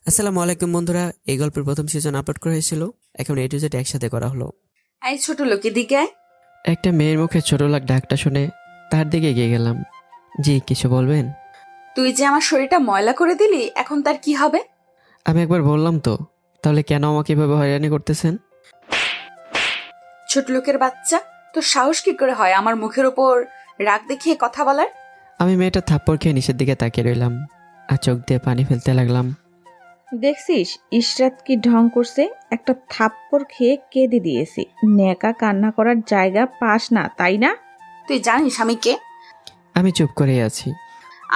আসসালামু আলাইকুম বন্ধুরা, এই গল্পের প্রথম সিজন আপলোড করা হয়েছিল। এখন এ টু জেড একসাথে করা হলো। এই ছোট লোক এদিকে আয়। একটা মেয়ের মুখে ছোট লাগ ডাকটা শুনে তার দিকে এগিয়ে গেলাম। জি, কিছু বলবেন? তুই যে আমার শরীরটা ময়লা করে দিলি, এখন তার কি হবে? আমি একবার বললাম তো, তাহলে কেন আমাকে এভাবে হয়রানি করতেছেন? ছোট লোকের বাচ্চা, তোর সাহস কি করে হয় আমার মুখের ওপর রাগ দেখিয়ে কথা বলার? আমি মেয়েটা থাপ্পড় খেয়ে নিচের দিকে তাকিয়ে রইলাম আর চোখ দিয়ে পানি ফেলতে লাগলাম। দেখছিস ইশরাত কি ঢং করছে? একটা থাপ্পড় খেয়ে কেঁদে দিয়েছি। নেকা কান্না করার জায়গা পাস না, তাই না? তুই জানিস আমি কে? আমি চুপ করে আছি।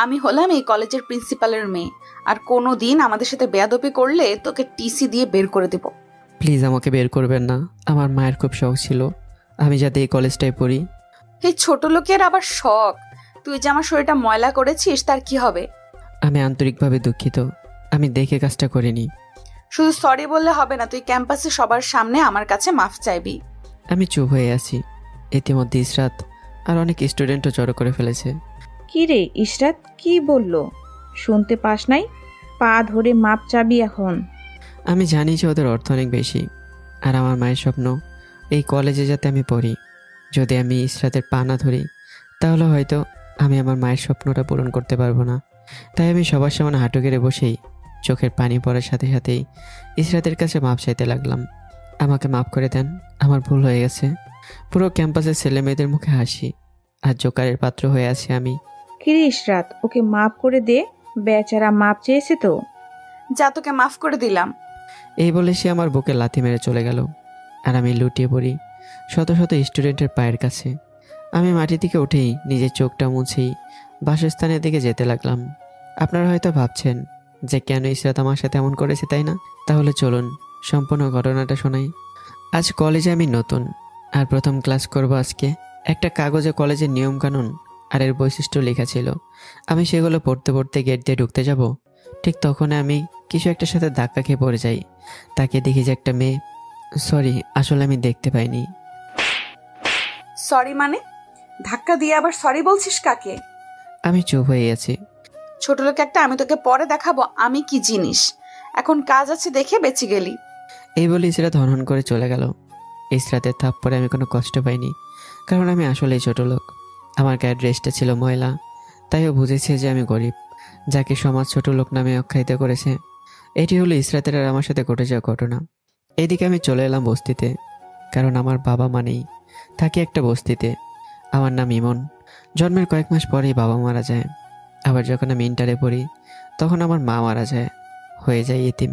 আমি হলাম এই কলেজের প্রিন্সিপালের মেয়ে, আর কোনো দিন আমাদের সাথে বেয়াদবি করলে তোকে টিসি দিয়ে বের করে দেব। প্লিজ আমাকে বের করবেন না। আমার মায়ের খুব শখ ছিল আমি যাতে এই কলেজটায় পড়ি। এই ছোট লোকের আবার শখ? তুই যে আমার শরীরটা ময়লা করেছিস তার কি হবে? আমি আন্তরিকভাবে দুঃখিত, আমি দেখে কাজটা করিনি। শুধু সরি বললে হবে না, তুই ক্যাম্পাসে সবার সামনে আমার কাছে মাফ চাইবি। আমি চুপ হয়ে আছি। ইতিমধ্যে ইসরাত আর অনেক স্টুডেন্টও জড়ো করে ফেলেছে। কি রে ইশরাত, কি বললো? শুনতে পাস নাই? পা ধরে মাপ চাবি এখন। আমি জানি যে ওদের অর্থ অনেক বেশি, আর আমার মায়ের স্বপ্ন এই কলেজে যাতে আমি পড়ি। যদি আমি ইসরাতের পা না ধরি তাহলে হয়তো আমি আমার মায়ের স্বপ্নটা পূরণ করতে পারবো না। তাই আমি সবার সামনে হাঁটু গেড়ে বসেই চোখের পানি পড়ার সাথে সাথেই ইসরাতের কাছে মাপ চাইতে লাগলাম। আমাকে মাফ করে দেন, আমার ভুল হয়ে গেছে। পুরো ক্যাম্পাসের ছেলে মেয়েদের মুখে হাসি আর জোকারের পাত্র হয়ে আছি আমি। কি রে ইশরাত, ওকে মাপ করে দে, বেচারা মাপ চেয়েছে তো। যা, তোকে মাফ করে দিলাম। এই বলে সে আমার বুকে লাথি মেরে চলে গেল, আর আমি লুটিয়ে পড়ি শত শত স্টুডেন্টের পায়ের কাছে। আমি মাটি থেকে উঠেই নিজের চোখটা মুছেই বাসস্থানের দিকে যেতে লাগলাম। আপনারা হয়তো ভাবছেন যে কেন ইসরাত আমার সাথে এমন করেছে, তাই না? তাহলে চলুন সম্পূর্ণ ঘটনাটা শোনাই। আজ কলেজে আমি নতুন আর প্রথম ক্লাস করব আজকে। একটা কাগজে কলেজের নিয়মকানুন আর এর বৈশিষ্ট্য লেখা ছিল। আমি সেগুলো পড়তে পড়তে গেট দিয়ে ঢুকতে যাব, ঠিক তখন আমি কিছু একটার সাথে ধাক্কা খেয়ে পড়ে যাই। তাকে দেখি যে একটা মেয়ে। সরি, আসলে আমি দেখতে পাইনি। সরি মানে? ধাক্কা দিয়ে আবার সরি বলছিস কাকে? আমি চুপ হয়ে আছি। ছোট লোক একটা, আমি তোকে পরে দেখাবো আমি কি জিনিস। এখন কাজ আছে দেখে বেঁচে গেলি। এই বলে ইসরাত হনহন করে চলে গেল। ইসরাতের থাপ্পড়ে আমি কোনো কষ্ট পাইনি, কারণ আমি আসলেই ছোট লোক। আমার গায়ের ড্রেসটা ছিল ময়লা, তাইও বুঝেছে যে আমি গরিব, যাকে সমাজ ছোট লোক নামে আখ্যায়িত করেছে। এটি হলো ইসরাতের আর আমার সাথে ঘটে যাওয়া ঘটনা। এইদিকে আমি চলে এলাম বস্তিতে, কারণ আমার বাবা মা নেই। থাকি একটা বস্তিতে। আমার নাম ইমন। জন্মের কয়েক মাস পরেই বাবা মারা যায়। আবার যখন আমি ইন্টারে পড়ি তখন আমার মা মারা যায়, হয়ে যায় ইতিম।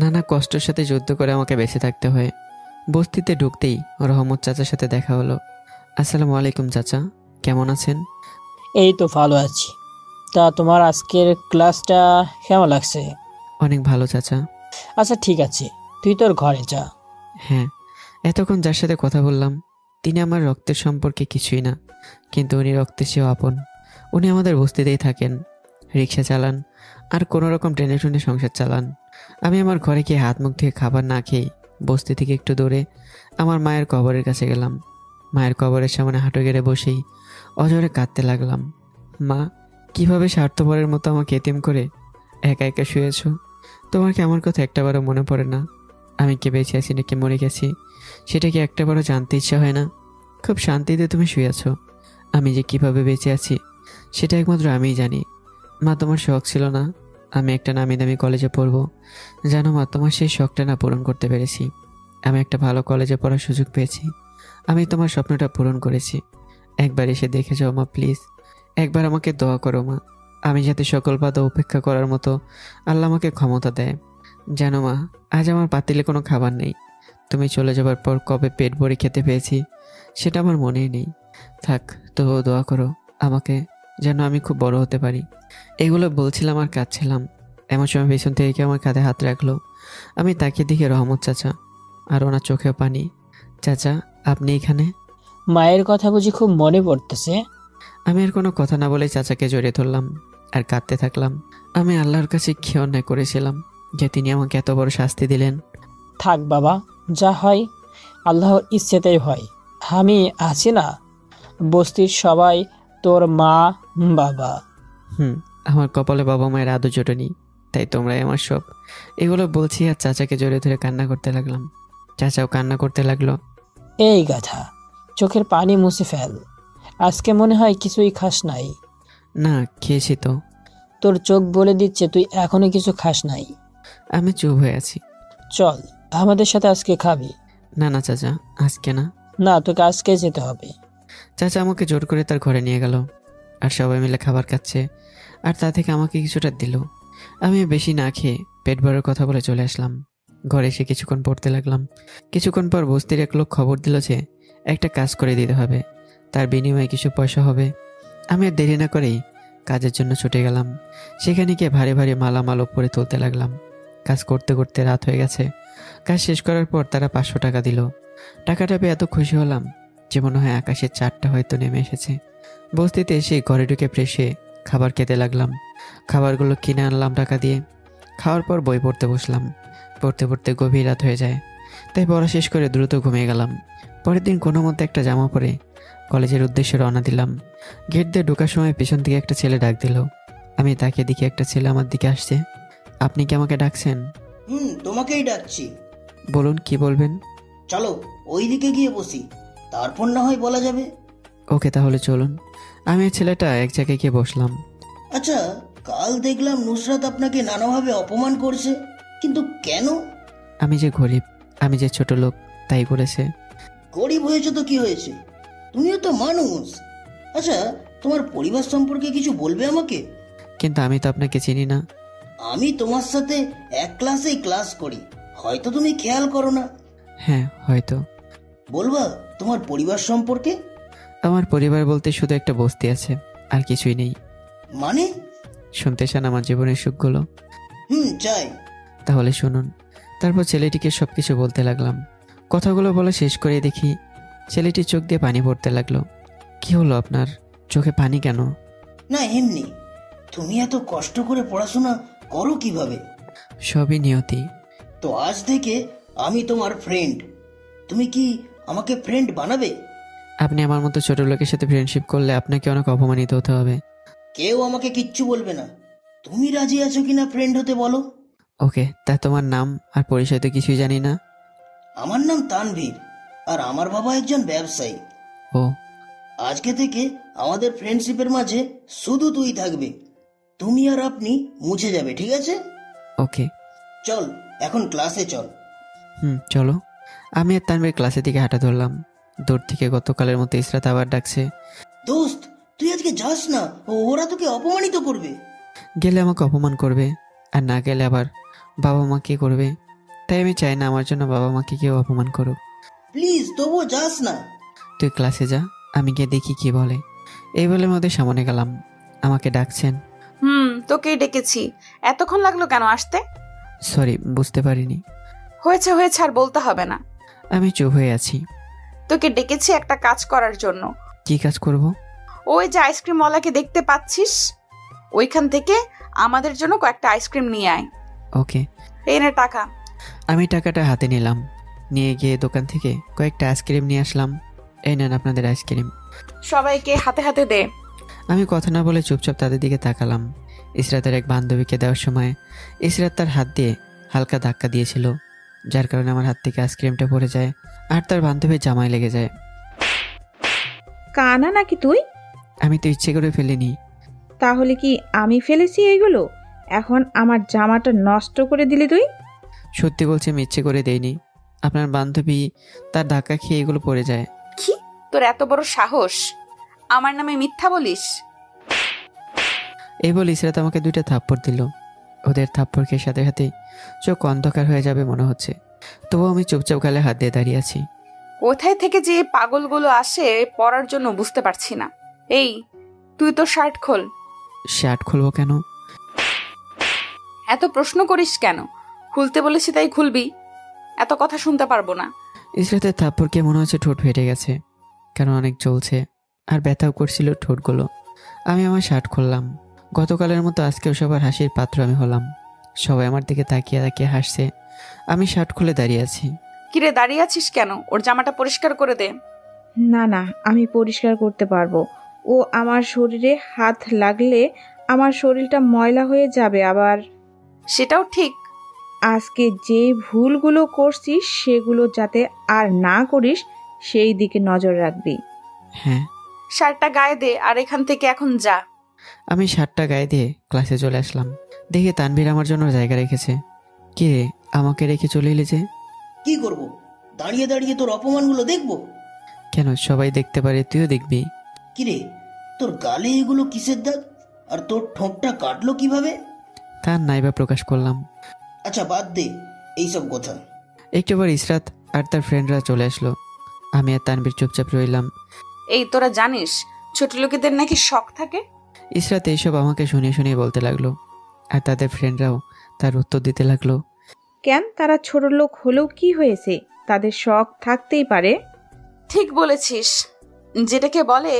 নানা কষ্টের সাথে যুদ্ধ করে আমাকে বেঁচে থাকতে হয়। বস্তিতে ঢুকতেই রহমত চাচার সাথে দেখা হলো। আসসালামু আলাইকুম চাচা, কেমন আছেন? এই তো ভালো আছি। তা তোমার আজকের ক্লাসটা কেমন লাগছে? অনেক ভালো চাচা। আচ্ছা ঠিক আছে, তুই তোর ঘরে যা। হ্যাঁ, এতক্ষণ যার সাথে কথা বললাম তিনি আমার রক্তের সম্পর্কে কিছুই না, কিন্তু উনি রক্তের চেয়েও আপন। উনি আমাদের বস্তিতেই থাকেন, রিক্সা চালান আর কোনো রকম টেনে টুনে সংসার চালান। আমি আমার ঘরে গিয়ে হাত মুখ ধুয়ে খাবার না খেয়ে বস্তি থেকে একটু দূরে আমার মায়ের কবরের কাছে গেলাম। মায়ের কবরের সামনে হাঁটু গেড়ে বসেই অজরে কাঁদতে লাগলাম। মা, কিভাবে স্বার্থপরের মতো আমাকে এতিম করে একা একা শুয়েছ? তোমার কি আমার কথা একটাবারও মনে পড়ে না? আমি কি বেঁচে আছি নাকি মরে গেছি সেটা কি একটাবারও জানতে ইচ্ছা হয় না? খুব শান্তিতে তুমি শুয়ে আছো, আমি যে কিভাবে বেঁচে আছি সেটা একমাত্র আমিই জানি। মা, তোমার শখ ছিল না আমি একটা নামি দামি কলেজে পড়বো? জানো মা, তোমার সেই শখটা না পূরণ করতে পেরেছি। আমি একটা ভালো কলেজে পড়ার সুযোগ পেয়েছি। আমি তোমার স্বপ্নটা পূরণ করেছি। একবার এসে দেখে যাও মা, প্লিজ। একবার আমাকে দোয়া করো মা, আমি যাতে সকল বাধা উপেক্ষা করার মতো আল্লাহ আমাকে ক্ষমতা দেয়। জানো মা, আজ আমার পাতিলে কোনো খাবার নেই। তুমি চলে যাবার পর কবে পেট ভরে খেতে পেয়েছি সেটা আমার মনেই নেই। থাক, তবুও দোয়া করো আমাকে, যেন আমি খুব বড় হতে পারি। এগুলো বলছিলাম আর কাঁদছিলাম, এমন সময় পেছন থেকে কেউ আমার কাঁধে হাত রাখলো। আমি তাকিয়ে দেখি রহমত চাচা, আর ওনার চোখেও পানি। চাচা, আপনি এখানে? মায়ের কথা বুঝি খুব মনে পড়তেছে? আমি আর কোনো কথা না বলে চাচাকে জড়িয়ে ধরলাম আর কাঁদতে থাকলাম। আমি আল্লাহর কাছে কি অন্যায় করেছিলাম যে তিনি আমাকে এত বড় শাস্তি দিলেন? থাক বাবা, যা হয় আল্লাহর ইচ্ছেতেই হয়। আমি আছি না, বস্তির সবাই তোর মা বাবা। আমার কপালে বাবা মায়ের আদর জোটেনি, তাই তোমরাই আমার সব। এগুলো বলছি আর চাচাকে জড়িয়ে ধরে কান্না করতে লাগলাম। চাচাও কান্না করতে লাগলো। এই গাধা, চোখের পানি মুছে ফেল। আজকে মনে হয় কিছুই খাস নাই। না, খেয়েছি তো। তোর চোখ বলে দিচ্ছে তুই এখনো কিছু খাস নাই। আমি চুপ হয়ে আছি। চল, আমাদের সাথে আজকে খাবি। না না চাচা, আজকে না। না, তোকে আজকে যেতে হবে। চাচা আমাকে জোর করে তার ঘরে নিয়ে গেল, আর সবাই মিলে খাবার খাচ্ছে, আর তা থেকে আমাকে কিছুটা দিল। আমি বেশি না খেয়ে পেট ভরার কথা বলে চলে আসলাম। ঘরে এসে কিছুক্ষণ পড়তে লাগলাম। কিছুক্ষণ পর বস্তির এক লোক খবর দিল যে একটা কাজ করে দিতে হবে, তার বিনিময়ে কিছু পয়সা হবে। আমি আর দেরি না করেই কাজের জন্য ছুটে গেলাম। সেখানে গিয়ে ভারী ভারী মালামাল উপরে তুলতে লাগলাম। কাজ করতে করতে রাত হয়ে গেছে। কাজ শেষ করার পর তারা 500 টাকা দিল। টাকাটা পেয়ে এত খুশি হলাম যে মনে হয় আকাশের চাঁদটা হয়তো নেমে এসেছে। বস্তিতে এসে ঘরে ঢুকে ফ্রেশ হয়ে খাবার খেতে লাগলাম। খাবারগুলো কিনে আনলাম টাকা দিয়ে। খাওয়ার পর বই পড়তে বসলাম। পড়তে পড়তে গভীর রাত হয়ে যায়, তাই পড়া শেষ করে দ্রুত ঘুমিয়ে গেলাম। পরের দিন কোনো মতে একটা জামা পরে কলেজের উদ্দেশ্যে রওনা দিলাম। গেট দিয়ে ঢোকার সময় পিছন থেকে একটা ছেলে ডাক দিল। আমি তাকিয়ে দেখি একটা ছেলে আমার দিকে আসছে। আপনি কি আমাকে ডাকছেন? তোমাকেই ডাকছি। বলুন, কি বলবেন? চলো ওইদিকে গিয়ে বসি, তারপর না হয় বলা যাবে। ওকে, তাহলে চলুন। আমি এই ছেলেটা এক জায়গায় গিয়ে বসলাম। আচ্ছা, কাল দেখলাম নুসরাত আপনাকে নানাভাবে অপমান করছে, কিন্তু কেন? আমি যে গরিব, আমি যে ছোট লোক, তাই করেছে। গরিব হয়েছে তো কি হয়েছে, তুমিও তো মানুষ। আচ্ছা, তোমার পরিবার সম্পর্কে কিছু বলবে আমাকে? কিন্তু আমি তো আপনাকে চিনি না। আমি তোমার সাথে এক ক্লাসেই ক্লাস করি, হয়তো তুমি খেয়াল করো না। হ্যাঁ, হয়তো। বলবা তোমার পরিবার সম্পর্কে? আমার পরিবার বলতে শুধু একটা বস্তি আছে, আর কিছুই নেই। মানে? শুনতে চান আমার জীবনের সুখগুলো? চাই। তাহলে শুনুন। তারপর ছেলেটিকে সবকিছু বলতে লাগলাম। কথাগুলো বলা শেষ করে দেখি ছেলেটির চোখ দিয়ে পানি পড়তে লাগলো। কি হলো আপনার? চোখে পানি কেন? না, এমনি। তুমি এত কষ্ট করে পড়াশোনা করো কিভাবে? সবই নিয়তি। তো আজ থেকে আমি তোমার ফ্রেন্ড, তুমি কি আমাকে ফ্রেন্ড বানাবে? আপনি আমার মতো ছোট লোকের সাথে ফ্রেন্ডশিপ করলে আপনাকে অনেক অপমানিত হতে হবে। কেউ আমাকে কিচ্ছু বলবে না। তুমি রাজি আছো কিনা ফ্রেন্ড হতে বলো? ওকে, তা তোমার নাম আর পরিচয় তো কিছুই জানি না। আমার নাম তানভীর, আর আমার বাবা একজন ব্যবসায়ী। ও, আজকে থেকে আমাদের ফ্রেন্ডশিপের মাঝে শুধু তুই থাকবে, তুমি আর আপনি মুছে যাবে, ঠিক আছে? ওকে। চল এখন ক্লাসে চল। চলো। আমি আর তানভীর ক্লাসের দিকে হাঁটা ধরলাম। দূর থেকে গতকালের মতো ইসরাত আবার ডাকছে। দোস্ত, তুই আজকে যাস না, ওরা তোকে অপমানিত করবে। গেলে আমাকে অপমান করবে, আর না গেলে আবার বাবা মা কি করবে। তাই আমি চাই না আমার জন্য বাবা মাকে কেউ অপমান করুক। প্লিজ তবুও যাস না। তুই ক্লাসে যা, আমি গিয়ে দেখি কি বলে। এই বলে ওদের সামনে গেলাম। আমাকে ডাকছেন? তোকেই ডেকেছি। এতক্ষণ লাগলো কেন আসতে? সরি, বুঝতে পারিনি। হয়েছে হয়েছে, আর বলতে হবে না। আমি চুপ হয়ে আছি। তোকে ডেকেছি একটা কাজ করার জন্য। কি কাজ করব? ওই যে আইসক্রিমওয়ালাকে দেখতে পাচ্ছিস, ওইখান থেকে আমাদের জন্য কয়েকটা আইসক্রিম নিয়ে আয়। ওকে। এই নে টাকা। আমি টাকাটা হাতে নিলাম। নিয়ে গিয়ে দোকান থেকে কয়েকটা আইসক্রিম নিয়ে আসলাম। এই নেন আপনাদের আইসক্রিম। সবাইকে হাতে হাতে দে। আমি কথা না বলে চুপচাপ তাদের দিকে তাকালাম। ইসরাতের এক বান্ধবীকে দেওয়ার সময় ইসরাত তার হাত দিয়ে হালকা ধাক্কা দিয়েছিল, যার কারণে আমার হাত থেকে আইসক্রিমটা পড়ে যায় আর তার বান্ধবীর জামায় লেগে যায়। কানা নাকি তুই? আমি তো ইচ্ছে করে ফেলিনি। তাহলে কি আমি ফেলেছি এইগুলো? এখন আমার জামাটা নষ্ট করে দিলি তুই? সত্যি বলছি, আমি ইচ্ছে করে দেইনি। আপনার বান্ধবী তার ধাক্কা খেয়ে এগুলো পড়ে যায়। কি তোর এত বড় সাহস, আমার নামে মিথ্যা বলিস? এই বলে ইসরাত আমাকে 2টা থাপ্পড় দিল। ওদের থাপ্পড় খেয়ে সাথে সাথে চোখ অন্ধকার হয়ে যাবে মনে হচ্ছে। তবুও আমি চুপচাপ গালে হাত দিয়ে দাঁড়িয়ে আছি। কোথায় থেকে যে পাগলগুলো আসে পড়ার জন্য বুঝতে পারছি না। এই, তুই তো শার্ট খোল। শার্ট খুলবো কেন? এত প্রশ্ন করিস কেন? খুলতে বলেছি তাই খুলবি, এত কথা শুনতে পারবো না। ইসরাতের থাপ্পড় খেয়ে মনে হচ্ছে ঠোঁট ফেটে গেছে, কারণ অনেক জ্বলছে আর ব্যথাও করছিল ঠোঁটগুলো। আমি আমার শার্ট খুললাম। গতকালের মতো আজকেও সবার হাসির পাত্র আমি হলাম। সবাই আমার দিকে তাকিয়ে তাকিয়ে হাসছে। আমি শার্ট খুলে দাঁড়িয়ে আছি। কিরে দাঁড়িয়ে আছিস কেন? ওর জামাটা পরিষ্কার করে দে। না না, আমি পরিষ্কার করতে পারবো। ও আমার শরীরে হাত লাগলে আমার শরীরটা ময়লা হয়ে যাবে আবার। সেটাও ঠিক। আজকে যে ভুলগুলো করছিস সেগুলো যাতে আর না করিস সেই দিকে নজর রাখবি। হ্যাঁ। শার্টটা গায়ে দে আর এখান থেকে এখন যা। আমি শার্টটা গায়ে দিয়ে ক্লাসে চলে আসলাম। দেখি তানভীর আমার জন্য জায়গা রেখেছে। কি রে, আমাকে রেখে চলে এলি যে? কি করব? দাঁড়িয়ে দাঁড়িয়ে তোর অপমানগুলো দেখবো? কেন, সবাই দেখতে পারে, তুইও দেখবি। কিরে, তোর গালে এগুলো কিসের দাগ? আর তোর ঠোঁটটা কাটলো কিভাবে? তার নাইবা প্রকাশ করলাম। আচ্ছা বাদ দে এইসব কথা। একটু পর ইসরাত আর তার ফ্রেন্ডরা চলে আসলো। আমি আর তানভীর চুপচাপ রইলাম। এই তোরা জানিস ছোট লোকেদের নাকি শখ থাকে? ইসরাত এইসব আমাকে শুনিয়ে শুনিয়ে বলতে লাগলো, আর তাদের ফ্রেন্ডরাও তার উত্তর দিতে লাগলো। কেন, তারা ছোট লোক হলেও কি হয়েছে? তাদের শখ থাকতেই পারে। ঠিক বলেছিস, যেটাকে বলে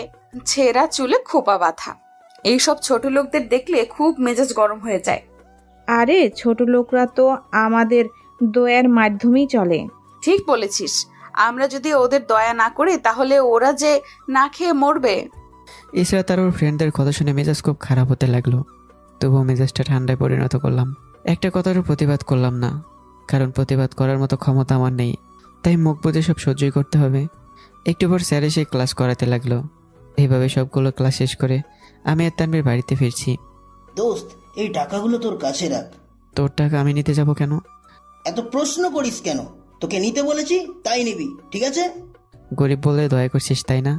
ছেঁড়া চুলে খোপা বাঁধা। এইসব ছোট লোকদের দেখলে খুব মেজাজ গরম হয়ে যায়। আরে ছোট লোকরা তো আমাদের দয়ার মাধ্যমেই চলে। ঠিক বলেছিস, আমরা যদি ওদের দয়া না করি তাহলে ওরা যে না খেয়ে মরবে। ইসরাত আর ওর ফ্রেন্ডদের কথা শুনে মেজাজ খুব খারাপ হতে লাগলো। তবুও মেজাজটা ঠান্ডায় পরিণত করলাম। একটা কথারও প্রতিবাদ করলাম না, কারণ প্রতিবাদ করার মতো ক্ষমতা আমার নেই। তাই মুখ বুজে সব সহ্যই করতে হবে। একটু পর স্যার এসে ক্লাস করাতে লাগলো। এইভাবে সবগুলো ক্লাস শেষ করে আমি আর তানভীর বাড়িতে ফিরছি। দোস্ত, এই টাকাগুলো তোর কাছে রাখ। তোর টাকা আমি নিতে যাব কেন? এত প্রশ্ন করিস কেন? তোকে নিতে বলেছি তাই নিবি, ঠিক আছে? গরিব বলে দয়া করছিস তাই না?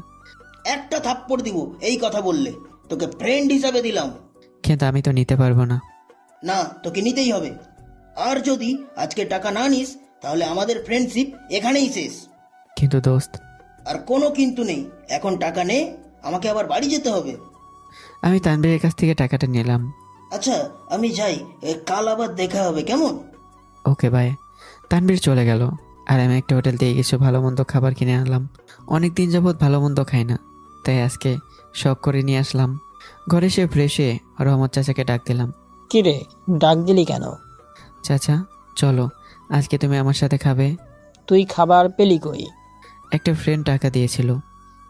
একটা থাপ্পড় দিব এই কথা বললে। তোকে ফ্রেন্ড হিসাবে দিলাম। কিন্তু আমি তো নিতে পারবো না। না, তোকে নিতেই হবে। আর যদি আজকে টাকা না নিস তাহলে আমাদের ফ্রেন্ডশিপ এখানেই শেষ। কিন্তু দোস্ত। আর কোনো কিন্তু নেই, এখন টাকা নে, আমাকে আবার বাড়ি যেতে হবে। আমি তানভীরের কাছ থেকে টাকাটা নিলাম। আচ্ছা আমি যাই, কাল আবার দেখা হবে, কেমন? Okay bye. তানভীর চলে গেল আর আমি একটা হোটেল দিয়ে কিছু ভালো মন্দ খাবার কিনে আনলাম। অনেক দিন যাবৎ ভালো মন্দ খাই না, তাই আজকে শখ করে নিয়ে আসলাম। ঘরে এসে ফ্রেশ হয়ে রহমত চাচাকে ডাক দিলাম। কিরে, ডাক দিলি কেন? চাচা চলো, আজকে তুমি আমার সাথে খাবে। তুই খাবার পেলি কই? একটা ফ্রেন্ড টাকা দিয়েছিল,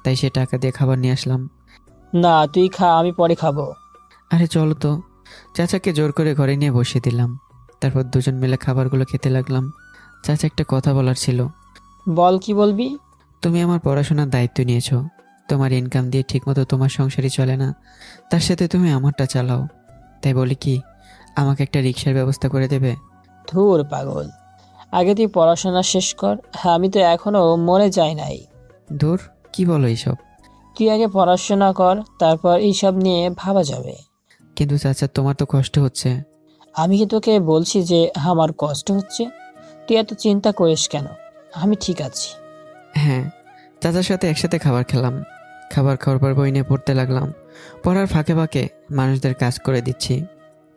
তাই সে টাকা দিয়ে খাবার নিয়ে আসলাম। না তুই খা, আমি পরে খাবো। আরে চলো তো। চাচাকে জোর করে ঘরে নিয়ে বসিয়ে দিলাম। তারপর দুজন মিলে খাবারগুলো খেতে লাগলাম। চাচা একটা কথা বলার ছিল। বল, কি বলবি? তুমি আমার পড়াশোনার দায়িত্ব নিয়েছো। তোমার ইনকাম দিয়ে ঠিকমতো তোমার সংসারই চলে না, তার সাথে তুমি আমারটা চালাও। তাই বলি কি, আমাকে একটা রিক্সার ব্যবস্থা করে দেবে? ধুর পাগল, আগে তুই পড়াশোনা শেষ কর। আমি তো এখনো মরে যাই নাই। দূর, কি বলো এইসব? তুই আগে পড়াশোনা কর, তারপর এইসব নিয়ে ভাবা যাবে। কিন্তু চাচা তোমার তো কষ্ট হচ্ছে। আমি কি তোকে বলছি যে আমার কষ্ট হচ্ছে? তুই এত চিন্তা করিস কেন? আমি ঠিক আছি। হ্যাঁ, চাচার সাথে একসাথে খাবার খেলাম। খাবার খাওয়ার পর বই নিয়ে পড়তে লাগলাম। পড়ার ফাঁকে ফাঁকে মানুষদের কাজ করে দিচ্ছি,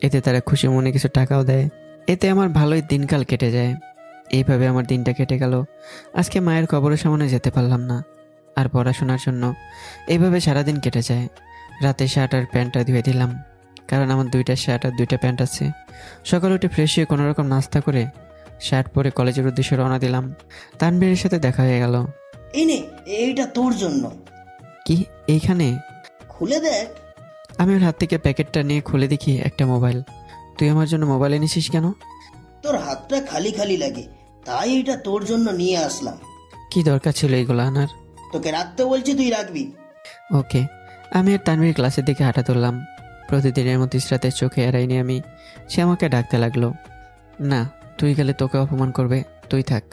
এতে তারা খুশি মনে কিছু টাকাও দেয়। এতে আমার ভালোই দিনকাল কেটে যায়। এইভাবে আমার দিনটা কেটে গেল। আজকে মায়ের কবরের সামনে যেতে পারলাম না। আর পড়াশোনার জন্য এইভাবে সারাদিন কেটে যায়। রাতে শার্ট আর প্যান্টটা ধুয়ে দিলাম, কারণ আমার দুইটা শার্ট আর দুইটা প্যান্ট আছে। সকালে উঠে ফ্রেশ হয়ে কোনোরকম নাস্তা করে শার্ট পরে কলেজের উদ্দেশ্যে রওনা দিলাম। তানভীরের সাথে দেখা হয়ে গেল। এই নে, এইটা তোর জন্য। কি এইখানে? খুলে দেখ। আমি ওর হাত থেকে প্যাকেটটা নিয়ে খুলে দেখি একটা মোবাইল। তুই আমার জন্য মোবাইল এনেছিস কেন? তোর হাতটা খালি খালি লাগে, তাই এটা তোর জন্য নিয়ে আসলাম। কি দরকার ছিল এইগুলো আনার? তোকে রাখতে বলছি, তুই রাখবি। ওকে। আমি আর তানভীর ক্লাসের দিকে হাঁটা তুললাম। প্রতিদিনের মতো ইসরাতের চোখে এড়াইনি আমি। সে আমাকে ডাকতে লাগলো। না, তুই গেলে তোকে অপমান করবে, তুই থাক।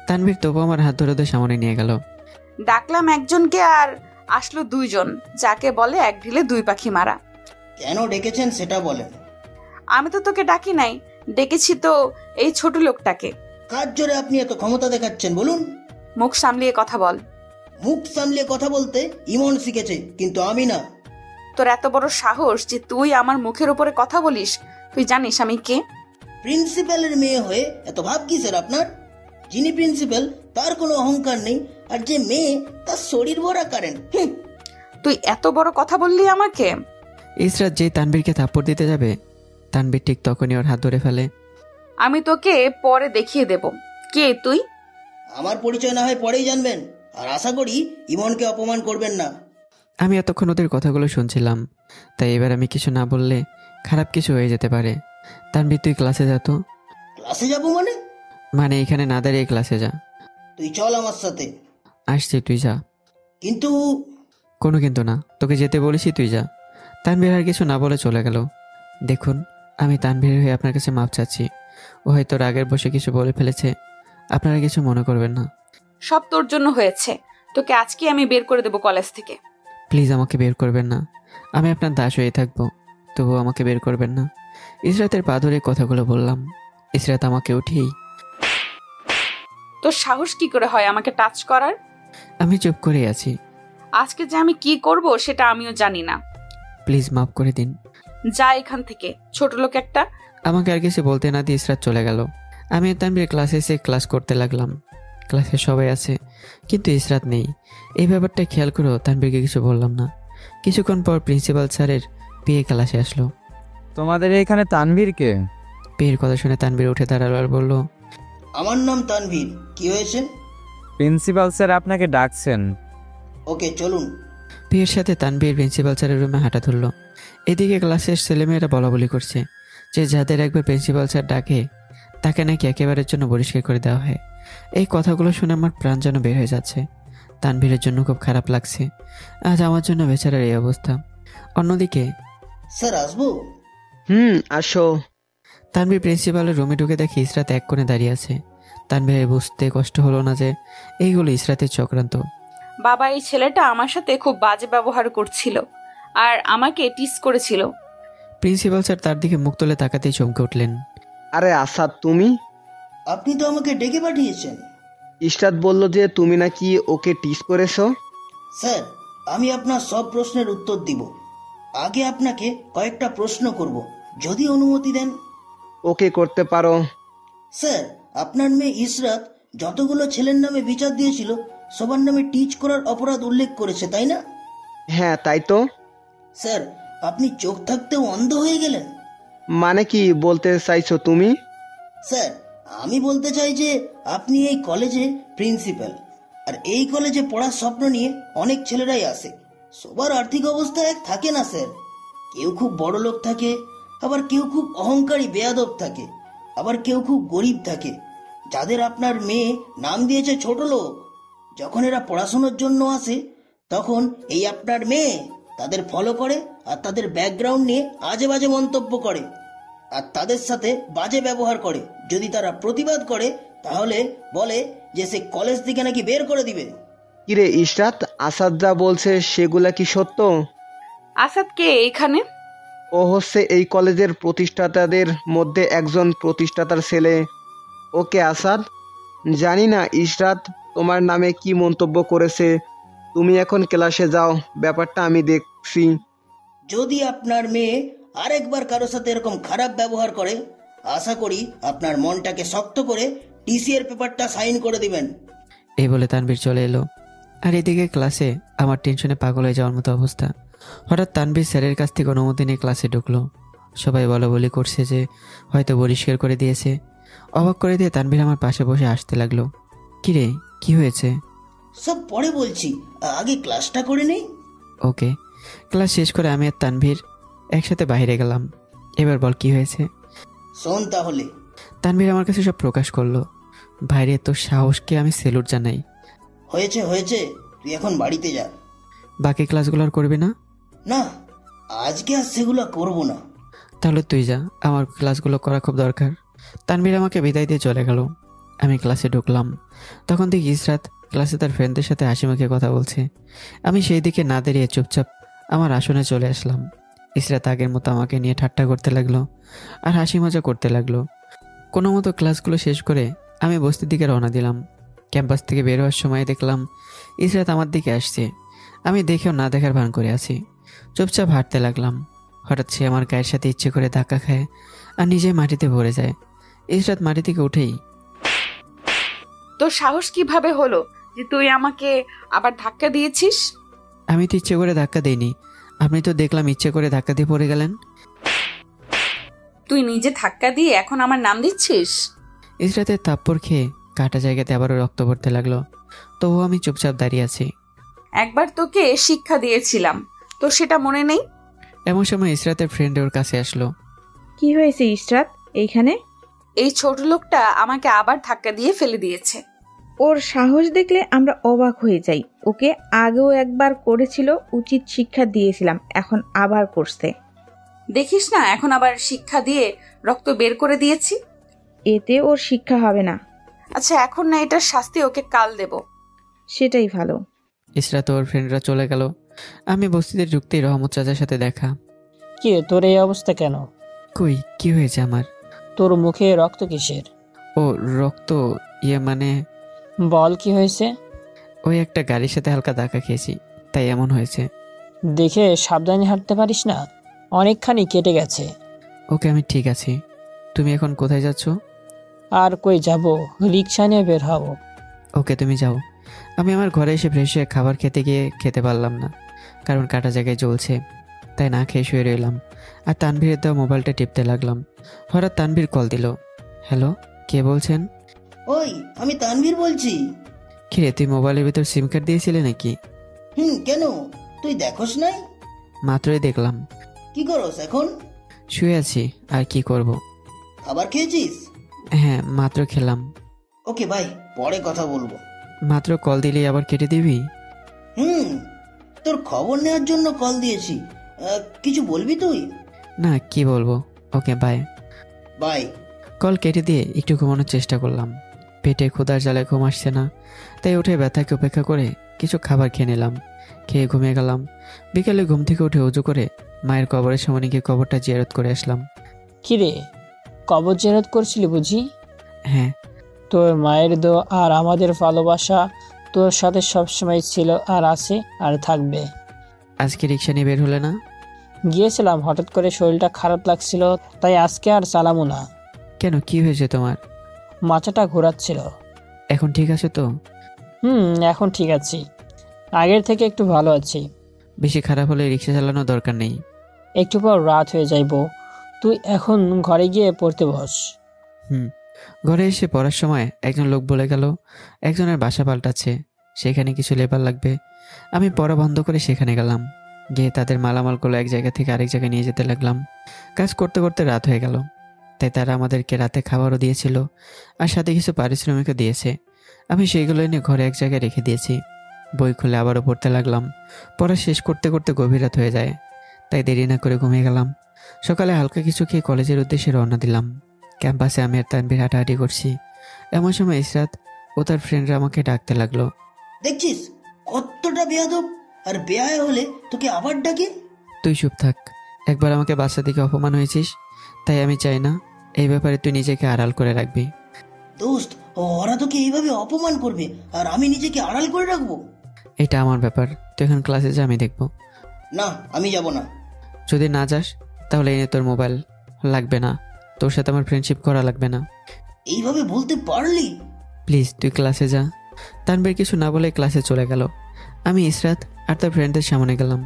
তানভীর তবু আমার হাত ধরে ধরে সামনে নিয়ে গেল। ডাকলাম একজনকে আর আসলো দুইজন, যাকে বলে এক ঢিলে দুই পাখি মারা। কেন ডেকেছেন সেটা বলেন। আমি তো তোকে ডাকি নাই, ডেকেছি তো এই ছোট লোকটাকে। কার জোরে আপনি এত ক্ষমতা দেখাচ্ছেন বলুন? মুখ সামলিয়ে কথা বল। মুখ সামলিয়ে কথা বলতে ইমন শিখেছে, কিন্তু আমি না। তোর এত বড় সাহস যে তুই আমার মুখের উপরে কথা বলিস? তুই জানিস আমি কে? প্রিন্সিপালের মেয়ে হয়ে এত ভাব কিসের আপনার? যিনি প্রিন্সিপাল তার কোনো অহংকার নেই, আর যে মেয়ে তার শরীর ভরা কারেন্ট। তুই এত বড় কথা বললি আমাকে? ইসরাত যেই তানভীরকে থাপ্পড় দিতে যাবে, তানভীর ঠিক তখনই ওর হাত ধরে ফেলে। আমি তোকে পরে দেখিয়ে দেব কে তুই। আমার পরিচয় না হয় পরেই জানবেন, আর আশা করি ইমনকে অপমান করবেন না। আমি এতক্ষণ ওদের কথাগুলো শুনছিলাম, তাই এবার আমি কিছু না বললে খারাপ কিছু হয়ে যেতে পারে। তানভীর তুই ক্লাসে যা তো। ক্লাসে যাবো মানে? মানে এখানে না দাঁড়িয়ে ক্লাসে যা। তুই চল আমার সাথে। আসছি, তুই যা। কিন্তু কোনো কিন্তু না, তোকে যেতে বলেছি, তুই যা। তানভীর আর কিছু না বলে চলে গেল। দেখুন, আমি তানভীর হয়ে আপনার কাছে মাপ চাচ্ছি। ও হয়তো রাগের বসে কিছু বলে ফেলেছে, আপনারা কিছু মনে করবেন না। সব তোর জন্য হয়েছে। তোকে আজকে আমি বের করে দেবো কলেজ থেকে। প্লিজ আমাকে বের করবেন না, আমি আপনার দাস হয়ে থাকবো, তবুও আমাকে বের করবেন না। ইসরাতের পা ধরে কথাগুলো বললাম। ইসরাত আমাকে উঠিয়েই। তোর সাহস কি করে হয় আমাকে টাচ করার? আমি চুপ করে আছি। আজকে যে আমি কি করব সেটা আমিও জানি না। প্লিজ মাফ করে দিন। যা এখান থেকে, ছোট লোক একটা। আমাকে আর কিছু বলতে না দিয়ে ইসরাত চলে গেল। আমি আর তানভীর ক্লাসে এসে ক্লাস করতে লাগলাম। ক্লাসে সবাই আছে, কিন্তু ইসরাত নেই। এই ব্যাপারটা খেয়াল করেও তানভীরকে কিছু বললাম না। কিছুক্ষণ পর প্রিন্সিপাল স্যারের পিএ ক্লাসে আসলো। তোমাদের এখানে তানভীর কে? পিএর কথা শুনে তানভীর উঠে দাঁড়ালো আর বলল, আমার নাম তানভীর। কি হয়েছে? প্রিন্সিপাল স্যার আপনাকে ডাকছেন। ওকে, চলুন। পিএর সাথে তানভীর প্রিন্সিপাল স্যারের রুমে হাঁটা ধরল। এদিকে ক্লাসের ছেলেমেয়েরা বলাবলি করছে যে যাদের একবার প্রিন্সিপাল স্যার ডাকে তাকে নাকি একেবারের জন্য বহিষ্কার করে দেওয়া হয়। এই কথাগুলো শুনে আমার প্রাণ যেন বের হয়ে যাচ্ছে। তানভীরের জন্য খুব খারাপ লাগছে, আজ আমার জন্য বেচারার এই অবস্থা। অন্যদিকে স্যার, আসবো? আসো। তানভীর প্রিন্সিপালের রুমে ঢুকে দেখে ইসরাত এক কোণে দাঁড়িয়ে আছে। তানভীরের বুঝতে কষ্ট হলো না যে এইগুলো ইসরাতের চক্রান্ত। বাবা, এই ছেলেটা আমার সাথে খুব বাজে ব্যবহার করছিল আর আমাকে টিস করেছিল। প্রিন্সিপাল স্যার তার দিকে মুখ তুলে তাকাতেই চমকে উঠলেন। আরে আসাদ, তুমি? আপনি তো আমাকে ডেকে পাঠিয়েছেন। ইশরাত বলল যে তুমি নাকি ওকে টিস করেছো। স্যার, আমি আপনার সব প্রশ্নের উত্তর দিব। আগে আপনাকে কয়েকটা প্রশ্ন করব, যদি অনুমতি দেন। ওকে, করতে পারো। স্যার, আপনার মেয়ে ইসরাত যতগুলো ছেলের নামে বিচার দিয়েছিল সবার নামে টিচ করার অপরাধ উল্লেখ করেছে, তাই না? হ্যাঁ, তাই তো। স্যার, আপনি চোখ থাকতেও অন্ধ হয়ে গেলেন। মানে কি বলতে চাইছো তুমি? স্যার, আমি বলতে চাই যে আপনি এই কলেজে প্রিন্সিপাল, আর এই কলেজে পড়ার স্বপ্ন নিয়ে অনেক ছেলেরাই আসে। সবার আর্থিক অবস্থা এক থাকে না স্যার। কেউ খুব বড় লোক থাকে, আবার কেউ খুব অহংকারী বেয়াদব থাকে, আবার কেউ খুব গরিব থাকে। যাদের আপনার মেয়ে নাম দিয়েছে ছোট লোক, যখন এরা পড়াশোনার জন্য আসে তখন এই আপনার মেয়ে তাদের ফলো করে আর তাদের ব্যাকগ্রাউন্ড নিয়ে আজে বাজে মন্তব্য করে আর তাদের সাথে বাজে ব্যবহার করে। যদি তারা প্রতিবাদ করে তাহলে বলে যে সে কলেজ থেকে নাকি বের করে দিবে। কিরে ইশরাত, আসাদ যা বলছে সেগুলা কি সত্য? আসাদ কে এখানে? ও হচ্ছে এই কলেজের প্রতিষ্ঠাতাদের মধ্যে একজন, প্রতিষ্ঠাতার ছেলে। ওকে আসাদ, জানি না ইশরাত তোমার নামে কি মন্তব্য করেছে। তুমি এখন ক্লাসে যাও, ব্যাপারটা আমি দেখছি। যদি আপনার মেয়ে আরেকবার কারোর সাথে এরকম খারাপ ব্যবহার করে, আশা করি আপনার মনটাকে শক্ত করে টিসি এর পেপারটা সাইন করে দিবেন। এই বলে তানভীর চলে এলো। আর এদিকে ক্লাসে আমার টেনশনে পাগল হয়ে যাওয়ার মতো অবস্থা। হঠাৎ তানভীর স্যারের কাছ থেকে অনুমতি নিয়ে ক্লাসে ঢুকলো। সবাই বলাবলি করছে যে হয়তো বহিষ্কার করে দিয়েছে। অবাক করে দিয়ে তানভীর আমার পাশে বসে আসতে লাগলো। কিরে, কি হয়েছে? সব পরে বলছি, আগে ক্লাসটা করে নেই। ওকে। ক্লাস শেষ করে আমি আর তানভীর একসাথে বাইরে গেলাম। এবার বল কি হয়েছে। শোন তাহলে। তানভীর আমার কাছে সব প্রকাশ করলো। বাইরে তোর সাহসকে আমি সেলুট জানাই। হয়েছে হয়েছে, তুই এখন বাড়িতে যা। বাকি ক্লাসগুলো আর করবি না? না, আজকে আর সেগুলো করবো না। তাহলে তুই যা, আমার ক্লাসগুলো করা খুব দরকার। তানভীর আমাকে বিদায় দিয়ে চলে গেল। আমি ক্লাসে ঢুকলাম, তখন দেখি ইসরাত ক্লাসে তার ফ্রেন্ডদের সাথে হাসি মুখে কথা বলছে। আমি সেই দিকে না দাঁড়িয়ে চুপচাপ আমার আসনে চলে আসলাম। ইসরাত আগের মতো আমাকে নিয়ে ঠাট্টা করতে লাগলো আর হাসি মজা করতে লাগলো। কোনো মতো ক্লাসগুলো শেষ করে আমি বস্তির দিকে রওনা দিলাম। ক্যাম্পাস থেকে বের হওয়ার সময় দেখলাম ইসরাত আমার দিকে আসছে। আমি দেখেও না দেখার ভান করে আছি। চুপচাপ হাঁটতে লাগলাম। হঠাৎ সে আমার গায়ের সাথে ইচ্ছে করে ধাক্কা খায় আর নিজে মাটিতে ভরে যায়। ইসরাত মাটি থেকে উঠেই, তোর সাহস কিভাবে হলো যে তুই আমাকে আবার ধাক্কা দিয়েছিস? আমি তো ইচ্ছে করে ধাক্কা দেইনি, আপনি তো দেখলাম ইচ্ছে করে ধাক্কা দিয়ে পড়ে গেলেন। তুই নিজে ধাক্কা দিয়ে এখন আমার নাম দিচ্ছিস? ইসরাতের থাপ্পড় খেয়ে কাটা জায়গাতে আবারও রক্ত পড়তে লাগলো। তবুও আমি চুপচাপ দাঁড়িয়ে আছি। একবার তোকে শিক্ষা দিয়েছিলাম, তোর সেটা মনে নেই? এমন সময় ইসরাতের ফ্রেন্ড ওর কাছে আসলো। কি হয়েছে ইশরাত এইখানে? এই ছোট লোকটা আমাকে আবার ধাক্কা দিয়ে ফেলে দিয়েছে। ওর সাহস দেখলে আমরা অবাক হয়ে যাই। ওকে আগেও একবার করেছিল, উচিত শিক্ষা দিয়েছিলাম, এখন আবার করছে। দেখিস না, এখন আবার শিক্ষা দিয়ে রক্ত বের করে দিয়েছি। এতে ওর শিক্ষা হবে না। আচ্ছা, এখন না এটার শাস্তি ওকে কাল দেব। সেটাই ভালো। ইসরাত ওর ফ্রেন্ডরা চলে গেল। আমি বস্তিতে ঢুকতেই রহমত চাচার সাথে দেখা। কি রে, তোর এই অবস্থা কেন? কই, কি হয়েছে আমার? তোর মুখে রক্ত কিসের? ও রক্ত, মানে বল কি হয়েছে? ওই একটা গাড়ির সাথে হালকা ধাক্কা খেয়েছি, তাই এমন হয়েছে। দেখে সাবধানে হাঁটতে পারিস না? অনেকখানি কেটে গেছে। ওকে, আমি ঠিক আছি। তুমি এখন কোথায় যাচ্ছ? আর কই যাব, রিক্সা নিয়ে বের হব। ওকে, তুমি যাও। আমি আমার ঘরে এসে ফ্রেশ হয়ে খাবার খেতে গিয়ে খেতে পারলাম না, কারণ কাটা জায়গায় জ্বলছে, তাই না খেয়ে শুয়ে রইলাম। আর তানভীরের দেওয়া মোবাইলটা টিপতে লাগলাম। হঠাৎ তানভীর কল দিল। হ্যালো, কে বলছেন? ওই, আমি তানভীর বলছি। কিরে, তুই মোবাইলের ভিতর সিম কার্ড দিয়েছিলে নাকি? কেন? তুই দেখোস নাই? মাত্রই দেখলাম। কি করস এখন? শুয়ে আছি, আর কি করব। খাবার খেয়েছিস? হ্যাঁ, মাত্র খেলাম। ওকে ভাই, পরে কথা বলবো। মাত্র কল দিলি আবার কেটে দিবি? তোর খবর নেওয়ার জন্য কল দিয়েছি। কিছু বলবি তুই? না, কি বলবো। ওকে, বাই। বাই। কল কেটে দিয়ে একটু ঘুমানোর চেষ্টা করলাম। পেটে ক্ষুধার জ্বালায় ঘুম আসছে না, তাই উঠে ব্যথাকে উপেক্ষা করে কিছু খাবার খেয়ে নিলাম। খেয়ে ঘুমিয়ে গেলাম। বিকেলে ঘুম থেকে উঠে উজু করে মায়ের কবরের সামনে গিয়ে কবরটা জিয়ারত করে আসলাম। কিরে, কবর জিয়ারত করছিলি বুঝি? হ্যাঁ। তোর মায়ের দোয়া আর আমাদের ভালোবাসা তোর সাথে সবসময় ছিল, আর আছে, আর থাকবে। আজকে রিক্সা নিয়ে বের হলে না? গিয়েছিলাম, হঠাৎ করে শরীরটা খারাপ লাগছিল, তাই আজকে আর চালামো না। কেন, কি হয়েছে তোমার? মাথাটা ঘোরাচ্ছিল। এখন ঠিক আছে তো? এখন ঠিক আছি, আগের থেকে একটু ভালো আছি। বেশি খারাপ হলে রিক্সা চালানোর দরকার নেই। একটু পর রাত হয়ে যাইব, তুই এখন ঘরে গিয়ে পড়তে বস। ঘরে এসে পড়ার সময় একজন লোক বলে গেল একজনের বাসা পাল্টাচ্ছে, সেখানে কিছু লেবার লাগবে। আমি পড়া বন্ধ করে সেখানে গেলাম। গিয়ে তাদের মালামালগুলো এক জায়গা থেকে আরেক জায়গায় নিয়ে যেতে লাগলাম। কাজ করতে করতে রাত হয়ে গেল, তাই তারা আমাদেরকে রাতে খাবারও দিয়েছিল, আর সাথে কিছু পারিশ্রমিকও দিয়েছে। আমি সেইগুলো এনে ঘরে এক জায়গায় রেখে দিয়েছি। বই খুলে আবারও পড়তে লাগলাম। পড়া শেষ করতে করতে গভীর রাত হয়ে যায়, তাই দেরি না করে ঘুমিয়ে গেলাম। সকালে হালকা কিছু খেয়ে কলেজের উদ্দেশ্যে রওনা দিলাম। ক্যাম্পাসে আমি আর তানভীর হাঁটাহাঁটি করছি। এমন সময় ইসরাত ও তার ফ্রেন্ডরা আমাকে ডাকতে লাগলো। দেখছিস কতটা বেয়াদব, আর বেয়ায় হলে তোকে আবার ডাকে। তুই চুপ থাক। একবার আমাকে বাসা থেকে অপমান হয়েছিস, তাই আমি চাই না এই ব্যাপারে তুই নিজেকে আড়াল করে রাখবি। দোস্ত, ওরা তোকে এইভাবে অপমান করবে আর আমি নিজেকে আড়াল করে রাখবো? এটা আমার ব্যাপার, তুই এখন ক্লাসে যা, আমি দেখবো। না, আমি যাব না। যদি না যাস তাহলে এনে তোর মোবাইল লাগবে না, তোর সাথে আমার ফ্রেন্ডশিপ করা লাগবে না। এইভাবে বলতে পারলি? প্লিজ তুই ক্লাসে যা। তানভীর কিছু না বলে ক্লাসে চলে গেল। আমি ইসরাত আর তার ফ্রেন্ডদের সামনে গেলাম।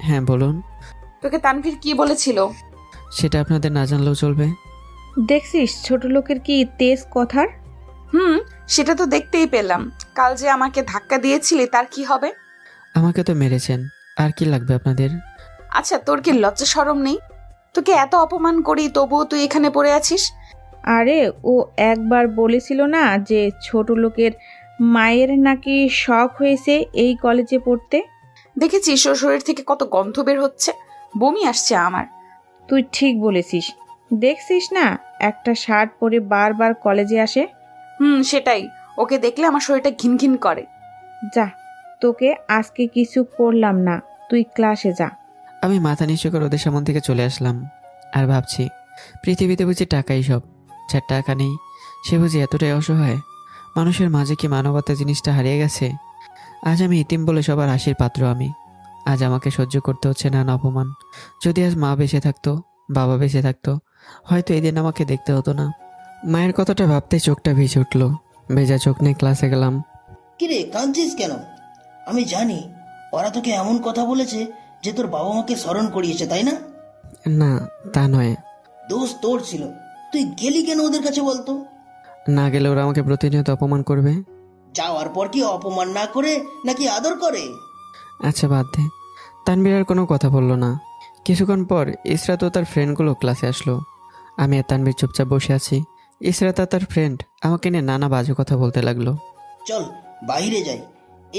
হ্যাঁ বলুন। তোকে তানভীর কি বলেছিল? সেটা আপনাদের না জানলেও চলবে। দেখছিস ছোট লোকের কি তেজ কথার। সেটা তো দেখতেই পেলাম। কাল যে আমাকে ধাক্কা দিয়েছিলি তার কি হবে? আমাকে তো মেরেছেন, আর কি লাগবে আপনাদের? আচ্ছা, তোর কি লজ্জা শরম নেই? তোকে এত অপমান করি তবুও তুই এখানে পড়ে আছিস। আরে ও একবার বলেছিল না যে ছোট লোকের মায়ের নাকি শখ হয়েছে এই কলেজে পড়তে। দেখেছিস ওর শরীর থেকে কত গন্ধ বের হচ্ছে, বমি আসছে আমার। তুই ঠিক বলেছিস। দেখছিস না একটা শার্ট পরে বারবার কলেজে আসে। সেটাই, ওকে দেখলে আমার শরীরটা ঘিনঘিন করে। যা, তোকে আজকে কিছু করলাম না, তুই ক্লাসে যা। আমি মাথা নিচু করে ওদের সামনে থেকে চলে আসলাম। আর ভাবছি পৃথিবীতে বুঝি টাকাই সব। যার টাকা নেই সে বুঝি এতটাই অসহায়। মানুষের মাঝে কি মানবতা জিনিসটা হারিয়ে গেছে। আজ আমি ইতিম বলে সবার হাসির পাত্র। আমি আজ আমাকে সহ্য করতে হচ্ছে নানা অপমান। যদি আজ মা বেঁচে থাকতো, বাবা বেঁচে থাকতো, হয়তো এই দিন আমাকে দেখতে হতো না। মায়ের কথাটা ভাবতে চোখটা ভিজে উঠল। ভেজা চোখ নিয়ে ক্লাসে গেলাম। কিরে, কাঁদছিস কেন? আমি জানি ওরা তোকে এমন কথা বলেছে যে তোর বাবা মাকে স্মরণ করিয়েছে, তাই না? না, তা নয়। দোষ তোর ছিল, তুই গেলি কেন ওদের কাছে বলতো? না গেলে ওরা আমাকে প্রতিনিয়ত অপমান করবে। যাওয়ার পর কি অপমান না করে নাকি আদর করে? আচ্ছা বাদ দে। তানভীর আর কোনো কথা বললো না। কিছুক্ষণ পর ইসরাত ও তার ফ্রেন্ডগুলো ক্লাসে আসলো। আমি আর তানভীর চুপচাপ বসে আছি। ইসরাত আর তার ফ্রেন্ড আমাকে নিয়ে নানা বাজে কথা বলতে লাগলো। চল বাইরে যাই,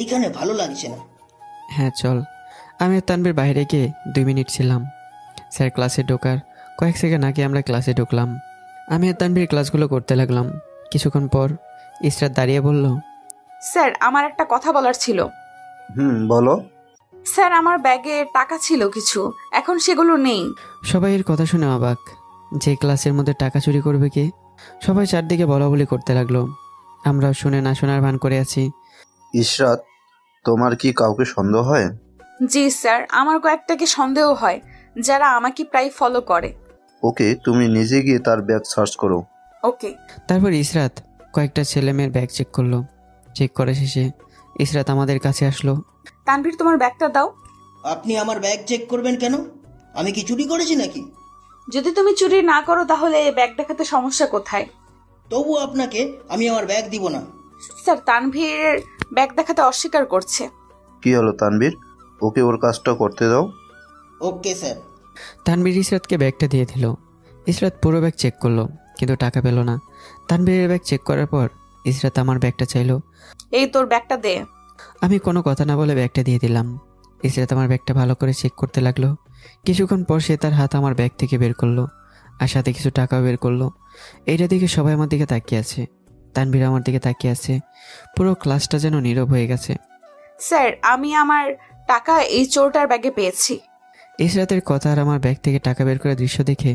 এইখানে ভালো লাগছে না। হ্যাঁ চল। আমি আর তানভীর বাইরে গিয়ে 2 মিনিট ছিলাম। স্যার ক্লাসে ঢোকার কয়েক সেকেন্ড আগে আমরা ক্লাসে ঢুকলাম। আমি আর তানভীর ক্লাসগুলো করতে লাগলাম। কিছুক্ষণ পর ইসরাত দাঁড়িয়ে বলল, স্যার আমার একটা কথা বলার ছিল। বলো। স্যার আমার ব্যাগে টাকা ছিল কিছু, এখন সেগুলো নেই। সবাই এর কথা শুনে অবাক। যে ক্লাসের মধ্যে টাকা চুরি করবে কে? সবাই চারদিকে বলাবলি করতে লাগলো। আমরা শুনে না শোনার ভান করে আছি। ইশরাত, তোমার কি কাউকে সন্দেহ হয়? জি স্যার, আমার কয়েকটাকে সন্দেহ হয় যারা আমাকে প্রায় ফলো করে। ওকে, তুমি নিজে গিয়ে তার ব্যাগ সার্চ করো। ওকে। তারপর ইসরাত কয়েকটা ছেলে মেয়ের ব্যাগ চেক করলো। চেক করা শেষে ইসরাত আমাদের কাছে আসলো। তানভীর তোমার ব্যাগটা দাও। আপনি আমার ব্যাগ চেক করবেন কেন? আমি কি চুরি করেছি নাকি? যদি তুমি চুরি না করো তাহলে ব্যাগ দেখাতে সমস্যা কোথায়? তবু আপনাকে আমি আমার ব্যাগ দিব না। স্যার তানভীর ব্যাগ দেখাতে অস্বীকার করছে। কি হলো তানভীর? ওকে ওর কাজটা করতে দাও। Okay sir. তানভীর ইসরাতকে ব্যাগটা দিয়ে দিল। ইসরাত পুরো ব্যাগ চেক করলো কিন্তু টাকা পেল না। তানভীরের ব্যাগ চেক করার পর ইসরাত আমার ব্যাগটা চাইলো। এই তোর ব্যাগটা দে। আমি কোনো কথা না বলে ব্যাগটা দিয়ে দিলাম। ইসরাত আমার ব্যাগটা ভালো করে চেক করতে লাগলো। কিছুক্ষণ পর সে তার হাত আমার ব্যাগ থেকে বের করলো আর সাথে কিছু টাকাও বের করলো। এইটা দেখে সবাই আমার দিকে তাকিয়ে আছে। তানভীর আমার দিকে তাকিয়ে আছে। পুরো ক্লাসটা যেন নীরব হয়ে গেছে। স্যার আমি আমার টাকা এই চোরটার ব্যাগে পেয়েছি। ইসরাতের কথা আর আমার ব্যাগ থেকে টাকা বের করার দৃশ্য দেখে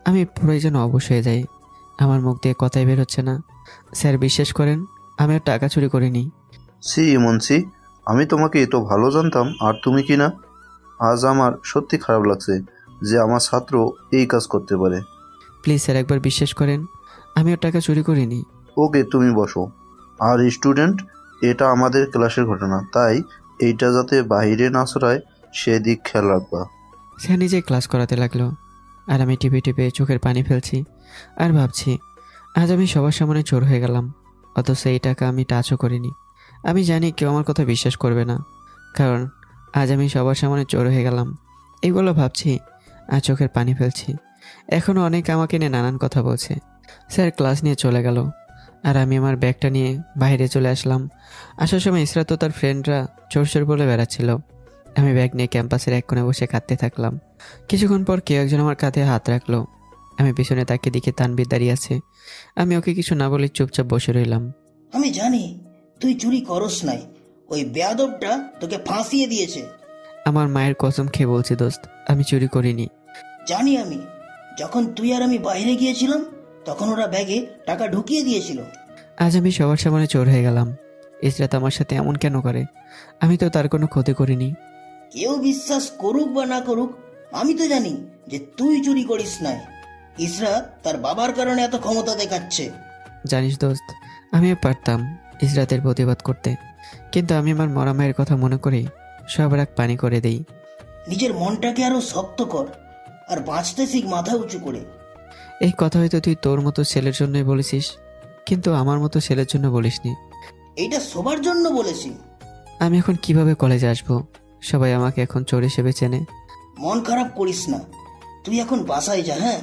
আমি পুরোই যেন অবশ হয়ে যাই। আমার মুখ দিয়ে কথাই বের হচ্ছে না। স্যার বিশ্বাস করেন, আমি আর টাকা চুরি করিনি। সি ইমনসি, আমি তোমাকে এত ভালো জানতাম আর তুমি কি না? আজ আমার সত্যি খারাপ লাগছে যে আমার ছাত্র এই কাজ করতে পারে। প্লিজ স্যার একবার বিশ্বাস করেন, আমি আর টাকা চুরি করিনি। ওকে, তুমি বসো। আর স্টুডেন্ট, এটা আমাদের ক্লাসের ঘটনা, তাই এইটা যাতে বাইরে না ছড়ায় সেদিক খেয়াল রাখবা। স্যার নিজে ক্লাস করাতে লাগলো আর আমি টিপে টিপে চোখের পানি ফেলছি আর ভাবছি আজ আমি সবার সামনে চোর হয়ে গেলাম, অথচ এই টাকা আমি টাচও করিনি। আমি জানি কেউ আমার কথা বিশ্বাস করবে না, কারণ আজ আমি সবার সামনে চোর হয়ে গেলাম। এগুলো ভাবছি আর চোখের পানি ফেলছি। এখনও অনেকে আমাকে নিয়ে নানান কথা বলছে। স্যার ক্লাস নিয়ে চলে গেল আর আমি আমার ব্যাগটা নিয়ে বাইরে চলে আসলাম। আসার সময় ইসরাত ও তার ফ্রেন্ডরা চোর চোর বলে বেড়াচ্ছিল। আমি ব্যাগ নিয়ে ক্যাম্পাসের এক কোণে বসে কাঁদতে থাকলাম। কিছুক্ষণ পর কেউ একজন আমার কাঁধে হাত রাখলো। আমি পিছনে তাকে দিকে তানভীর দাঁড়িয়ে আছে। আমি ওকে কিছু না বলে চুপচাপ বসে রইলাম। আমি জানি তুই চুরি করস নাই, ওই বেয়াদবটা তোকে ফাঁসিয়ে দিয়েছে। আমার মায়ের কসম খেয়ে বলছি দোস্ত, আমি চুরি করিনি। জানি আমি, যখন তুই আর আমি বাইরে গিয়েছিলাম তখন ওরা ব্যাগে টাকা ঢুকিয়ে দিয়েছিল। আজ আমি সবার সামনে চোর হয়ে গেলাম। ইসরাত আমার সাথে এমন কেন করে? আমি তো তার কোনো ক্ষতি করিনি। কেউ বিশ্বাস করুক বা না করুক, আমি তো জানি যে তুই চুরি করিস নাই। ইসরাত তার বাবার কারণে এত ক্ষমতা দেখাচ্ছে। জানিস দোস্ত, আমিও পারতাম ইসরাতের প্রতিবাদ করতে, কিন্তু আমি আমার মরা মায়ের কথা মনে করি সব রাগ পানি করে দেই। নিজের মনটাকে আরো শক্ত কর আর বাঁচতে শিখ মাথা উঁচু করে। এই কথা হয়তো তুই তোর মতো ছেলের জন্যই বলেছিস, কিন্তু আমার মতো ছেলের জন্য বলিসনি। এইটা সবার জন্য বলেছি। আমি এখন কিভাবে কলেজে আসবো? সবাই আমাকে এখন চোর হিসেবে চেনে। মন খারাপ করিস না, তুই এখন বাসায় যা। হ্যাঁ,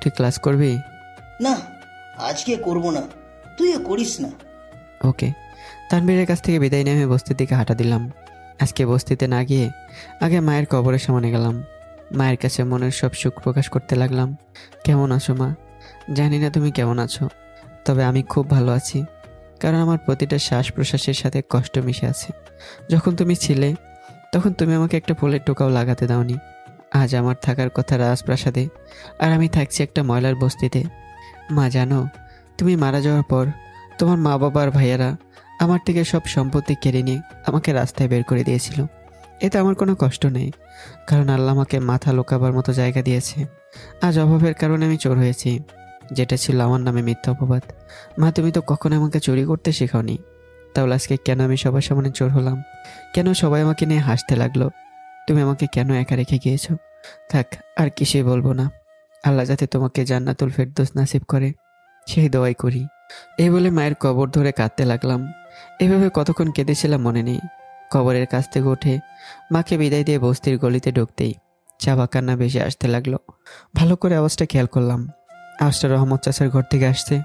তুই ক্লাস করবি? না আজকে করব না, তুইও করিস না। ওকে। তানভীরের কাছ থেকে বিদায় নিয়ে আমি বস্তির দিকে হাঁটা দিলাম। আজকে বস্তিতে না গিয়ে আগে মায়ের কবরের সামনে গেলাম। মায়ের কাছে মনের সব সুখ প্রকাশ করতে লাগলাম। কেমন আছো মা? জানি না তুমি কেমন আছো, তবে আমি খুব ভালো আছি, কারণ আমার প্রতিটা শ্বাস প্রশ্বাসের সাথে কষ্ট মিশে আছে। যখন তুমি ছিলে তখন তুমি আমাকে একটা ফুলের টোকাও লাগাতে দাওনি। আজ আমার থাকার কথা রাজপ্রাসাদে, আর আমি থাকছি একটা ময়লার বস্তিতে। মা জানো, তুমি মারা যাওয়ার পর তোমার মা বাবা আর ভাইয়ারা আমার থেকে সব সম্পত্তি কেড়ে নিয়ে আমাকে রাস্তায় বের করে দিয়েছিল। এতে আমার কোনো কষ্ট নেই, কারণ আল্লাহ আমাকে মাথা লোকাবার মতো জায়গা দিয়েছে। আজ অভাবের কারণে আমি চোর হয়েছি, যেটা ছিল আমার নামে মিথ্যা অপবাদ। মা তুমি তো কখনো আমাকে চুরি করতে শেখাওনি, তাহলে আজকে কেন আমি সবার সামনে চোর হলাম? কেন সবাই আমাকে নিয়ে হাসতে লাগলো? তুমি আমাকে কেন একা রেখে গিয়েছো? থাক, আর কিছুই বলবো না। আল্লাহ যাতে তোমাকে জান্নাতুল ফেরদৌস নাসিব করে, সেই দোয়াই করি। এই বলে মায়ের কবর ধরে কাঁদতে লাগলাম। এভাবে কতক্ষণ কেঁদেছিলাম মনে নেই। কবরের কাছ থেকে উঠে মাকে বিদায় দিয়ে বস্তির গলিতে ঢুকতেই চাপা কান্না বেশি আসতে লাগলো। ভালো করে আওয়াজটা খেয়াল করলাম। আওয়াজটা রহমত চাচার ঘর থেকে আসছে,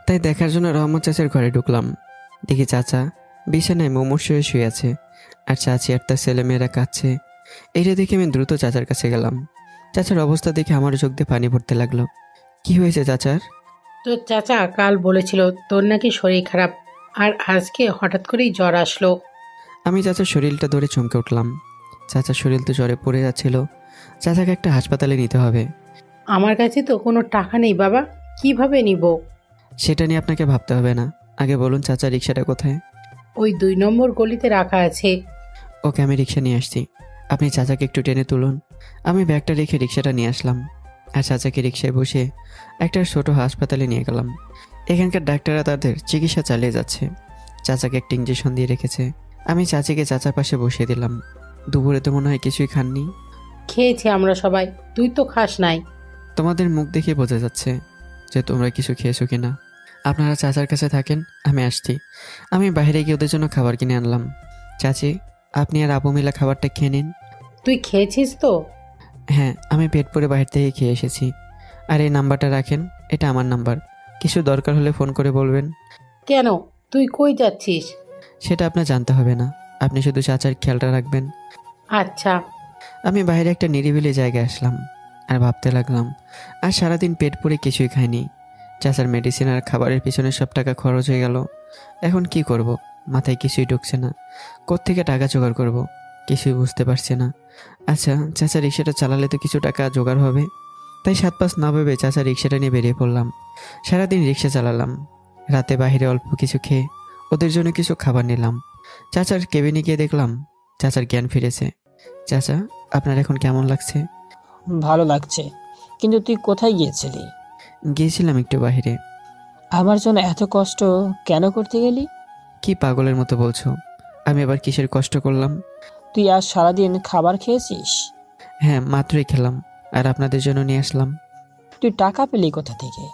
তাই দেখার জন্য রহমত চাচার ঘরে ঢুকলাম। দেখি চাচা বিছানায় মুমূর্ষ হয়ে শুয়ে আছে, আর চাচি আর তার ছেলেমেয়েরা কাঁদছে। এইটা দেখে আমি দ্রুত চাচার কাছে গেলাম। চাচার অবস্থা দেখে আমার চোখ দিয়ে পানি পড়তে লাগলো। কি হয়েছে চাচার? তোর চাচা কাল বলেছিল তোর নাকি শরীর খারাপ, আর আজকে হঠাৎ করেই জ্বর আসলো। আমি চাচার শরীরটা ধরে চমকে উঠলাম। চাচার শরীর তো জ্বরে পড়ে যাচ্ছিল। চাচাকে একটা হাসপাতালে নিতে হবে। আমার কাছে তো কোনো টাকা নেই বাবা, কিভাবে নিব? সেটা নিয়ে আপনাকে ভাবতে হবে না। আগে বলুন চাচা রিক্সাটা কোথায়? ওই 2 নম্বর গলিতে রাখা আছে। ওকে, আমি রিক্সা নিয়ে আসছি, আপনি চাচাকে একটু টেনে তুলুন। আমি ব্যাগটা রেখে রিক্সাটা নিয়ে আসলাম, আর চাচাকে রিক্সায় বসে একটা ছোট হাসপাতালে নিয়ে গেলাম। এখানকার ডাক্তাররা তাদের চিকিৎসা চালিয়ে যাচ্ছে। চাচাকে একটা ইঞ্জেকশন দিয়ে রেখেছে। আমি চাচিকে চাচার পাশে বসিয়ে দিলাম। দুপুরে তো মনে হয় কিছুই খাননি। খেয়েছি আমরা সবাই, তুই তো খাস নাই। তোমাদের মুখ দেখে বোঝা যাচ্ছে যে তোমরা কিছু খেয়েছো কিনা। আপনারা চাচার কাছে থাকেন, আমি আসছি। আমি বাইরে গিয়ে ওদের জন্য খাবার কিনে আনলাম। চাচি, আপনি আর আপু মিলা খাবারটা খেয়ে নিন। তুই খেয়েছিস তো? হ্যাঁ, আমি পেট পুরে বাইরে থেকে খেয়ে এসেছি। আর এই নাম্বারটা রাখেন, এটা আমার নাম্বার। কিছু দরকার হলে ফোন করে বলবেন। কেন, তুই কই যাচ্ছিস? সেটা আপনার জানতে হবে না, আপনি শুধু চাচার খেয়ালটা রাখবেন। আচ্ছা। আমি বাইরে একটা নিরিবিলি জায়গায় আসলাম আর ভাবতে লাগলাম, আর সারাদিন পেট পুরে কিছুই খাইনি। চাচার মেডিসিন আর খাবারের পিছনে সব টাকা খরচ হয়ে গেল। এখন কি করব? মাথায় কিছুই ঢুকছে না। কোত্থেকে টাকা জোগাড় করব কিছুই বুঝতে পারছি না। আচ্ছা, চাচা রিক্সাটা চালালে তো কিছু টাকা জোগাড় হবে। তাই 7-5 না ভেবে চাচা রিক্সাটা নিয়ে বেরিয়ে পড়লাম। সারাদিন রিক্সা চালালাম। রাতে বাইরে অল্প কিছু খেয়ে ওদের জন্য কিছু খাবার নিলাম। চাচার কেবিনে গিয়ে দেখলাম চাচার জ্ঞান ফিরেছে। চাচা, আপনার এখন কেমন লাগছে? ভালো লাগছে, কিন্তু তুই কোথায় গিয়েছিলি? গিয়েছিলাম একটু বাইরে। আমার জন্য এত কষ্ট কেন করতে গেলি? কি পাগলের মতো বলছো? আমি এবার কিসের কষ্ট করলাম? তুই আজ সারাদিন খাবার খেয়েছিস? হ্যাঁ, মাত্রই খেলাম, আর আপনাদের জন্য নিয়ে আসলাম। তুই টাকা পেলি কোথা থেকে?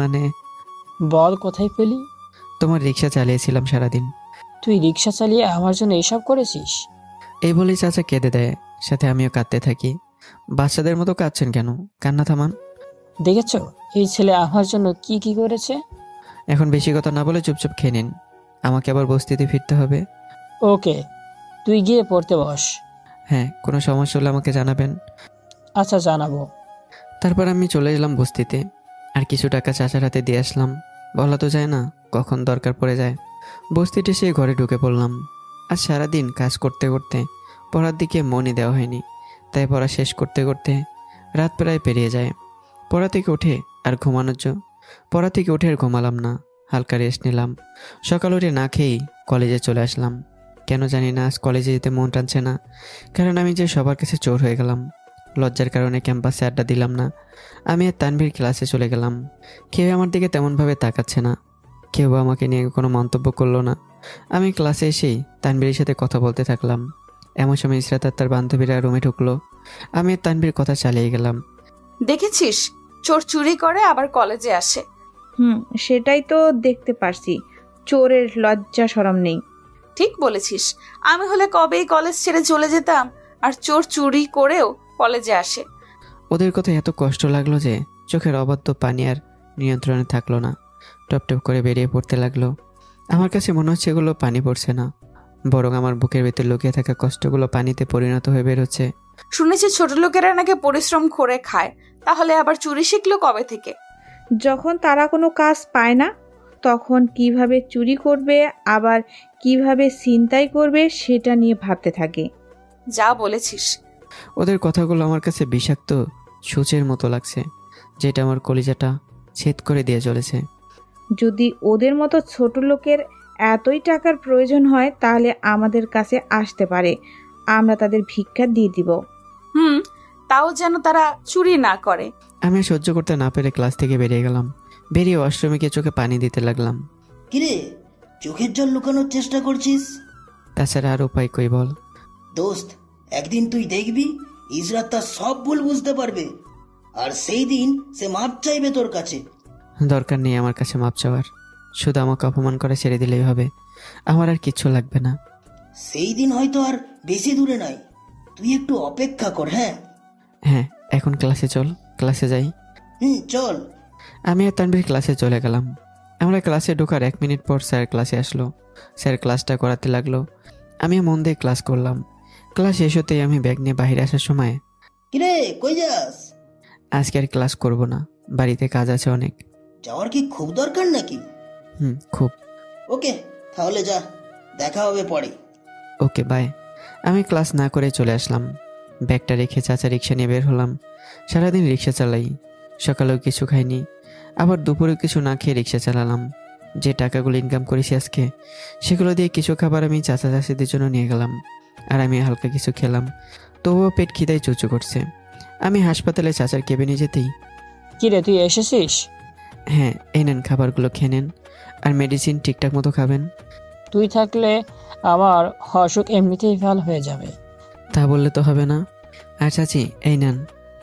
মানে বল, কোথায় পেলি? তোমার রিক্সা চালিয়েছিলাম সারাদিন। তুই রিক্সা চালিয়ে আমার জন্য এসব করেছিস? এই বলেই চাচা কেঁদে দেয়, সাথে আমিও কাঁদতে থাকি। বাচ্চাদের মতো কাঁদছেন কেন? কান্না থামান। দেখেছো এই ছেলে আমার জন্য কি কি করেছে? এখন বেশি কথা না বলে চুপচাপ খেয়ে নিন, আমাকে আবার বস্তিতে ফিরতে হবে। ওকে, তুই গিয়ে পড়তে বস। হ্যাঁ, কোনো সমস্যা হলে আমাকে জানাবেন। আচ্ছা, জানাবো। তারপর আমি চলে এলাম বস্তিতে, আর কিছু টাকা চাচার হাতে দিয়ে আসলাম। বলা তো যায় না কখন দরকার পড়ে যায়। বস্তিতে সেই ঘরে ঢুকে পড়লাম। আর সারাদিন কাজ করতে করতে পড়ার দিকে মনই দেওয়া হয়নি। তাই পড়া শেষ করতে করতে রাত প্রায় পেরিয়ে যায়। পড়া থেকে উঠে আর ঘুমালাম না, হালকা রেস্ট নিলাম। সকাল উঠে না খেয়েই কলেজে চলে আসলাম। কেন জানি না আজ কলেজে যেতে মন টানছে না, কারণ আমি যে সবার কাছে চোর হয়ে গেলাম। লজ্জার কারণে ক্যাম্পাসে আড্ডা দিলাম না। আমি আর তানভীর ক্লাসে চলে গেলাম। কেউ আমার দিকে তেমনভাবে তাকাচ্ছে না, কেউ আমাকে নিয়ে কোনো মন্তব্য করলো না। আমি ক্লাসে এসেই তানভীরের সাথে কথা বলতে থাকলাম। এমন সময় ইসরাত আর তার বান্ধবীরা রুমে ঢুকলো। আমি আর তানভীর কথা চালিয়ে গেলাম। দেখেছিস, চোর চুরি করে আবার কলেজে আসে। সেটাই তো দেখতে পারছি। চোরের লজ্জা শরম নেই। ঠিক বলেছিস, আমি হলে কবেই কলেজ ছেড়ে চলে যেতাম। আর চোর চুরি করেও কলেজে আসে। ওদের কথা এত কষ্ট লাগলো যে চোখের অবাধ্য পানি আর নিয়ন্ত্রণে থাকলো না, টপ টপ করে বেরিয়ে পড়তে লাগলো। আমার কাছে মনে হচ্ছে এগুলো পানি পড়ছে না, বরং আমার বুকের ভেতর লুকিয়ে থাকা কষ্টগুলো পানিতে পরিণত হয়ে বেরোচ্ছে। শুনেছি ছোট লোকেরা নাকি পরিশ্রম করে খায়, তাহলে আবার চুরি শিখলো কবে থেকে? যখন তারা কোনো কাজ পায় না, তখন কিভাবে চুরি করবে আবার কিভাবে ছিনতাই করবে সেটা নিয়ে ভাবতে থাকে। যা বলেছিস। ওদের কথাগুলো আমার কাছে বিষাক্ত সূচের মতো লাগছে, যেটা আমার কলিজাটা ছেদ করে দিয়ে চলেছে। যদি ওদের মতো ছোট লোকের এতই টাকার প্রয়োজন হয় তাহলে আমাদের কাছে আসতে পারে, আমরা তাদের ভিক্ষা দিয়ে দিব। তাও যেন তারা চুরি না করে। আমি আর সহ্য করতে না পেরে ক্লাস থেকে বেরিয়ে গেলাম। বেরিয়ে ওয়াশরুমে গিয়ে চোখে পানি দিতে লাগলাম। কিরে, চোখের জল লুকানোর চেষ্টা করছিস? তাছাড়া আর উপায় কই বল? দোস্ত, একদিন তুই দেখবি ইসরাত তার সব ভুল বুঝতে পারবে, আর সেই দিন সে মাপ চাইবে তোর কাছে। দরকার নেই আমার কাছে মাপ চাওয়ার, শুধু আমাকে অপমান করে ছেড়ে দিলেই হবে। আমার আর কিচ্ছু লাগবে না। সেই দিন হয়তো আর বেশি দূরে নাই, তুই একটু অপেক্ষা কর। হ্যাঁ, এখন ক্লাসে চল, ক্লাসে যাই। চল, আমি আর তানভীর ক্লাসে চলে গেলাম। আমরা ক্লাসে ঢোকার 1 মিনিট পর স্যার ক্লাসে আসলো। স্যার ক্লাসটা করাতে লাগলো। আমি মন দিয়ে ক্লাস করলাম। ক্লাস শেষ হতেই আমি ব্যাগ নিয়ে বাইরে আসার সময়, কিরে কই যাস? আজকে আর ক্লাস করব না, বাড়িতে কাজ আছে অনেক। যাওয়ার কি খুব দরকার নাকি? খুব। ওকে, তাহলে যা, দেখা হবে পরে। Okay bye. আমি ক্লাস না করে চলে আসলাম। ব্যাগটা রেখে চাচা রিক্সা নিয়ে বের হলাম। সারাদিন রিক্সা চালাই, সকালেও কিছু খাইনি, আবার দুপুরে কিছু না খেয়ে রিক্সা চালালাম। যে টাকাগুলো ইনকাম করেছি আজকে, সেগুলো দিয়ে কিছু খাবার আমি চাচা চাষিদের জন্য নিয়ে গেলাম, আর আমি হালকা কিছু খেলাম। তবুও পেট খিদায় চুচু করছে। আমি হাসপাতালে চাচার কেবিনে যেতেই, কিরে তুই এসেছিস? হ্যাঁ এই নেন, খাবারগুলো খেয়ে নেন, আর মেডিসিন ঠিকঠাক মতো খাবেন। তুই থাকলে আমার অসুখ এমনিতেই ভালো হয়ে যাবে। তা বললে তো হবে না। আর চাচি এই নেন,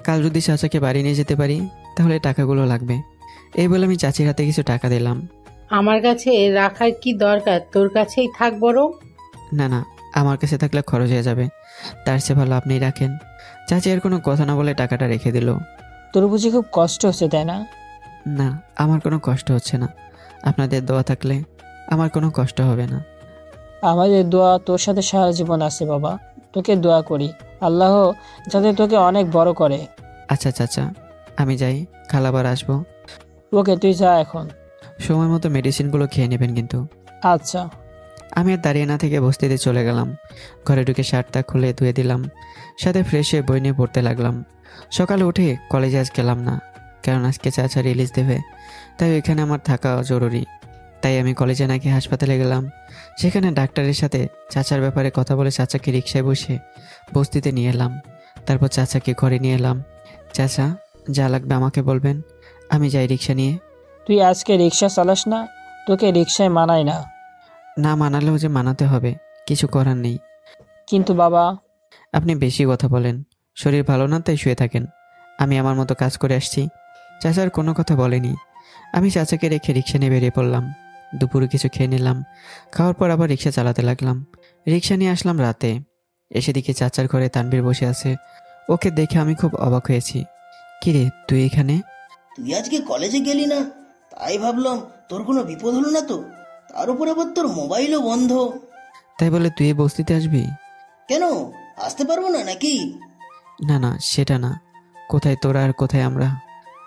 কাল যদি চাচাকে বাড়ি নিয়ে যেতে পারি তাহলে টাকাগুলো লাগবে। এই বলে আমি চাচির হাতে কিছু টাকা দিলাম। আমার কাছে রাখার কি দরকার, তোর কাছেই থাক বরং। না না, আমার কাছে থাকলে খরচ হয়ে যাবে, তার চেয়ে ভালো আপনিই রাখেন। চাচি আর কোনো কথা না বলে টাকাটা রেখে দিল। তোর বুঝি খুব কষ্ট হচ্ছে তাই না? না, আমার কোনো কষ্ট হচ্ছে না। আপনাদের দোয়া থাকলে আমার কোনো কষ্ট হবে না। আমাদের দোয়া তোর সাথে সারা জীবন আছে বাবা। তোকে দোয়া করি আল্লাহ যাতে তোকে অনেক বড় করে। আচ্ছা চাচা, আমি যাই, খালাবার আসবো। ওকে তুই যা এখন। সময় মতো মেডিসিনগুলো খেয়ে নেবেন কিন্তু। আচ্ছা। আমি আর দাঁড়িয়ে না থেকে বস্তিতে চলে গেলাম। ঘরে ঢুকে শার্টটা খুলে ধুয়ে দিলাম, সাথে ফ্রেশ হয়ে বই নিয়ে পড়তে লাগলাম। সকালে উঠে কলেজে আজ গেলাম না, কারণ আজকে চাচা রিলিজ দেবে, তাই এখানে আমার থাকা জরুরি। তাই আমি কলেজে না গিয়ে হাসপাতালে গেলাম। সেখানে ডাক্তারের সাথে চাচার ব্যাপারে কথা বলে চাচাকে রিক্সায় বসে বস্তিতে নিয়ে এলাম। তারপর চাচাকে ঘরে নিয়ে এলাম। চাচা যা লাগবে আমাকে বলবেন, আমি যাই রিক্সা নিয়ে। তুই আজকে রিক্সা চালাস না? তোকে রিক্সায় মানায় না। না মানালেও যে মানাতে হবে, কিছু করার নেই। কিন্তু বাবা। আপনি বেশি কথা বলেন, শরীর ভালো না তাই শুয়ে থাকেন। আমি আমার মতো কাজ করে আসছি। চাচার কোনো কথা বলেনি। আমি চাচাকে রেখে রিক্সা নিয়ে বেরিয়ে পড়লাম। দুপুরে কিছু খেয়ে নিলাম। খাওয়ার পর আবার রিক্সা চালাতে লাগলাম। রিক্সা নিয়ে আসলাম রাতে। এসে দেখি চাচার ঘরে তানভীর বসে আছে। ওকে দেখে আমি খুব অবাক হয়েছি। কিরে তুই এখানে? তুই আজকে কলেজে গেলি না, তাই ভাবলাম তোর কোনো বিপদ হলো না তো। তার উপর আবার তোর মোবাইলও বন্ধ। তাই বলে তুই এই বস্তিতে আসবি? কেন, আসতে পারবো না নাকি? না না, সেটা না। কোথায় তোরা আর কোথায় আমরা?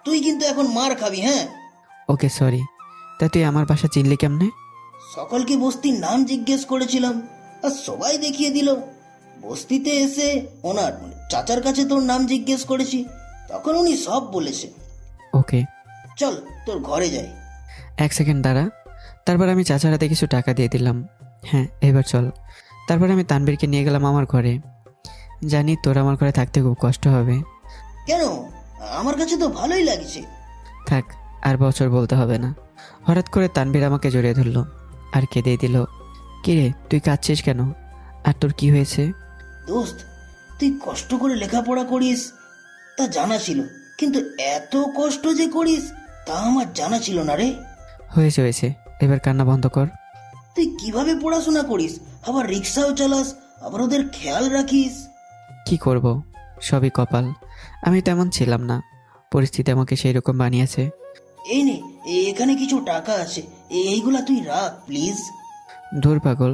তুই কিন্তু এখন মার খাবি। হ্যাঁ ওকে সরি। তা তুই আমার বাসা চিনলি কেমনে? সকলকে বস্তির নাম জিজ্ঞেস করেছিলাম, আর সবাই দেখিয়ে দিল। বস্তিতে এসে ওনার চাচার কাছে তোর নাম জিজ্ঞেস করেছি, তখন উনি সব বলেছে। ওকে চল তোর ঘরে যাই। 1 সেকেন্ড দাঁড়া। তারপর আমি চাচার হাতে কিছু টাকা দিয়ে দিলাম। হ্যাঁ এবার চল। তারপর আমি তানভীরকে নিয়ে গেলাম আমার ঘরে। জানি তোর আমার ঘরে থাকতে খুব কষ্ট হবে। কেন, আমার কাছে তো ভালোই লাগছে। থাক, আর বছর বলতে হবে না। হঠাৎ করে তানভীর আমাকে জড়িয়ে ধরলো আর কেঁদেই দিল। কিরে তুই কাঁদছিস কেন? আর তোর কি হয়েছে? দোস্ত, তুই কষ্ট করে লেখাপড়া করিস তা জানা ছিল, কিন্তু এত কষ্ট যে করিস তা আমার জানা ছিল না রে। হয়েছে হয়েছে, এবার কান্না বন্ধ কর। তুই কিভাবে পড়াশোনা করিস, আবার রিক্সাও চালাস, আবার ওদের খেয়াল রাখিস। কি করব, সবই কপাল। আমি তেমন ছিলাম না, পরিস্থিতি আমাকে সেই রকম বানিয়েছে। এই নে, এখানে কিছু টাকা আছে, এইগুলা তুই রাখ প্লিজ। ধুর পাগল,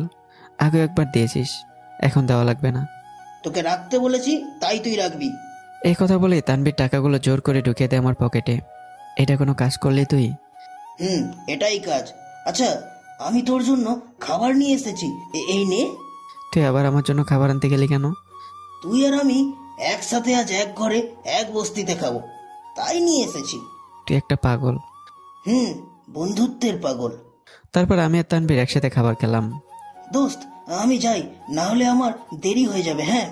আগে একবার দিয়েছিস, এখন দেওয়া লাগবে না। তোকে রাখতে বলেছি তাই তুই রাখবি। এই কথা বলে তানভীর টাকাগুলো জোর করে ঢুকিয়ে দেয় আমার পকেটে। এটা কোনো কাজ করলি তুই? এটাই কাজ। আচ্ছা, আমি তোর জন্য খাবার নিয়ে এসেছি, এই নে। তুই আবার আমার জন্য খাবার আনতে গেলি কেন? তুই আর আমি একসাথে আজ এক ঘরে এক বস্তিতে খাবো, তাই নিয়ে এসেছি। তুই একটা পাগল। বন্ধুত্বের পাগল। তারপর আমি আর তানভীর একসাথে খাবার খেলাম। দোস্ত আমি যাই, না হলে আমার দেরি হয়ে যাবে। হ্যাঁ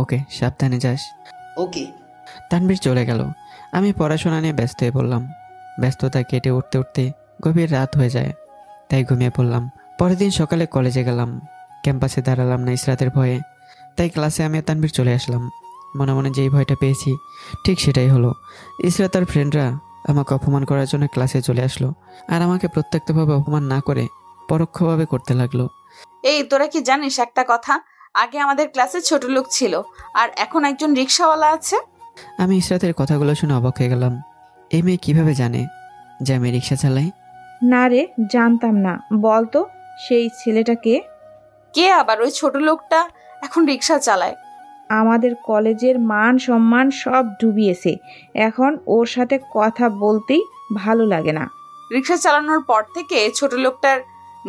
ওকে, সাবধানে যাস। ওকে। তানভীর চলে গেল। আমি পড়াশোনা নিয়ে ব্যস্ত হয়ে পড়লাম। ব্যস্ততা কেটে উঠতে উঠতে গভীর রাত হয়ে যায়, তাই ঘুমিয়ে পড়লাম। পরের দিন সকালে কলেজে গেলাম। ক্যাম্পাসে দাঁড়ালাম না ইসরাতের ভয়ে, তাই ক্লাসে আমি আর তানভীর চলে আসলাম। মনে মনে যেই ভয়টা পেয়েছি ঠিক সেটাই হলো। ইসরাত আর ফ্রেন্ডরা আমাকে অপমান করার জন্য ক্লাসে চলে আসলো, আর আমাকে প্রত্যক্ষভাবে অপমান না করে পরোক্ষভাবে করতে লাগলো। এই তোরা কি জানিস একটা কথা, আগে আমাদের ক্লাসে ছোট লোক ছিল আর এখন একজন রিক্সাওয়ালা আছে। আমি ইসরাতের কথাগুলো শুনে অবাক হয়ে গেলাম। এই মেয়ে কিভাবে জানে যে আমি রিক্সা চালাই? না রে, জানতাম না। বল তো সেই ছেলেটা কে? কে আবার? ওই ছোট লোকটা এখন রিক্সা চালায়। আমাদের কলেজের মান সম্মান সব ডুবিয়েছে। এখন ওর সাথে কথা বলতেই ভালো লাগে না। রিক্সা চালানোর পর থেকে ছোট লোকটার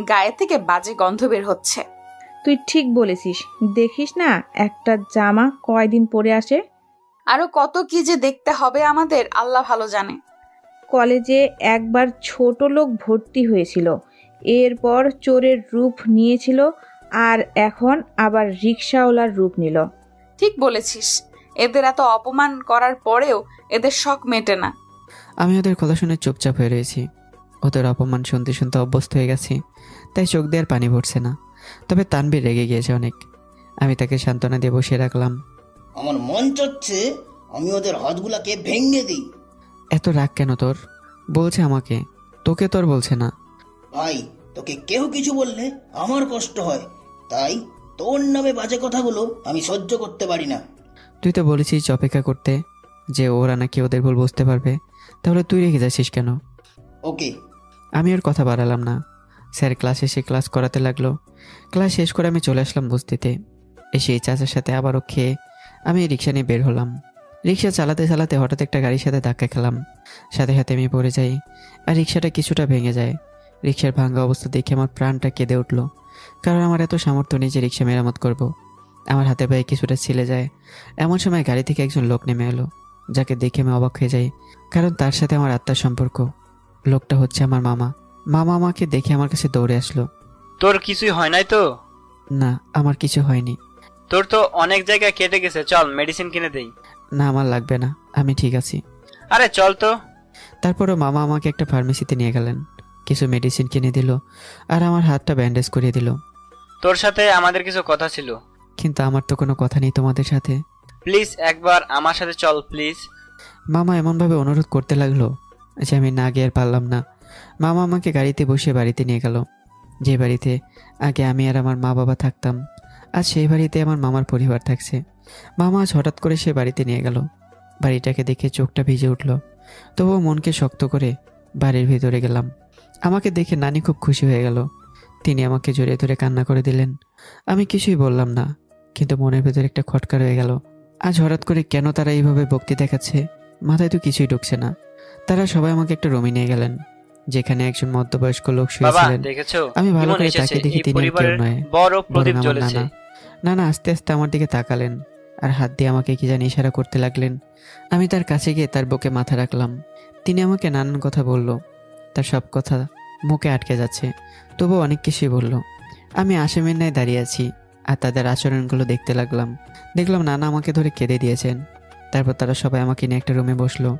গায়ে থেকে বাজে গন্ধ বের হচ্ছে। তুই ঠিক বলেছিস। দেখিস না একটা জামা কয়দিন পরে আসে। আরো কত কি যে দেখতে হবে আমাদের, আল্লাহ ভালো জানে। কলেজে একবার ছোট লোক ভর্তি হয়েছিল, এরপর চোরের রূপ নিয়েছিল, আর এখন আবার রিক্সাওয়ালার রূপ নিল। ঠিক বলেছিস, এদের এত অপমান করার পরেও এদের শখ মেটে না। আমি ওদের কথা শুনে চুপচাপ হয়ে রয়েছি। ওদের অপমান শুনতে শুনতে অভ্যস্ত হয়ে গেছি, তাই চোখ দিয়ে আর পানি পড়ছে না। তবে তানভীর রেগে গিয়েছে অনেক। আমি তাকে সান্ত্বনা দিয়ে বসিয়ে রাখলাম। আমার মন চাচ্ছে আমি ওদের হাতগুলাকে ভেঙে দিই। এত রাগ কেন তোর? বলছে আমাকে, তোকে তোর বলছে না। ভাই, তোকে কেউ কিছু বললে আমার কষ্ট হয়, তাই তোর নামে বাজে কথাগুলো আমি সহ্য করতে পারি না। তুই তো বলেছিস অপেক্ষা করতে, যে ওরা নাকি ওদের ভুল বুঝতে পারবে, তাহলে তুই রেখে যাচ্ছিস কেন? ওকে। আমি ওর কথা বাড়ালাম না। স্যার ক্লাস এসে ক্লাস করাতে লাগলো। ক্লাস শেষ করে আমি চলে আসলাম বস্তিতে। এসে এই চাচার সাথে আবারও খেয়ে আমি রিক্সা নিয়ে বের হলাম। রিক্সা চালাতে চালাতে হঠাৎ একটা গাড়ির সাথে ধাক্কা খেলাম। সাথে সাথে আমি পড়ে যাই, আর রিক্সাটা কিছুটা ভেঙে যায়। রিক্সার ভাঙা অবস্থা দেখে আমার প্রাণটা কেঁদে উঠল, কারণ আমার এত সামর্থ্য নেই যে রিক্সা মেরামত করব। আমার হাতে পায়ে কিছুটা ছিলে যায়। এমন সময় গাড়ি থেকে একজন লোক নেমে এলো, যাকে দেখে আমি অবাক হয়ে যাই, কারণ তার সাথে আমার আত্মার সম্পর্ক। লোকটা হচ্ছে আমার মামা। মামা আমাকে দেখে আমার কাছে দৌড়ে আসলো। তোর কিছুই হয় নাই তো? না, আমার কিছু হয়নি। তোর তো অনেক জায়গায় কেটে গেছে, চল মেডিসিন কিনে দেই। না, আমার লাগবে না, আমি ঠিক আছি। আরে চল তো। তারপরও মামা আমাকে একটা ফার্মেসিতে নিয়ে গেলেন, কিছু মেডিসিন কিনে দিল, আর আমার হাতটা ব্যান্ডেজ করিয়ে দিল। তোর সাথে আমাদের কিছু কথা ছিল। কিন্তু আমার তো কোনো কথা নেই তোমাদের সাথে। প্লিজ একবার আমার সাথে চল প্লিজ। মামা এমনভাবে অনুরোধ করতে লাগলো যে আমি না গিয়ে আর পারলাম না। মামা আমাকে গাড়িতে বসে বাড়িতে নিয়ে গেল, যে বাড়িতে আগে আমি আর আমার মা বাবা থাকতাম। আজ সেই বাড়িতে আমার মামার পরিবার থাকছে। মামা আজ হঠাৎ করে সে বাড়িতে নিয়ে গেল। বাড়িটাকে দেখে চোখটা ভিজে উঠল, তবুও মনকে শক্ত করে বাড়ির ভিতরে গেলাম। আমাকে দেখে নানি খুব খুশি হয়ে গেল। তিনি আমাকে জড়িয়ে ধরে কান্না করে দিলেন। আমি কিছুই বললাম না, কিন্তু মনের ভেতরে একটা খটকা রয়ে গেল। আজ হঠাৎ করে কেন তারা এইভাবে ভক্তি দেখাচ্ছে, মাথায় তো কিছুই ঢুকছে না। তারা সবাই আমাকে একটা রুমে নিয়ে গেলেন, যেখানে একজন মধ্যবয়স্ক লোক শুয়েছিলেন। আমি ভালো করে তাকে দেখে তিনি আর কেউ নয়, বড় প্রদীপ বরং আমার জ্বলেছে। নানা। নানা আস্তে আস্তে আমার দিকে তাকালেন, আর হাত দিয়ে আমাকে কি জানি ইশারা করতে লাগলেন। আমি তার কাছে গিয়ে তার বুকে মাথা রাখলাম। তিনি আমাকে নানান কথা বলল, তার সব কথা মুখে আটকে যাচ্ছে, তবুও অনেক কিছুই বলল। আমি আসামের ন্যায় দাঁড়িয়ে আছি, আর তাদের আচরণগুলো দেখতে লাগলাম। দেখলাম নানা আমাকে ধরে কেঁদে দিয়েছেন। তারপর তারা সবাই আমাকে নিয়ে একটা রুমে বসলো।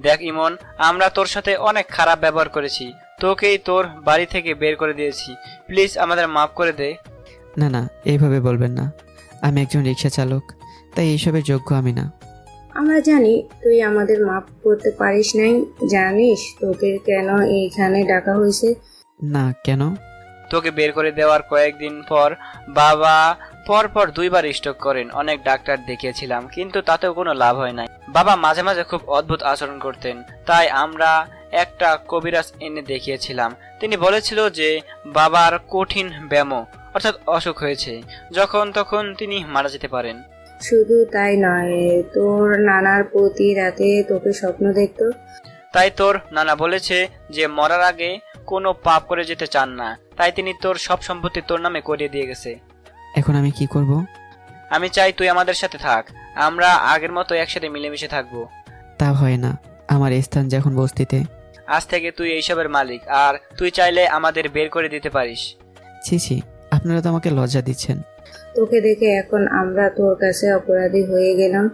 দেখ ইমন, আমরা তোর সাথে অনেক খারাপ ব্যবহার করেছি, তোকেই তোর বাড়ি থেকে বের করে দিয়েছি, প্লিজ আমাদের মাফ করে দে। না না, এইভাবে বলবেন না। আমি একজন রিক্সা চালক, তাই এইসবের যোগ্য আমি না। আমরা জানি তুই আমাদের মাফ করতে পারিস নাই। জানিস তোকে কেন এইখানে ডাকা হয়েছে? না, কেন? তোকে বের করে দেওয়ার কয়েকদিন পর বাবা পরপর 2 বার স্ট্রোক করেন। অনেক ডাক্তার দেখিয়েছিলাম, কিন্তু তাতেও কোনো লাভ হয় নাই। বাবা মাঝে মাঝে খুব অদ্ভুত আচরণ করতেন, তাই আমরা একটা কবিরাজ এনে দেখিয়েছিলাম। তিনি বলেছিল যে বাবার কঠিন ব্যায়াম অর্থাৎ অসুখ হয়েছে, যখন তখন তিনি মারা যেতে পারেন। শুধু তাই নয়, তোর নানার প্রতি রাতে তোকে স্বপ্ন দেখতো। তাই তোর নানা বলেছে যে মরার আগে কোনো পাপ করে যেতে চান না, তাই তিনি তোর সব সম্পত্তি তোর নামে করিয়ে দিয়ে গেছে। এখন আমি কি করব? আমি চাই তুই আমাদের সাথে থাক, আমরা আগের মতো একসাথে মিলেমিশে থাকবো। তা হয় না, আমার স্থান যে এখন বস্তিতে। আজ থেকে তুই এইসবের মালিক, আর তুই চাইলে আমাদের বের করে দিতে পারিস। ছি ছি, আপনারা তো আমাকে লজ্জা দিচ্ছেন। তোকে দেখে এখন আমরা তোর কাছে অপরাধী হয়ে গেলাম।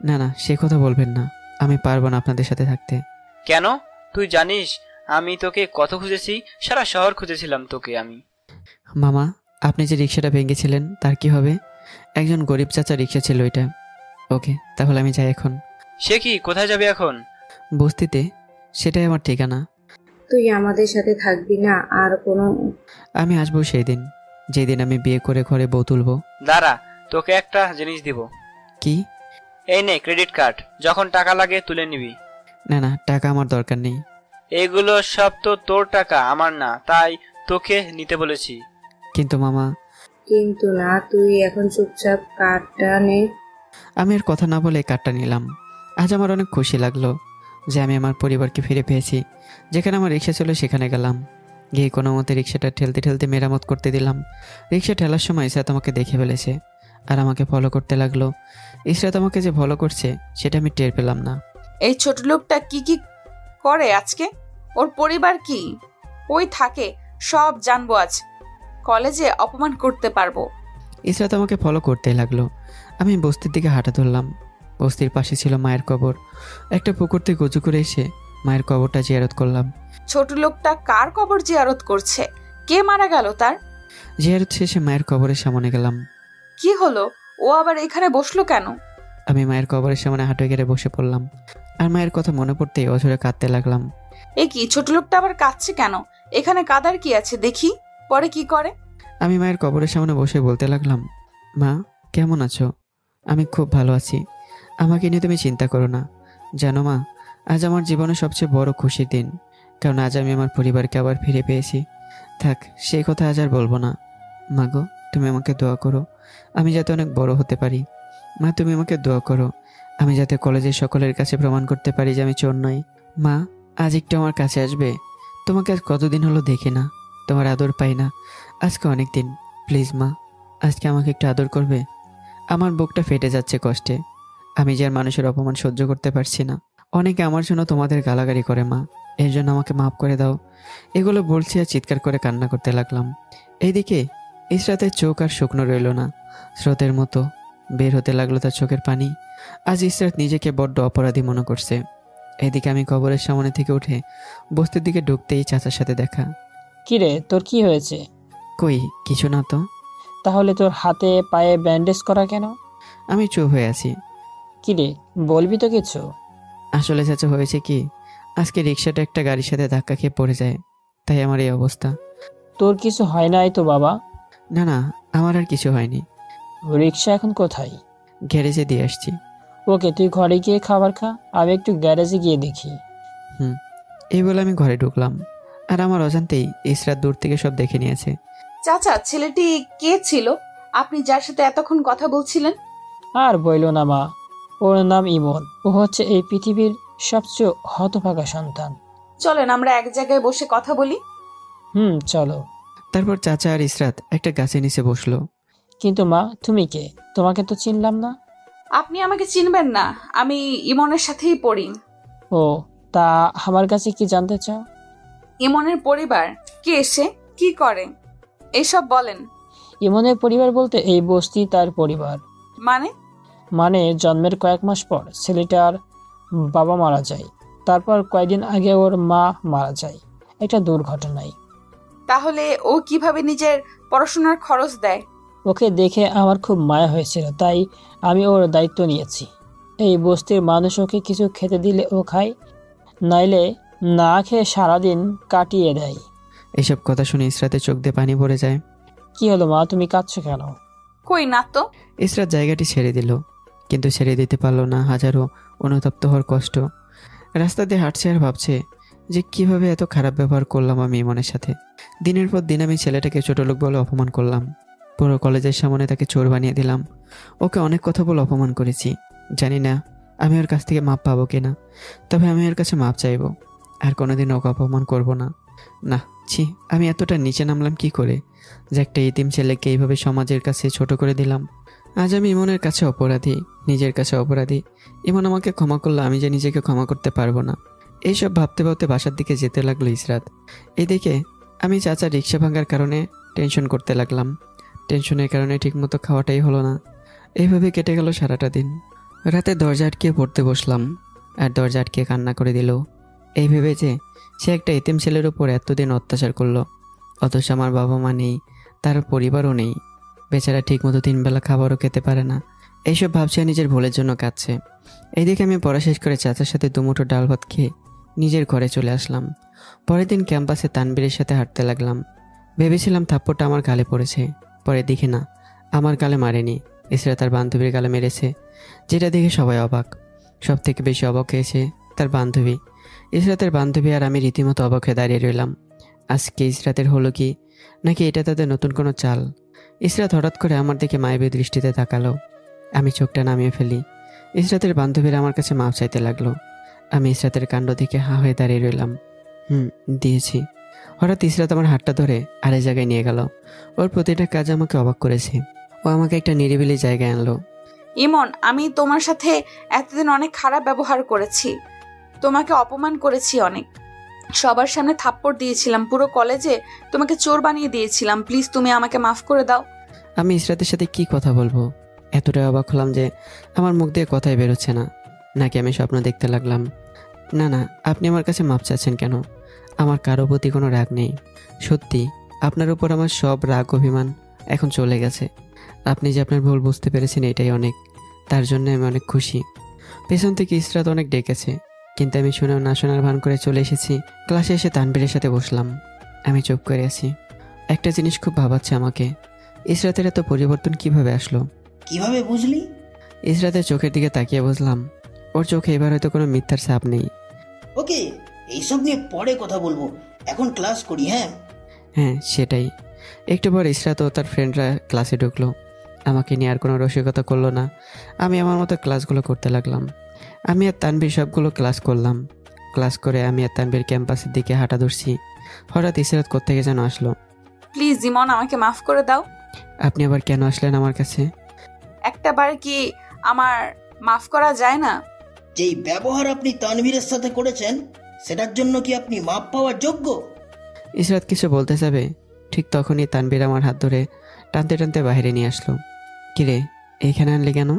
না না, সে কথা বলবেন না। আমি পারবো না আপনাদের সাথে থাকতে। কেন? তুই জানিস আমি তোকে কত খুঁজেছি, সারা শহর খুঁজেছিলাম তোকে আমি। মামা, আপনি যে রিক্সাটা ভেঙেছিলেন তার কি হবে? একজন গরিব চাচা রিক্সা ছিল ওইটা। ওকে, তাহলে আমি যাই এখন। সে কি, কোথায় যাবে এখন? বস্তিতে, সেটাই আমার ঠিকানা। তুই আমাদের সাথে থাকবি না আর কোনো? আমি আসবো সেই দিন, যেদিন আমি বিয়ে করে ঘরে বউ তুলবো। দাঁড়া, তোকে একটা জিনিস দিব। কি? এই নে ক্রেডিট কার্ড, যখন টাকা লাগে তুলে নিবি। না না, টাকা আমার দরকার নেই। এগুলো সব তো তোর টাকা, আমার না, তাই তোকে নিতে বলেছি। কিন্তু মামা। কিন্তু না, তুই এখন চুপচাপ কার্ডটা নে। আমি আর কথা না বলে কার্ডটা নিলাম। আজ আমার অনেক খুশি লাগলো যে আমি আমার পরিবারকে ফিরে পেয়েছি। যেখানে আমার রিক্সা ছিল সেখানে গেলাম, গিয়ে কোনো মতে রিক্সাটা ঠেলতে ঠেলতে মেরামত করতে দিলাম। রিক্সা ঠেলার সময় ইসরাত আমাকে দেখে ফেলেছে আর আমাকে ফলো করতে লাগলো। ইসরাত আমাকে যে ফলো করছে সেটা আমি টের পেলাম না। এই ছোট লোকটা কি কি করে আজকে? ওর পরিবার কি, ওই থাকে, সব জানবো আজ। কলেজে অপমান করতে পারবো। ইসরাত আমাকে ফলো করতেই লাগলো। আমি বস্তির দিকে হাঁটা ধরলাম। বস্তির পাশে ছিল মায়ের কবর। একটা পুকুর থেকে উঁচু করে এসে মায়ের কবরটা জিয়ারত করলাম। ছোট লোকটা কার কবর জিয়ারত করছে? কে মারা গেল তার? জিয়ারত শেষে মায়ের কবরের সামনে গেলাম। কি হলো? ও আবার এখানে বসলো কেন? আমি মায়ের কবরের সামনে হাঁটু গেড়ে বসে পড়লাম আর মায়ের কথা মনে পড়তেই অঝরে কাঁদতে লাগলাম। এ কি, ছোট লোকটা আবার কাঁদছে কেন? এখানে কাদার কি আছে দেখি, পরে কি করে? আমি মায়ের কবরের সামনে বসে বলতে লাগলাম, মা কেমন আছো? আমি খুব ভালো আছি, আমাকে নিয়ে তুমি চিন্তা করো না। জানো মা, আজ আমার জীবনের সবচেয়ে বড় খুশির দিন, কারণ আজ আমি আমার পরিবারকে আবার ফিরে পেয়েছি। থাক, সেই কথা আজ আর বলবো না। মা গো, তুমি আমাকে দোয়া করো আমি যাতে অনেক বড় হতে পারি। মা, তুমি আমাকে দোয়া করো আমি যাতে কলেজের সকলের কাছে প্রমাণ করতে পারি যে আমি চোর নই। মা, আজ একটু আমার কাছে আসবে? তোমাকে আজ কতদিন হলো দেখি না, তোমার আদর পাই না, আজকে অনেক দিন। প্লিজ মা, আজকে আমাকে একটু আদর করবে? আমার বুকটা ফেটে যাচ্ছে কষ্টে। আমি যে আর মানুষের অপমান সহ্য করতে পারছি না। অনেকে আমার জন্য তোমাদের গালাগালি করে মা, এর জন্য আমাকে মাফ করে দাও। এগুলো বলছি আর চিৎকার করে কান্না করতে লাগলাম। এইদিকে ইসরাতের চোখ আর শুকনো রইল না, স্রোতের মতো বের হতে লাগলো তার চোখের পানি। আজ ইসরাত নিজেকে বড্ড অপরাধী মনে করছে। এদিকে আমি কবরের সামনে থেকে উঠে বস্তির দিকে ঢুকতেই চাচার সাথে দেখা। কিরে, তোর কি হয়েছে? কই, কিছু না তো। তাহলে তোর হাতে পায়ে ব্যান্ডেজ করা কেন? আমি চুপ হয়ে আছি। কিরে, বলবি তো কিছু? আসলে চাচা, হয়েছে কি, আজকে রিক্সাটা একটা গাড়ির সাথে ধাক্কা খেয়ে পড়ে যায়, তাই আমার এই অবস্থা। তোর কিছু হয় নাই তো বাবা? না না, আমার আর কিছু হয়নি। রিক্সা এখন কোথায়? গ্যারেজে দিয়ে আসছি। ওকে, তুই ঘরে গিয়ে খাবার খা, আমি একটু গ্যারেজে গিয়ে দেখি। এই বলে আমি ঘরে ঢুকলাম আর আমার অজান্তেই ইসরাত দূর থেকে সব দেখে নিয়েছে। চাচা, ছেলেটি কে ছিল আপনি যার সাথে এতক্ষণ কথা বলছিলেন? আর বইল না মা, ওর নাম ইমন। ও হচ্ছে এই পৃথিবীর সবচেয়ে হতভাগা সন্তান। চলেন আমরা এক জায়গায় বসে কথা বলি। চলো। তারপর চাচা আর ইসরাত একটা গাছের নিচে বসলো। কিন্তু মা, তুমি কে? তোমাকে তো চিনলাম না। আপনি আমাকে চিনবেন না, আমি ইমনের সাথেই পড়ি। ও, তা আমার কাছে কি জানতে চাও? ইমনের পরিবার কে, সে কি করে, এইসব বলেন। ইমনের পরিবার বলতে এই বস্তি তার পরিবার। মানে জন্মের কয়েক মাস পর ছেলেটার বাবা মারা যায়, তারপর কয়েকদিন আগে ওর মা মারা যায় একটা দুর্ঘটনায়। তাহলে ও কিভাবে নিজের পড়াশোনার খরচ দেয়? ওকে দেখে আমার খুব মায়া হয়েছিল, তাই আমি ওর দায়িত্ব নিয়েছি। এই বস্তির মানুষ ওকে কিছু খেতে দিলে ও খায়, নাইলে না খেয়ে সারাদিন কাটিয়ে দেয়। এইসব কথা শুনে ইসরাতের চোখ দিয়ে পানি পড়ে যায়। কি হলো মা, তুমি কাঁদছো কেন? কই না তো। ইসরাত জায়গাটি ছেড়ে দিল, কিন্তু ছেড়ে দিতে পারলো না হাজারো অনুতপ্ত হওয়ার কষ্ট। রাস্তা দিয়ে হাঁটছে আর ভাবছে যে কিভাবে এত খারাপ ব্যবহার করলাম আমি ইমনের সাথে। দিনের পর দিন আমি ছেলেটাকে ছোট লোক বলে অপমান করলাম, পুরো কলেজের সামনে তাকে চোর বানিয়ে দিলাম। ওকে অনেক কথা বলে অপমান করেছি। জানি না আমি ওর কাছ থেকে মাপ পাবো কিনা, তবে আমি ওর কাছে মাপ চাইবো। আর কোনোদিন ওকে অপমান করবো না। না, ছি, আমি এতটা নিচে নামলাম কি করে যে একটা ইতিম ছেলেকে এইভাবে সমাজের কাছে ছোট করে দিলাম। আজ আমি ইমনের কাছে অপরাধী, নিজের কাছে অপরাধী। ইমন আমাকে ক্ষমা করলো, আমি যে নিজেকে ক্ষমা করতে পারবো না। এইসব ভাবতে ভাবতে বাসার দিকে যেতে লাগলো ইসরাত। এদিকে আমি চাচা রিক্সা ভাঙার কারণে টেনশন করতে লাগলাম। টেনশনের কারণে ঠিকমতো খাওয়াটাই হলো না। এইভাবে কেটে গেল সারাটা দিন। রাতে দরজা আটকিয়ে পড়তে বসলাম আর দরজা আটকিয়ে কান্না করে দিল। এই ভেবে যে সে একটা এতিম ছেলের উপর এতদিন অত্যাচার করলো, অথচ আমার বাবা মা নেই, তার পরিবারও নেই, বেচারা ঠিকমতো 3 বেলা খাবারও খেতে পারে না। এইসব ভাবছে নিজের ভুলের জন্য কাঁদছে। এইদিকে আমি পড়া শেষ করে চাচার সাথে দুমুঠো ডাল ভাত খেয়ে নিজের ঘরে চলে আসলাম। পরের দিন ক্যাম্পাসে তানবীরের সাথে হাঁটতে লাগলাম। ভেবেছিলাম থাপ্পড়টা আমার গালে পড়েছে, পরে দেখি না, আমার গালে মারেনি, ইসরা তার বান্ধবীর গালে মেরেছে, যেটা দেখে সবাই অবাক। সব থেকে বেশি অবাক হয়েছে তার বান্ধবী। ইসরাতের বান্ধবী আর আমি রীতিমতো অবাক হয়ে দাঁড়িয়ে রইলাম। আজকে ইসরাতের হলো কি, নাকি এটা তাদের নতুন কোনো চাল? ইসরাত হঠাৎ করে আমার দিকে মায়াবী দৃষ্টিতে তাকালো। আমি চোখটা নামিয়ে ফেলি। ইসরাতের বান্ধবীরা আমার কাছে মাপ চাইতে লাগলো। আমি ইসরাতের কাণ্ড থেকে হা হয়ে দাঁড়িয়ে রইলাম। দিয়েছি। হঠাৎ ইসরাত আমার হাতটা ধরে আরেক জায়গায় নিয়ে গেল। ওর প্রতিটা কাজ আমাকে অবাক করেছে। ও আমাকে একটা নিরিবিলি জায়গায় আনলো। ইমন, আমি তোমার সাথে এতদিন অনেক খারাপ ব্যবহার করেছি, তোমাকে অপমান করেছি অনেক, সবার সামনে থাপ্পড় দিয়েছিলাম, পুরো কলেজে তোমাকে চোর বানিয়ে দিয়েছিলাম। প্লিজ তুমি আমাকে মাফ করে দাও। আমি ইসরাতের সাথে কি কথা বলবো, এতটাই অবাক হলাম যে আমার মুখ দিয়ে কথাই বেরোচ্ছে না। নাকি আমি স্বপ্ন দেখতে লাগলাম? না না, আপনি আমার কাছে মাপ চাচ্ছেন কেন? আমার কারো প্রতি কোনো রাগ নেই। সত্যি আপনার উপর আমার সব রাগ অভিমান এখন চলে গেছে। আপনি যে আপনার ভুল বুঝতে পেরেছেন এটাই অনেক। তার জন্য আমি অনেক খুশি। পেছন থেকে ইসরাত অনেক ডেকেছে, কিন্তু আমি শুনেও না শোনার ভান করে চলে এসেছি। ক্লাসে এসে তানভীরের সাথে বসলাম। আমি চুপ করে আছি। একটা জিনিস খুব ভাবাচ্ছে আমাকে, ইসরাতের এত পরিবর্তন কিভাবে আসলো? কিভাবে বুঝলি? ইসরাতের চোখের দিকে তাকিয়ে বুঝলাম ওর চোখে এবার হয়তো কোনো মিথ্যার ছাপ নেই। ওকে, এইসব নিয়ে পরে কথা বলবো, এখন ক্লাস করি। হ্যাঁ সেটাই। একটু পর ইসরাত ও তার ফ্রেন্ডরা ক্লাসে ঢুকলো। আমাকে নিয়ে আর কোনো রসিকতা করলো না। আমি আমার মতো ক্লাসগুলো করতে লাগলাম। আমি আর তানভীর সবগুলো ক্লাস করলাম। ক্লাস করে আমি আর তানভীর ক্যাম্পাসের দিকে হাঁটা ধরছি। হঠাৎ ইসরাত কোত্থেকে যেন আসলো। প্লিজ ইমন, আমাকে মাফ করে দাও। আপনি আবার কেন আসলেন আমার কাছে? একটা বার কি আমার মাফ করা যায় না? যেই ব্যবহার আপনি তানভীরের সাথে করেছেন সেটার জন্য কি আপনি মাপ পাওয়ার যোগ্য? ইসরাত কিছু বলতে যাবে, ঠিক তখনই তানভীর আমার হাত ধরে টানতে টানতে বাইরে নিয়ে আসলো। কিরে, এইখানে আনলি কেন?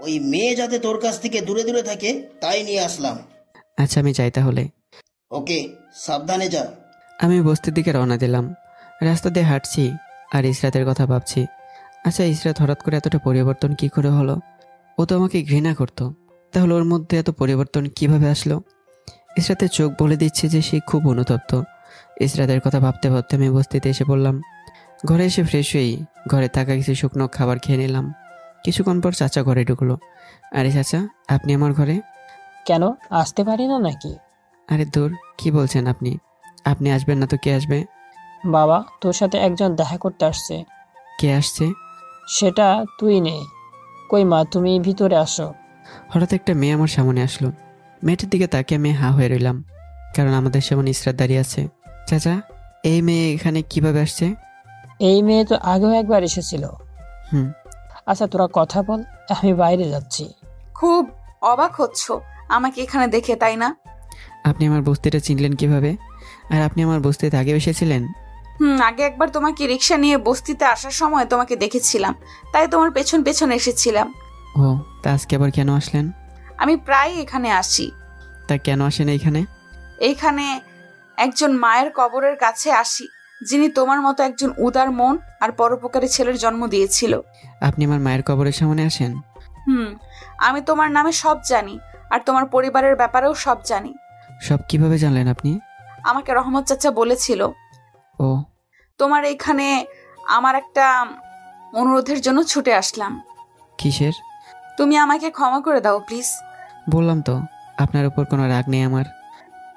ওই মেয়ে যাতে তোর কাছ থেকে দূরে দূরে থাকে তাই নিয়ে আসলাম। আচ্ছা আমি যাই তাহলে। ওকে, সাবধানে যা। আমি বস্তির দিকে রওনা দিলাম। রাস্তা দিয়ে হাঁটছি আর ইসরাতের কথা ভাবছি। আচ্ছা, ইসরাত হঠাৎ করে এতটা পরিবর্তন কি করে হলো? ও তো আমাকে ঘৃণা করতো, তাহলে ওর মধ্যে এত পরিবর্তন কিভাবে আসলো? ইসরাতের চোখ বলে দিচ্ছে যে সে খুব অনুতপ্ত। ইসরাতের কথা ভাবতে ভাবতে আমি বস্তিতে এসে পড়লাম। ঘরে এসে ফ্রেশ হয়েই ঘরে থাকা কিছু শুকনো খাবার খেয়ে নিলাম। কিছুক্ষণ পর চাচা ঘরে ঢুকলো। আরে চাচা, আপনি আমার ঘরে? কেন, আসতে পারি না নাকি? আরে দূর, কি বলছেন আপনি? আপনি আসবেন না তো কে আসবে? বাবা, তোর সাথে একজন দেখা করতে আসছে। কে আসছে? সেটা তুই নে। কই মা, তুমি ভিতরে আসো। হঠাৎ একটা মেয়ে আমার সামনে আসলো। মেয়েটার দিকে তাকিয়ে আমি হা হয়ে রইলাম, কারণ আমাদের সামনে ইসরাত দাঁড়িয়ে আছে। চাচা, এই মেয়ে এখানে কিভাবে আসছে? এই মেয়ে তো আগেও একবার এসেছিল। হুম। আচ্ছা তোরা কথা বল, আমি বাইরে যাচ্ছি। খুব অবাক হচ্ছ আমাকে এখানে দেখে, তাই না? আপনি আমার বস্তিটা চিনলেন কিভাবে? আর আপনি আমার বস্তিতে আগে এসেছিলেন? আগে একবার তোমাকে রিক্সা নিয়ে বস্তিতে আসার সময় তোমাকে দেখেছিলাম, তাই তোমার পেছন পেছন এসেছিলাম। ও, তা আজকে আবার কেন আসলেন? আমি প্রায় এখানে আসি। তা কেন আসেন এইখানে? এইখানে একজন মায়ের কবরের কাছে আসি, যিনি তোমার মতো একজন উদার মন আর পরোপকারী ছেলের জন্ম দিয়েছিল। আপনি আমার মায়ের কবরের সামনে আসেন? আমি তোমার নামে সব জানি, আর তোমার পরিবারের ব্যাপারেও সব জানি। সব কিভাবে জানলেন আপনি? আমাকে রহমত চাচা বলেছিল। ও, তোমার এইখানে আমার একটা অনুরোধের জন্য ছুটে আসলাম। কিসের? তুমি আমাকে ক্ষমা করে দাও প্লিজ। বললাম তো আপনার উপর কোনো রাগ নেই আমার।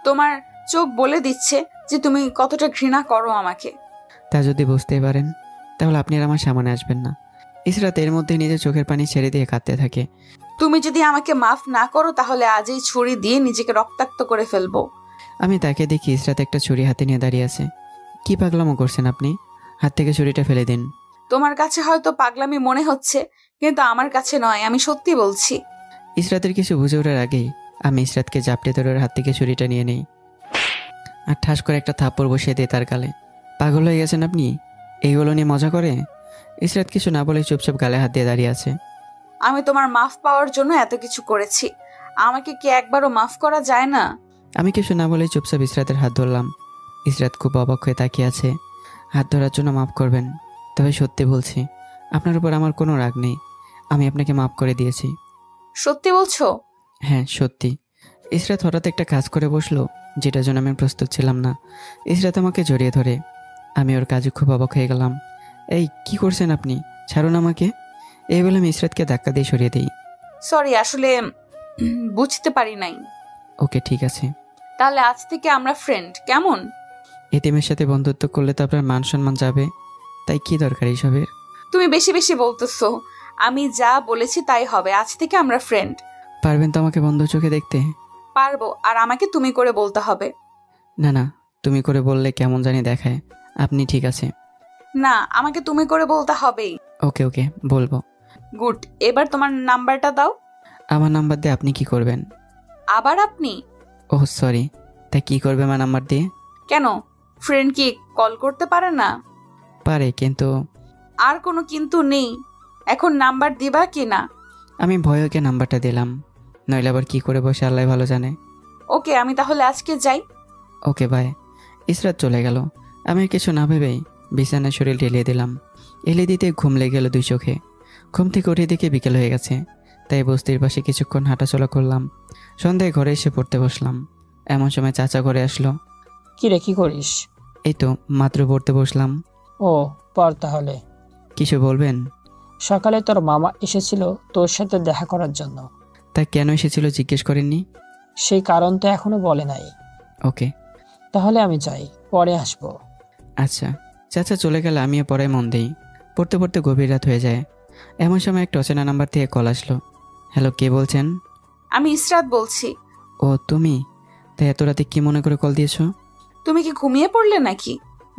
তোমার চোখ বলে দিচ্ছে যে তুমি কতটা ঘৃণা করো আমাকে। তা যদি বুঝতে পারেন তাহলে আপনি আর আমার সামনে আসবেন না। ইসরাত এর মধ্যে নিজের চোখের পানি ছেড়ে দিয়ে কাঁদতে থাকে। তুমি যদি আমাকে মাফ না করো তাহলে আজই ছুরি দিয়ে নিজেকে রক্তাক্ত করে ফেলবো। আমি তাকে দেখি ইসরাত একটা ছুরি হাতে নিয়ে দাঁড়িয়ে আছে। কি পাগলামো করছেন আপনি? হাত থেকে ছুরিটা ফেলে দিন। তোমার কাছে হয়তো পাগলামি মনে হচ্ছে, কিন্তু আমার কাছে নয়, আমি সত্যি বলছি। ইসরাতের কিছু বুঝে ওঠার আগেই আমি ইসরাতকে জাপটে ধরে ওর হাত থেকে ছুরিটা নিয়ে নেই আর ঠাস করে একটা থাপ্পড় বসিয়ে দিই তার গালে। পাগল হয়ে গেছেন আপনি? এইগুলো নিয়ে মজা করে? ইসরাত কিছু না বলে চুপচাপ গালে হাত দিয়ে দাঁড়িয়ে আছে। আমি তোমার মাফ পাওয়ার জন্য এত কিছু করেছি, আমাকে কি একবারও মাফ করা যায় না? আমি কিছু না বলে চুপচাপ ইসরাতের হাত ধরলাম। ইসরাত খুব অবাক হয়ে তাকিয়ে আছে। হাত ধরার জন্য মাফ করবেন, তবে সত্যি বলছি আপনার উপর আমার কোনো রাগ নেই। আমি আপনাকে মাফ করে দিয়েছি। সত্যি বলছো? হ্যাঁ সত্যি। ইসরাত হঠাৎ একটা কাজ করে বসলো যেটার জন্য আমি প্রস্তুত ছিলাম না। ইসরাত আমাকে জড়িয়ে ধরে। আমি ওর কাজে খুব অবাক হয়ে গেলাম। এই কি করছেন আপনি? ছাড়ুন আমাকে। এই বলে আমি ইসরাতকে ধাক্কা দিয়ে সরিয়ে দিই। সরি, আসলে বুঝতে পারি নাই। ওকে ঠিক আছে। তাহলে আজ থেকে আমরা ফ্রেন্ড, কেমন? এতিমের সাথে বন্ধুত্ব করলে তো আপনার মান সম্মান যাবে, তাই কি দরকার এইসবের? তুমি বেশি বেশি বলতেছো। আমি যা বলেছি তাই হবে, আজ থেকে আমরা ফ্রেন্ড। পারবেন তো আমাকে বন্ধু চোখে দেখতে? পারবো, আর আমাকে তুমি করে বলতে হবে। না না, তুমি করে বললে কেমন জানি দেখায়। আপনি ঠিক আছে। না, আমাকে তুমি করে বলতে হবেই। ওকে ওকে, বলবো। গুড, এবার তোমার নাম্বারটা দাও। আমার নাম্বার দিয়ে আপনি কি করবেন? আবার আপনি? ওহ সরি, তা কি করবে আমার নাম্বার দিয়ে? কেন, ফ্রেন্ড কি কল করতে পারে না? পারে, কিন্তু আর কোনো কিন্তু নেই। এখন নাম্বার দিবা কি না? আমি ভয়কে নাম্বারটা দিলাম, নইলে আবার কি করে বসে আল্লাহ ভালো জানে। ওকে, আমি তাহলে আজকে যাই। Okay bye. ইসরাত চলে গেল। আমি কিছু না ভেবেই বিছানায় শরীর ঢেলিয়ে দিলাম। এলে দিতে ঘুম লেগে গেল 2 চোখে। ঘুম থেকে উঠে দেখে বিকেল হয়ে গেছে, তাই বস্তির পাশে কিছুক্ষণ হাঁটাচলা করলাম। সন্ধ্যায় ঘরে এসে পড়তে বসলাম। এমন সময় চাচা ঘরে আসলো। কি রে, কি করিস? এই তো মাত্র পড়তে বসলাম। ও, পর তাহলে। কিছু বলবেন? সকালে তোর মামা এসেছিল তোর সাথে দেখা করার জন্য। তা কেন এসেছিল জিজ্ঞেস করেননি? সেই কারণ তো এখনো বলে নাই। ওকে, তাহলে আমি যাই, পরে আসবো। আচ্ছা। চাচা চলে গেলে আমিও পড়ায় মন দিই। পড়তে পড়তে গভীর রাত হয়ে যায়। এমন সময় একটা অচেনা নাম্বার থেকে কল আসলো। হ্যালো, কে বলছেন? আমি ইসরাত বলছি। ও তুমি? তাই এত রাতে কি মনে করে কল দিয়েছো? তুমি কি ঘুমিয়ে পড়লে নাকি?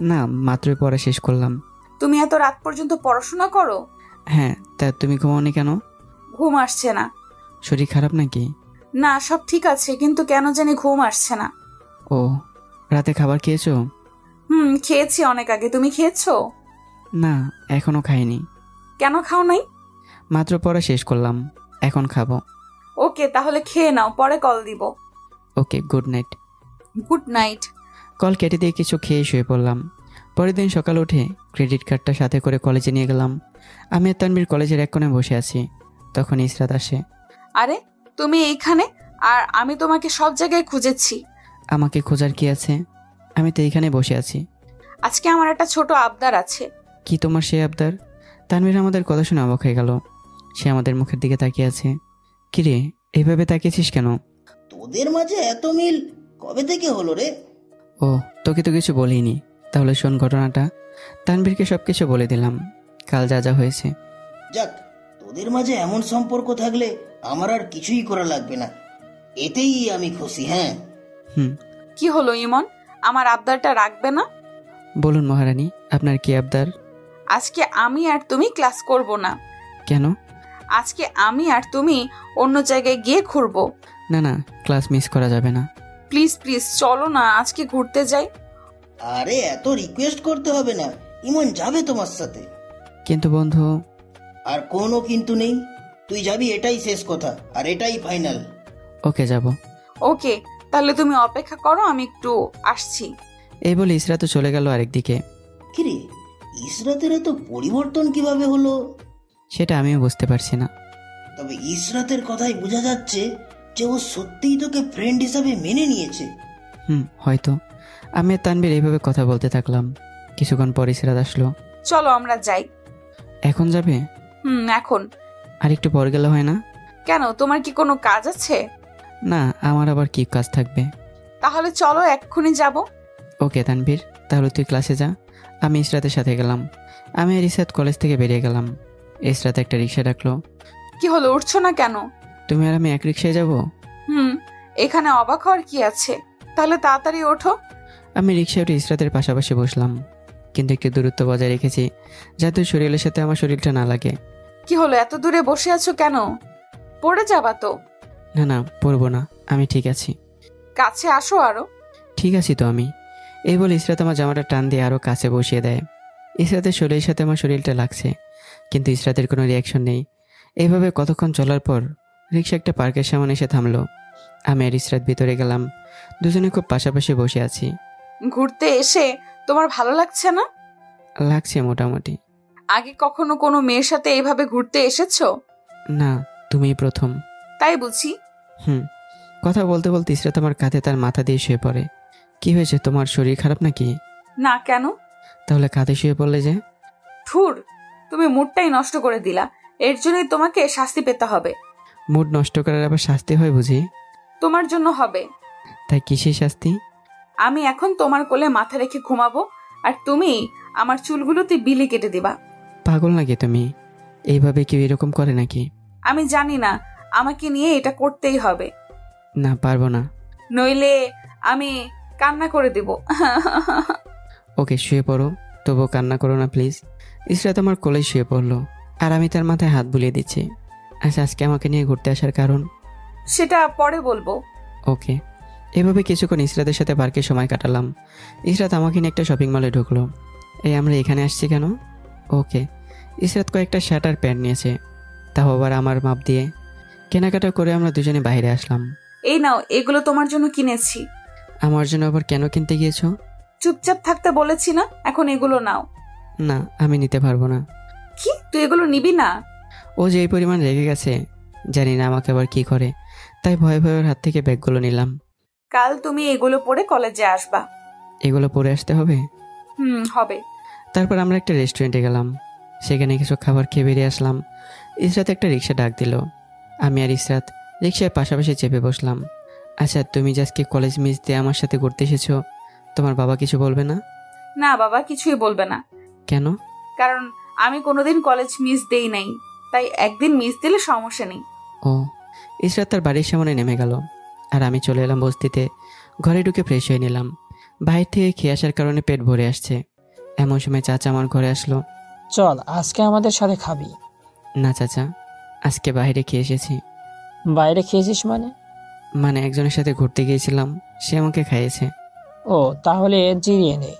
না, মাত্রই পড়া শেষ করলাম। তুমি এত রাত পর্যন্ত পড়াশোনা করো? হ্যাঁ, তা তুমি ঘুমাওনি কেন? ঘুম আসছে না। শরীর খারাপ নাকি? না, সব ঠিক আছে, কিন্তু কেন জানি ঘুম আসছে না। ও, রাতে খাবার খেয়েছো? খেয়েছি অনেক আগে। তুমি খেয়েছো? না, এখনো খাইনি। কেন খাও নাই? মাত্র পড়া শেষ করলাম, এখন খাবো। ওকে, তাহলে খেয়ে নাও, পরে কল দিব। Okay, good night. Good night. Call কেটে দিয়ে কিছু খেয়ে শুয়ে পড়লাম। পরের দিন সকাল উঠে ক্রেডিট কার্ডটা সাথে করে কলেজে নিয়ে গেলাম। আমি আর তানভীর কলেজের এক কোণে বসে আছি। তখন ইসরাত আসে। আরে, তুমি এইখানে? আর আমি তোমাকে সব জায়গায় খুঁজেছি। আমাকে খোঁজার কি আছে? আমি তো এইখানে বসে আছি। আজকে আমার একটা ছোট আবদার আছে। কি তোমার সেই আবদার? তানভীর আমাদের কথা শুনে অবাক হয়ে গেল। সে আমাদের মুখের দিকে তাকিয়ে আছে। কিরে, এইভাবে তাকিয়েছিস কেন? তোদের মাঝে এত মিল কবে থেকে হলো রে? ও, তোকে তো কিছু বলিনি। তাহলে শোন ঘটনাটা। তানভীরকে সবকিছু বলে দিলাম, কাল যা যা হয়েছে। যাক, তোদের মাঝে এমন সম্পর্ক থাকলে আমার আর কিছুই করা লাগবে না, এতেই আমি খুশি। হ্যাঁ। কি হলো ইমন, আমার আবদারটা রাখবে না? বলুন মহারানী, আপনার কি আবদার? আজকে আমি আর তুমি ক্লাস করব না। কেন? আজকে আমি আর তুমি অন্য জায়গায় গিয়ে ঘুরবো। না না, ক্লাস মিস করা যাবে না। প্লিজ প্লিজ চলো না, আজকে ঘুরতে যাই। আরে এত রিকোয়েস্ট করতে হবে না, ইমন যাবে তোমার সাথে। কিন্তু বন্ধু। আর কোনো কিন্তু নেই, তুই যাবি, এটাই শেষ কথা, আর এটাই ফাইনাল। ওকে, যাব। ওকে, তাহলে তুমি অপেক্ষা করো, আমি একটু আসছি। এই বলে ইসরাত চলে গেল আরেকদিকে। কিরে, ইসরাতের এত পরিবর্তন কিভাবে হলো? সেটা আমিও বুঝতে পারছি না। তবে ইসরাতের কথাই বোঝা যাচ্ছে যে ও সত্যিই তোকে ফ্রেন্ড হিসাবে মেনে নিয়েছে। হয়তো। আমি আর তানভীর এইভাবে কথা বলতে থাকলাম। কিছুক্ষণ পর ইসরাত আসলো। চলো আমরা যাই। এখন যাবে? এখন। আর একটু পর গেলে হয় না? কেন, তোমার কি কোনো কাজ আছে? না, আমার আবার কি কাজ থাকবে? তাহলে চলো, এক্ষুনি যাব। ওকে তানভীর, তাহলে তুই ক্লাসে যা, আমি ইসরাতের সাথে গেলাম। আমি আর ইসরাত কলেজ থেকে বেরিয়ে গেলাম। ইসরাত একটা রিক্সা ডাকলো। কি হলো, উঠছো না কেন? তুমি আর আমি এক রিক্সায় যাব? এখানে অবাক হওয়ার কি আছে? তাহলে তাড়াতাড়ি ওঠো। আমি রিক্সায় উঠে ইসরাতের পাশাপাশি বসলাম, কিন্তু একটু দূরত্ব বজায় রেখেছি যাতে শরীরের সাথে আমার শরীরটা না লাগে। কি হলো, এত দূরে বসে আছো কেন? পড়ে যাবা তো? না না, পড়বো না, আমি ঠিক আছি। কাছে আসো আরো। ঠিক আছি তো আমি। এই বলে ইসরাত আমার জামাটা টান দিয়ে আরো কাছে বসিয়ে দেয়। ইসরাতের শরীরের সাথে আমার শরীরটা লাগছে, কিন্তু ইসরাতের কোনো রিয়াকশন নেই। এইভাবে কতক্ষণ চলার পর রিক্সা একটা পার্কের সামনে এসে থামলো। আমি আর ইসরাত ভিতরে গেলাম। দুজনে খুব পাশাপাশি বসে আছি। ঘুরতে এসে তোমার ভালো লাগছে না? লাগছে মোটামুটি। আগে কখনো কোনো মেয়ের সাথে এইভাবে ঘুরতে এসেছো? না, তুমিই প্রথম। তাই বুঝি? কথা বলতে বলতে ইসরাত আমার কাঁধে তার মাথা দিয়ে শুয়ে পড়ে। কি হয়েছে, তোমার শরীর খারাপ নাকি? না, কেন? তাহলে কাঁধে শুয়ে পড়লে যে? ধুর, তুমি মুডটাই নষ্ট করে দিলা। এর জন্যই তোমাকে শাস্তি পেতে হবে। মুড নষ্ট করার আবার শাস্তি হয় বুঝি? তোমার জন্য হবে। তাই কিসের শাস্তি? আমি এখন তোমার কোলে মাথা রেখে ঘুমাবো, আর তুমি আমার চুলগুলোতে বিলি কেটে দিবা। পাগল নাকি তুমি? এইভাবে কেউ এরকম করে নাকি? আমি জানি না, আমাকে নিয়ে এটা করতেই হবে, না পারবো না। নইলে আমি কান্না করে দেব। ওকে শুয়ে পড়ো, তবুও কান্না করো না প্লিজ। ইসরাত আমার কোলে শুয়ে পড়লো আর আমি তার মাথায় হাত বুলিয়ে দিচ্ছি। আচ্ছা, আজকে আমাকে নিয়ে ঘুরতে আসার কারণ? সেটা পরে বলবো। ওকে। এভাবে কিছুক্ষণ ইসরাতের সাথে পার্কে সময় কাটালাম। ইসরাত আমাকে নিয়ে একটা শপিং মলে ঢুকলো। এই আমরা এখানে আসছি কেন? ওকে। ইসরাত কয়েকটা শার্ট আর প্যান্ট নিয়েছে, তাও আবার আমার মাপ দিয়ে। কেনাকাটা করে আমরা দুজনে বাইরে আসলাম। এই নাও, এগুলো তোমার জন্য কিনেছি। আমার জন্য আবার কেন কিনতে গিয়েছো? চুপচাপ থাকতে বলেছি না, এখন এগুলো নাও। না, আমি নিতে পারবো না। কি, তুই এগুলো নিবি না? ও যে এই পরিমাণ রেগে গেছে, জানি না আমাকে আবার কি করে, তাই ভয়ে ভয়ে ওর হাত থেকে ব্যাগগুলো নিলাম। কাল তুমি এগুলো পরে কলেজে আসবা। এগুলো পরে আসতে হবে? হবে। তারপর আমরা একটা রেস্টুরেন্টে গেলাম, সেখানে কিছু খাবার খেয়ে বেরিয়ে আসলাম। ইসরাত একটা রিক্সা ডাক দিল। আমি আর ইসরাত রিক্সায় পাশাপাশি চেপে বসলাম। আচ্ছা, তুমি যে আজকে কলেজ মিস দিয়ে আমার সাথে ঘুরতে এসেছো, তোমার বাবা কিছু বলবে না? না বাবা কিছুই বলবে না। কেন? কারণ আমি কোনোদিন কলেজ মিস দেই নাই, তাই একদিন মিস দিলে সমস্যা নেই। ও। ইসরাত তার বাড়ির সামনে নেমে গেল আর আমি চলে এলাম বস্তিতে। ঘরে ঢুকে ফ্রেশ হয়ে নিলাম। বাইরে থেকে খেয়ে আসার কারণে পেট ভরে আসছে। এমন সময় চাচা আমার ঘরে আসলো। চল আজকে আমাদের সাথে খাবি। না চাচা, আজকে বাইরে খেয়ে এসেছি। বাইরে খেয়েছিস মানে একজনের সাথে ঘুরতে গিয়েছিলাম, সে আমাকে খাইয়েছে। ও, তাহলে জিরিয়ে নে।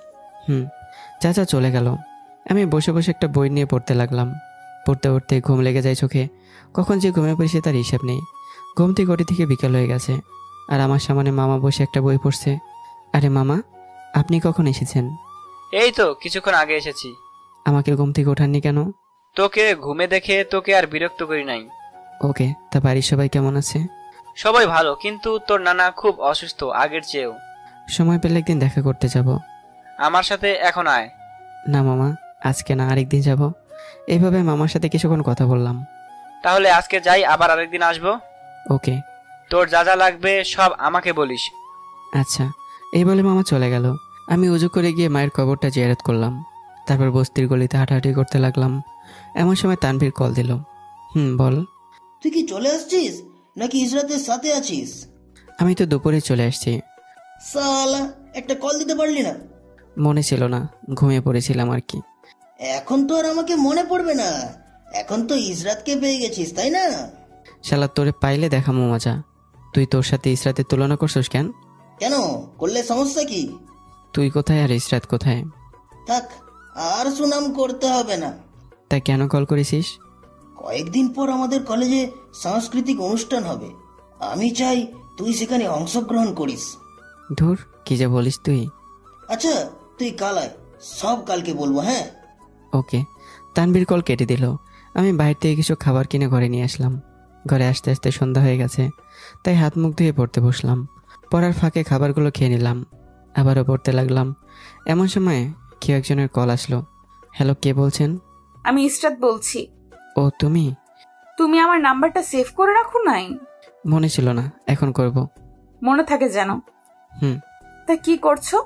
চাচা চলে গেল। আমি বসে বসে একটা বই নিয়ে পড়তে লাগলাম। পড়তে পড়তে ঘুম লেগে যায় চোখে। কখন যে ঘুমে পড়েছে তার হিসাব নেই। ঘুমতি ঘটি থেকে বিকেল হয়ে গেছে আর আমার সামনে মামা বসে একটা বই পড়ছে। আরে মামা, আপনি কখন এসেছেন? এই তো কিছুক্ষণ আগে এসেছি। আমাকে ঘুম থেকে ওঠাননি কেন? তোকে ঘুমে দেখে তোকে আর বিরক্ত করি নাই। ওকে, তা বাড়ির সবাই কেমন আছে? সবাই ভালো, কিন্তু তোর নানা খুব অসুস্থ আগের চেয়েও। সময় পেলে একদিন দেখা করতে যাব। আমার সাথে এখন আয়। না মামা, আজকে না, আরেকদিন যাব। এইভাবে মামার সাথে কিছুক্ষণ কথা বললাম। তাহলে আজকে যাই, আবার আরেকদিন আসবো। ওকে। তোর যা যা লাগবে সব আমাকে বলিস। আচ্ছা। এই বলে মামা চলে গেল। আমি উজু করে গিয়ে মায়ের কবরটা জিয়ারত করলাম। তারপর বস্তির গলিতে হাঁটাহাঁটি করতে লাগলাম। এমন সময় তানভীর কল দিল। বল। তুই কি চলে আসছিস নাকি ইসরাতের সাথে আছিস? আমি তো দুপুরে চলে আসছি। সালা, একটা কল দিতে পারলি না? মনে ছিল না, ঘুমিয়ে পড়েছিলাম আর কি। এখন তো আর আমাকে মনে পড়বে না, এখন তো ইসরাতকে পেয়ে গেছিস তাই না? শালা, তোরে পাইলে দেখামো মজা। তুই তোর সাথে ইসরাতের তুলনা করছিস কেন? কেন করলে সমস্যা কি? তুই কোথায় আর ইসরাত কোথায়? থাক, আর সুনাম করতে হবে না। তাই কেন কল করেছিস? কয়েকদিন পর আমাদের কলেজে সাংস্কৃতিক অনুষ্ঠান হবে, আমি চাই তুই সেখানে অংশগ্রহণ করিস। ধুর, কি যে বলিস তুই। আচ্ছা তুই কাল আয়, সব কালকে বলবো। হ্যাঁ ওকে। তানভীর কল কেটে দিল। আমি বাইরে থেকে কিছু খাবার কিনে ঘরে নিয়ে আসলাম। ঘরে আসতে আসতে সন্ধ্যা হয়ে গেছে, তাই হাত মুখ ধুয়ে পড়তে বসলাম। পড়ার ফাঁকে খাবারগুলো খেয়ে নিলাম, আবারও পড়তে লাগলাম। এমন সময় কেউ একজনের কল আসলো। হ্যালো, কে বলছেন? আমি ইসরাত বলছি। ও তুমি? তুমি আমার নাম্বারটা সেভ করে রাখো নাই? মনে ছিল না, এখন করব। মনে থাকে যেন। তা কি করছো?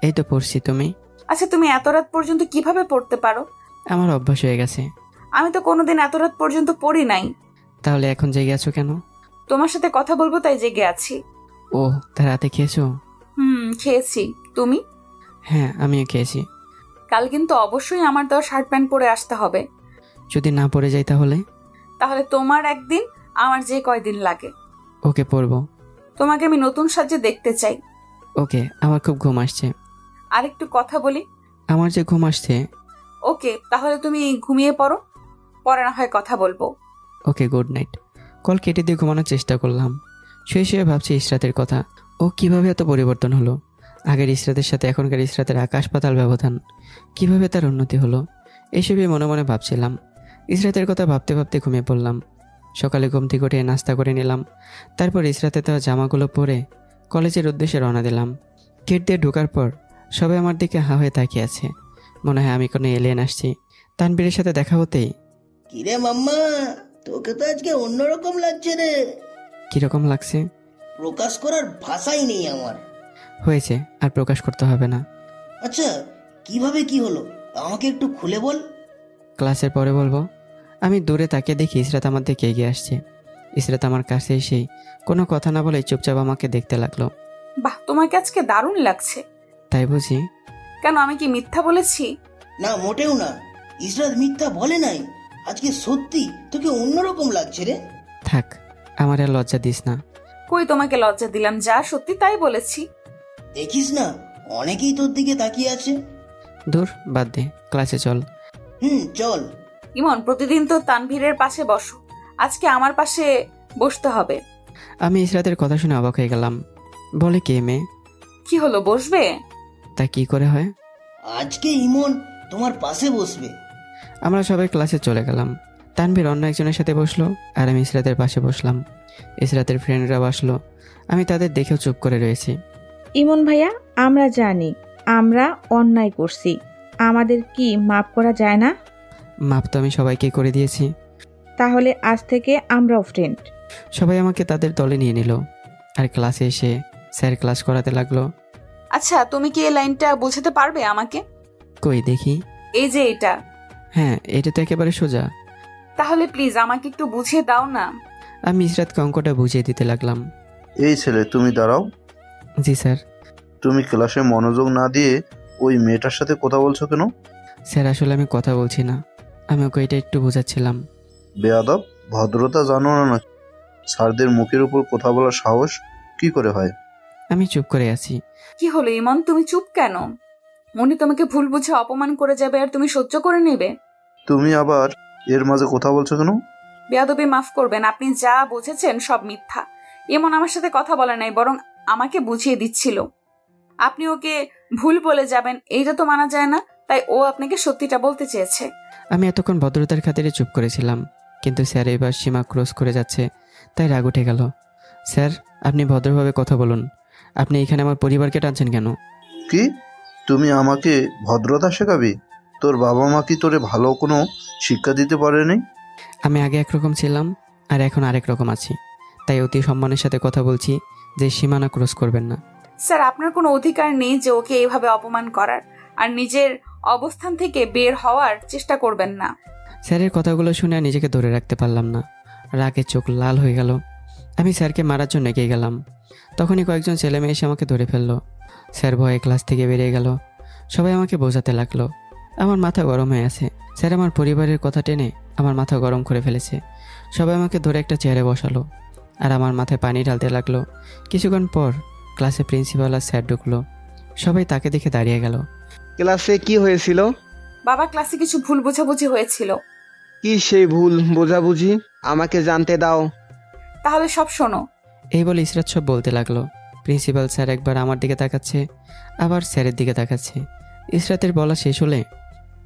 এই তো পড়ছি। তুমি? আচ্ছা, তুমি এত রাত পর্যন্ত কিভাবে পড়তে পারো? আমার অভ্যাস হয়ে গেছে। আমি তো কোনোদিন এত রাত পর্যন্ত পড়ি নাই। তাহলে এখন জেগে আছো কেন? তোমার সাথে কথা বলবো তাই জেগে আছি। ও, তা রাতে খেয়েছো? খেয়েছি। তুমি? হ্যাঁ, আমিও খেয়েছি। কাল কিন্তু অবশ্যই আমার দেওয়া শার্ট প্যান্ট পরে আসতে হবে। যদি না পরে যাই তাহলে? তাহলে তোমার একদিন, আমার যে কয়দিন লাগে। ওকে, পরবো। তোমাকে আমি নতুন সাজে দেখতে চাই। ওকে, আমার খুব ঘুম আসছে। আরেকটু কথা বলি। আমার যে ঘুম আসছে। ওকে, তাহলে তুমি ঘুমিয়ে পড়ো, পরে না হয় কথা বলবো। ওকে, গুড নাইট। কল কেটে দিয়ে ঘুমানোর চেষ্টা করলাম। শুয়ে শুয়ে ভাবছি ইসরাতের কথা। ও কিভাবে এত পরিবর্তন হলো। আগের ইসরাতের সাথে এখনকার ইসরাতের আকাশ পাতাল ব্যবধান। কিভাবে তার উন্নতি হলো, এসবই মনে মনে ভাবছিলাম। ইসরাতের কথা ভাবতে ভাবতে ঘুমিয়ে পড়লাম। সকালে ঘুম থেকে উঠে নাস্তা করে নিলাম। তারপর ইসরাতে দেওয়া জামাগুলো পরে কলেজের উদ্দেশ্যে রওনা দিলাম। গেট দিয়ে ঢোকার পর সবাই আমার দিকে হা হয়ে তাকিয়ে আছে। মনে হয় আমি কোনো এলিয়েন আসছি। তানবীরের সাথে দেখা হতেই, কিরে মাম্মা, তোকে তো আজকে অন্যরকম লাগছে রে। কিরকম লাগছে? প্রকাশ করার ভাষাই নেই আমার। হয়েছে, আর প্রকাশ করতে হবে না। আচ্ছা, কিভাবে কি হলো আমাকে একটু খুলে বল। ক্লাসের পরে বলবো। আমি দূরে তাকিয়ে দেখি ইসরাত আমার দিকে এগিয়ে আসছে। ইসরাত আমার কাছে এসে কোনো কথা না বলে চুপচাপ আমাকে দেখতে লাগলো। বাহ, তোমাকে আজকে দারুণ লাগছে। তাই বুঝি? কেন, আমি কি মিথ্যা বলেছি? না, মোটেও না। ইসরাত মিথ্যা বলে নাই। আজকে সত্যি তোকে অন্যরকম লাগছে রে। থাক, আমার আর লজ্জা দিস না। কই তোমাকে লজ্জা দিলাম? যা সত্যি তাই বলেছি। দেখিস না, অনেকেই তোর দিকে তাকিয়ে আছে। দূর, বাদ দে, ক্লাসে চল। চল। ইমন, প্রতিদিন তো তানভীরের পাশে বসো, আজকে আমার পাশে বসতে হবে। আমি ইসরাতের কথা শুনে অবাক হয়ে গেলাম। বলে, কে মেয়ে? কি হলো, বসবে? তা কি করে হয়? আজকে ইমন তোমার পাশে বসবে। আমরা সবাই ক্লাসে চলে গেলাম। তানভীর অন্য একজনের সাথে বসলো, আর আমি ইসরাতের পাশে বসলাম। ইসরাতের ফ্রেন্ডরা বসলো, আমি তাদের দেখেও চুপ করে রয়েছি। ইমন ভাইয়া, আমরা জানি আমরা অন্যায় করছি, আমাদের কি মাফ করা যায় না? মাপ তো আমি সবাইকে করে দিয়েছি। তাহলে আজ থেকে আমরাও ফ্রেন্ড। সবাই আমাকে তাদের দলে নিয়ে নিল, আর ক্লাসে এসে স্যার ক্লাস করাতে লাগলো। আচ্ছা, তুমি কি এই লাইনটা বোঝাতে পারবে আমাকে? কই দেখি। এই যে এটা। হ্যাঁ, এটা তো একেবারে সোজা। তাহলে প্লিজ আমাকে একটু বুঝিয়ে দাও না। আমি ইসরাতকে অঙ্কটা বুঝিয়ে দিতে লাগলাম। এই ছেলে, তুমি দাঁড়াও। জি স্যার। তুমি ক্লাসে মনোযোগ না দিয়ে ওই মেয়েটার সাথে কথা বলছো কেন? স্যার, আসলে আমি কথা বলছি না, আমি ওকে এটা একটু বোঝাচ্ছিলাম। বেয়াদব, ভদ্রতা জানো না? স্যারদের মুখের উপর কথা বলার সাহস কি করে হয়? আমি চুপ করে আছি। কি হলো ইমন, তুমি চুপ কেন? উনি তোমাকে ভুল বুঝে অপমান করে যাবে আর তুমি সহ্য করে নেবে? তুমি আবার এর মাঝে কথা বলছো কেন? বেয়াদবি মাফ করবেন, আপনি যা বুঝেছেন সব মিথ্যা। ইমন আমার সাথে কথা বলে নাই, বরং আমাকে বুঝিয়ে দিচ্ছিল। আপনি ওকে ভুল বলে যাবেন, এইটা তো মানা যায় না, তাই ও আপনাকে সত্যিটা বলতে চেয়েছে। আমি এতক্ষণ ভদ্রতার খাতিরে চুপ করেছিলাম, কিন্তু স্যার এবার সীমা ক্রস করে যাচ্ছে, তাই রাগ উঠে গেল। স্যার, আপনি ভদ্রভাবে কথা বলুন। আপনি এখানে আমার পরিবারকে টানছেন কেন? কি, তুমি আমাকে ভদ্রতা শেখাবি? তোর বাবা মা কি তোরে ভালো কোনো শিক্ষা দিতে পারেনি? আমি আগে একরকম ছিলাম, আর এখন আরেক রকম আছি, তাই অতি সম্মানের সাথে কথা বলছি যে সীমানা ক্রস করবেন না। স্যার, আপনার কোনো অধিকার নেই যে ওকে এইভাবে অপমান করার, আর নিজের অবস্থান থেকে বের হওয়ার চেষ্টা করবেন না। স্যারের কথাগুলো শুনে নিজেকে ধরে রাখতে পারলাম না, রাগে চোখ লাল হয়ে গেল। আমি স্যারকে মারার জন্য এগিয়ে গেলাম, তখনই কয়েকজন ছেলে মেয়ে এসে আমাকে ধরে ফেললো। স্যার ভয়ে ক্লাস থেকে বেরিয়ে গেল। সবাই আমাকে বোঝাতে লাগলো। আমার মাথা গরম হয়ে আছে। স্যার আমার পরিবারের কথা টেনে আমার মাথা গরম করে ফেলেছে। সবাই আমাকে ধরে একটা চেয়ারে বসালো, আর আমার মাথায় পানি ঢালতে লাগলো। কিছুক্ষণ পর ক্লাসে প্রিন্সিপাল আর স্যার ঢুকলো। সবাই তাকে দেখে দাঁড়িয়ে গেল। ক্লাসে কি হয়েছিল? বাবা, ক্লাসে কিছু ভুল বোঝাবুঝি হয়েছিল। কি সেই ভুল বোঝাবুঝি? আমাকে জানতে দাও। তাহলে সব শোনো। এই বলে ইসরাত সব বলতে লাগলো। প্রিন্সিপাল স্যার একবার আমার দিকে তাকাচ্ছে, আবার স্যারের দিকে তাকাচ্ছে। ইসরাতের বলা শেষ হলে,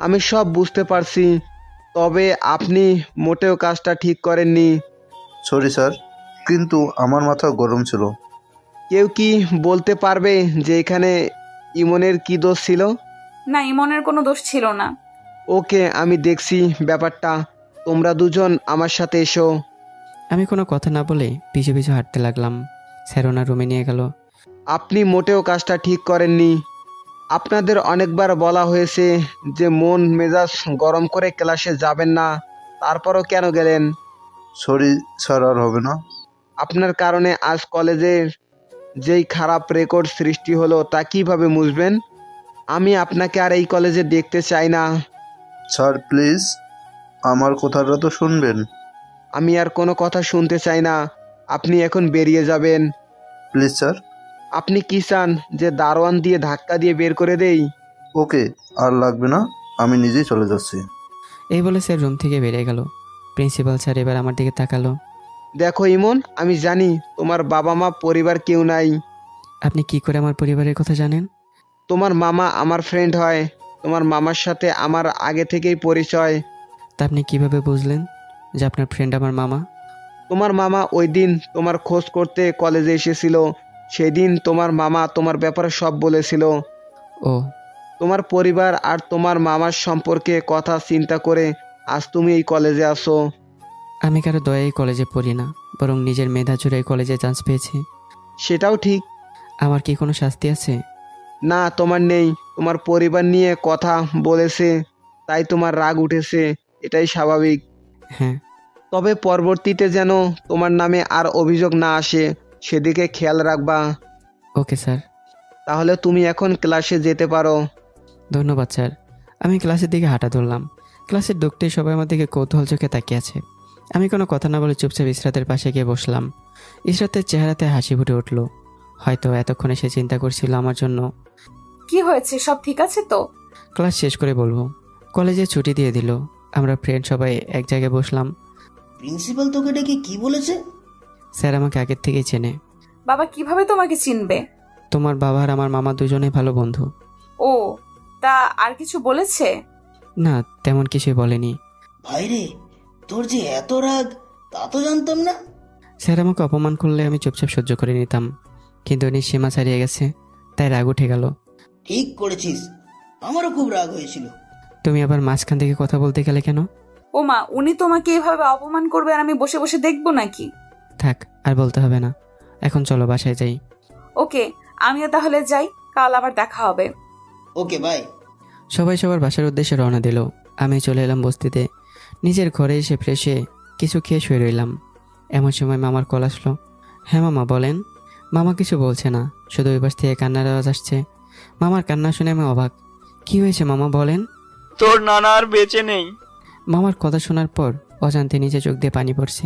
আমি সব বুঝতে পারছি, তবে আপনি মোটেও কাজটা ঠিক করেননি। সরি স্যার, কিন্তু আমার মাথা গরম ছিল। কেউ কি বলতে পারবে যে এখানে ইমনের কি দোষ ছিল? না, ইমনের কোনো দোষ ছিল না। ওকে, আমি দেখছি ব্যাপারটা। তোমরা দুজন আমার সাথে এসো। আমি কোনো কথা না বলে পিছু পিছু হাঁটতে লাগলাম। স্যার ওনার রুমে নিয়ে গেল। আপনি মোটেও কাজটা ঠিক করেননি। আপনাদের অনেকবার বলা হয়েছে যে মন মেজাজ গরম করে ক্লাসে যাবেন না, তারপরও কেন গেলেন? সরি স্যার, আর হবে না। আপনার কারণে আজ কলেজের যেই খারাপ রেকর্ড সৃষ্টি হলো তা কিভাবে মুছবেন? আমি আপনাকে আর এই কলেজে দেখতে চাই না। স্যার প্লিজ, আমার কথাটা তো শুনবেন। আমি আর কোনো কথা শুনতে চাই না। আপনি এখন বেরিয়ে যাবেন। Please sir. আপনি কি চান যে দারোয়ান দিয়ে ধাক্কা দিয়ে বের করে দেই? ওকে, আর লাগবে না, আমি নিজেই চলে যাচ্ছি। এই বলে স্যার রুম থেকে বেরিয়ে গেল। প্রিন্সিপাল স্যার এবার আমার দিকে তাকালো। দেখো ইমন, আমি জানি তোমার বাবা মা পরিবার কেউ নাই। আপনি কি করে আমার পরিবারের কথা জানেন? তোমার মামা আমার ফ্রেন্ড হয়। তোমার মামার সাথে আমার আগে থেকেই পরিচয়। তা আপনি কিভাবে বুঝলেন যে আপনার ফ্রেন্ড আমার মামা? তোমার মামা ওই দিন তোমার খোঁজ করতে কলেজে এসেছিল। সেদিন তোমার মামা তোমার ব্যাপারে সব বলেছিল। ও, তোমার পরিবার আর তোমার মামার সম্পর্কে কথা চিন্তা করে আজ তুমি এই কলেজে আসো। আমি কারো দয়ায় কলেজে পড়ি না, বরং নিজের মেধা জুড়ে কলেজে চান্স পেয়েছি। সেটাও ঠিক। আমার কি কোনো শাস্তি আছে? না, তোমার নেই। তোমার পরিবার নিয়ে কথা বলেছে, তাই তোমার রাগ উঠেছে, এটাই স্বাভাবিক। হ্যাঁ। তবে পরবর্তীতে যেন তোমার নামে আর অভিযোগ না আসে, সেদিকে খেয়াল রাখবা। Okay sir. তাহলে তুমি এখন ক্লাসে যেতে পারো। ধন্যবাদ স্যার। আমি ক্লাসের দিকে হাঁটা ধরলাম। ক্লাসের ঢুকতেই সবাই আমার দিকে কৌতূহল চোখে তাকিয়ে আছে। আমি কোনো কথা না বলে চুপচাপ ইসরাতের পাশে গিয়ে বসলাম। ইসরাতের চেহারাতে হাসি ফুটে উঠল। হয়তো এতক্ষণে সে চিন্তা করছিল আমার জন্য। কি হয়েছে, সব ঠিক আছে তো? ক্লাস শেষ করে বলবো। কলেজে ছুটি দিয়ে দিল। আমরা ফ্রেন্ড সবাই এক জায়গায় বসলাম। প্রিন্সিপাল তোকে ডেকে কি বলেছে? স্যার আমাকে আগের থেকেই চেনে। বাবা কিভাবে তোমাকে চিনবে? তোমার বাবা আর আমার মামা দুজনেই ভালো বন্ধু। ও, তা আর কিছু বলেছে? না, তেমন কিছুই বলেনি। ভাইরে, তোর যে এত রাগ, তা তো জানতাম না। স্যার আমাকে অপমান করলে আমি চুপচাপ সহ্য করে নিতাম, কিন্তু উনি সীমা ছাড়িয়ে গেছে, তাই রাগ উঠে গেল। ঠিক করেছিস, আমারও খুব রাগ হয়েছিল। তুমি আবার মাঝখান থেকে কথা বলতে গেলে কেন? ও মা, উনি তোমাকে এভাবে অপমান করবে আর আমি বসে বসে দেখবো নাকি? থাক, আর বলতে হবে না। এখন চলো বাসায় যাই। ওকে, আমিও তাহলে যাই, কাল আবার দেখা হবে। ওকে, বাই। সবাই সবার বাসার উদ্দেশ্যে রওনা দিল। আমি চলে এলাম বস্তিতে। নিজের ঘরে এসে ফ্রেশে কিছু খেয়ে শুয়ে রইলাম। এমন সময় মামার কল আসলো। হ্যাঁ মামা, বলেন। মামা কিছু বলছে না, শুধু ওই পাশ থেকে কান্নার আওয়াজ আসছে। মামার কান্না শুনে আমি অবাক। কি হয়েছে মামা, বলেন। তোর নানা আর বেঁচে নেই। মামার কথা শোনার পর অজান্তে নিজে চোখ দিয়ে পানি পড়ছে।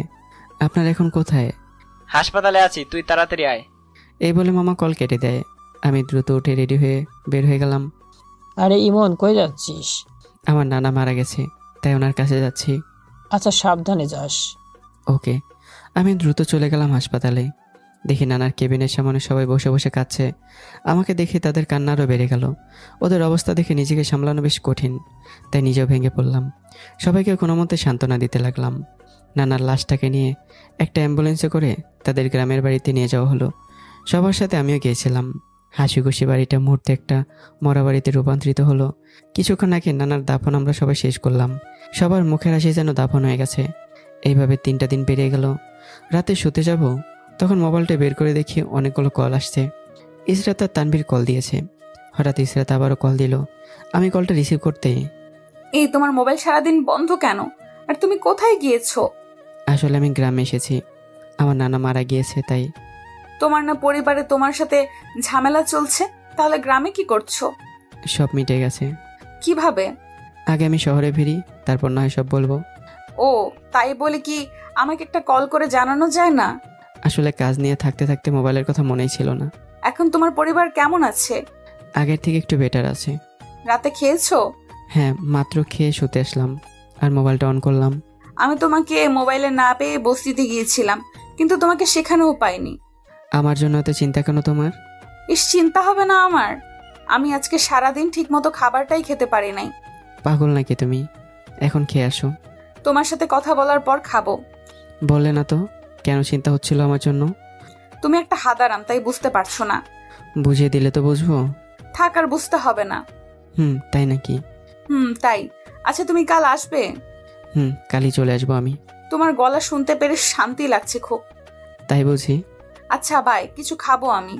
আপনার এখন কোথায়? হাসপাতালে আছি, তুই তাড়াতাড়ি আয়। এই বলে মামা কল কেটে দেয়। আমি দ্রুত উঠে রেডি হয়ে বের হয়ে গেলাম। আরে ইমন, কই যাচ্ছিস? আমার নানা মারা গেছে, তাই ওনার কাছে যাচ্ছি। আচ্ছা, সাবধানে যাস। ওকে। আমি দ্রুত চলে গেলাম হাসপাতালে। দেখি নানার কেবিনের সামনে সবাই বসে বসে কাঁদছে। আমাকে দেখে তাদের কান্না আরও বেড়ে গেল। ওদের অবস্থা দেখে নিজেকে সামলানো বেশ কঠিন, তাই নিজেও ভেঙে পড়লাম। সবাইকে কোনো মতে সান্ত্বনা দিতে লাগলাম। নানার লাশটাকে নিয়ে একটা অ্যাম্বুলেন্সে করে তাদের গ্রামের বাড়িতে নিয়ে যাওয়া হলো। সবার সাথে আমিও গিয়েছিলাম। হাসি খুশি বাড়িটা মুহূর্তে একটা মরা বাড়িতে রূপান্তরিত হলো। কিছুক্ষণ আগে নানার দাফন আমরা সবাই শেষ করলাম। সবার মুখের হাসি যেন দাফন হয়ে গেছে। এইভাবে 3টা দিন পেরিয়ে গেল। রাতে শুতে যাব, তখন মোবাইলটা বের করে দেখি অনেকগুলো কল আসছে। ইসরাত আর তানভীর কল দিয়েছে। হঠাৎ ইসরাত আবারও কল দিল। আমি কলটা রিসিভ করতেই, এই তোমার মোবাইল সারাদিন বন্ধ কেন? আর তুমি কোথায় গিয়েছো? আসলে আমি গ্রামে এসেছি, আমার নানা মারা গিয়েছে তাই। তোমার না পরিবারে তোমার সাথে ঝামেলা চলছে, তাহলে গ্রামে কি করছো? সব মিটে গেছে। কিভাবে? আগে আমি শহরে ফিরি, তারপর না হয় সব বলবো। ও, তাই বলে কি আমাকে একটা কল করে জানানো যায় না? আসলে কাজ নিয়ে থাকতে থাকতে মোবাইলের কথা মনেই ছিল না। এখন তোমার পরিবার কেমন আছে? আগের থেকে একটু বেটার আছে। রাতে খেয়েছো? হ্যাঁ, মাত্র খেয়ে শুতে আসলাম আর মোবাইলটা অন করলাম। আমি তোমাকে মোবাইলে না পেয়ে বস্তিতে গিয়েছিলাম, কিন্তু তোমাকে সেখানেও পাইনি। আমার জন্য এত চিন্তা কেন তোমার? চিন্তা হবে না আমার? আমি আজকে সারাদিন ঠিক মতো খাবারটাই খেতে পারি নাই। পাগল নাকি তুমি? এখন খেয়ে আসো। তোমার সাথে কথা বলার পর খাবো। বললে না তো কেন চিন্তা হচ্ছিল আমার জন্য? তুমি একটা হাদারাম, তাই বুঝতে পারছো না। বুঝিয়ে দিলে তো বুঝবো। থাক, আর বুঝতে হবে না। তাই নাকি? তাই। আচ্ছা, তুমি কাল আসবে? কালই চলে আসবো আমি। তোমার গলা শুনতে পেরে শান্তি লাগছে খুব। তাই বুঝি? আচ্ছা বাই, কিছু খাবো আমি।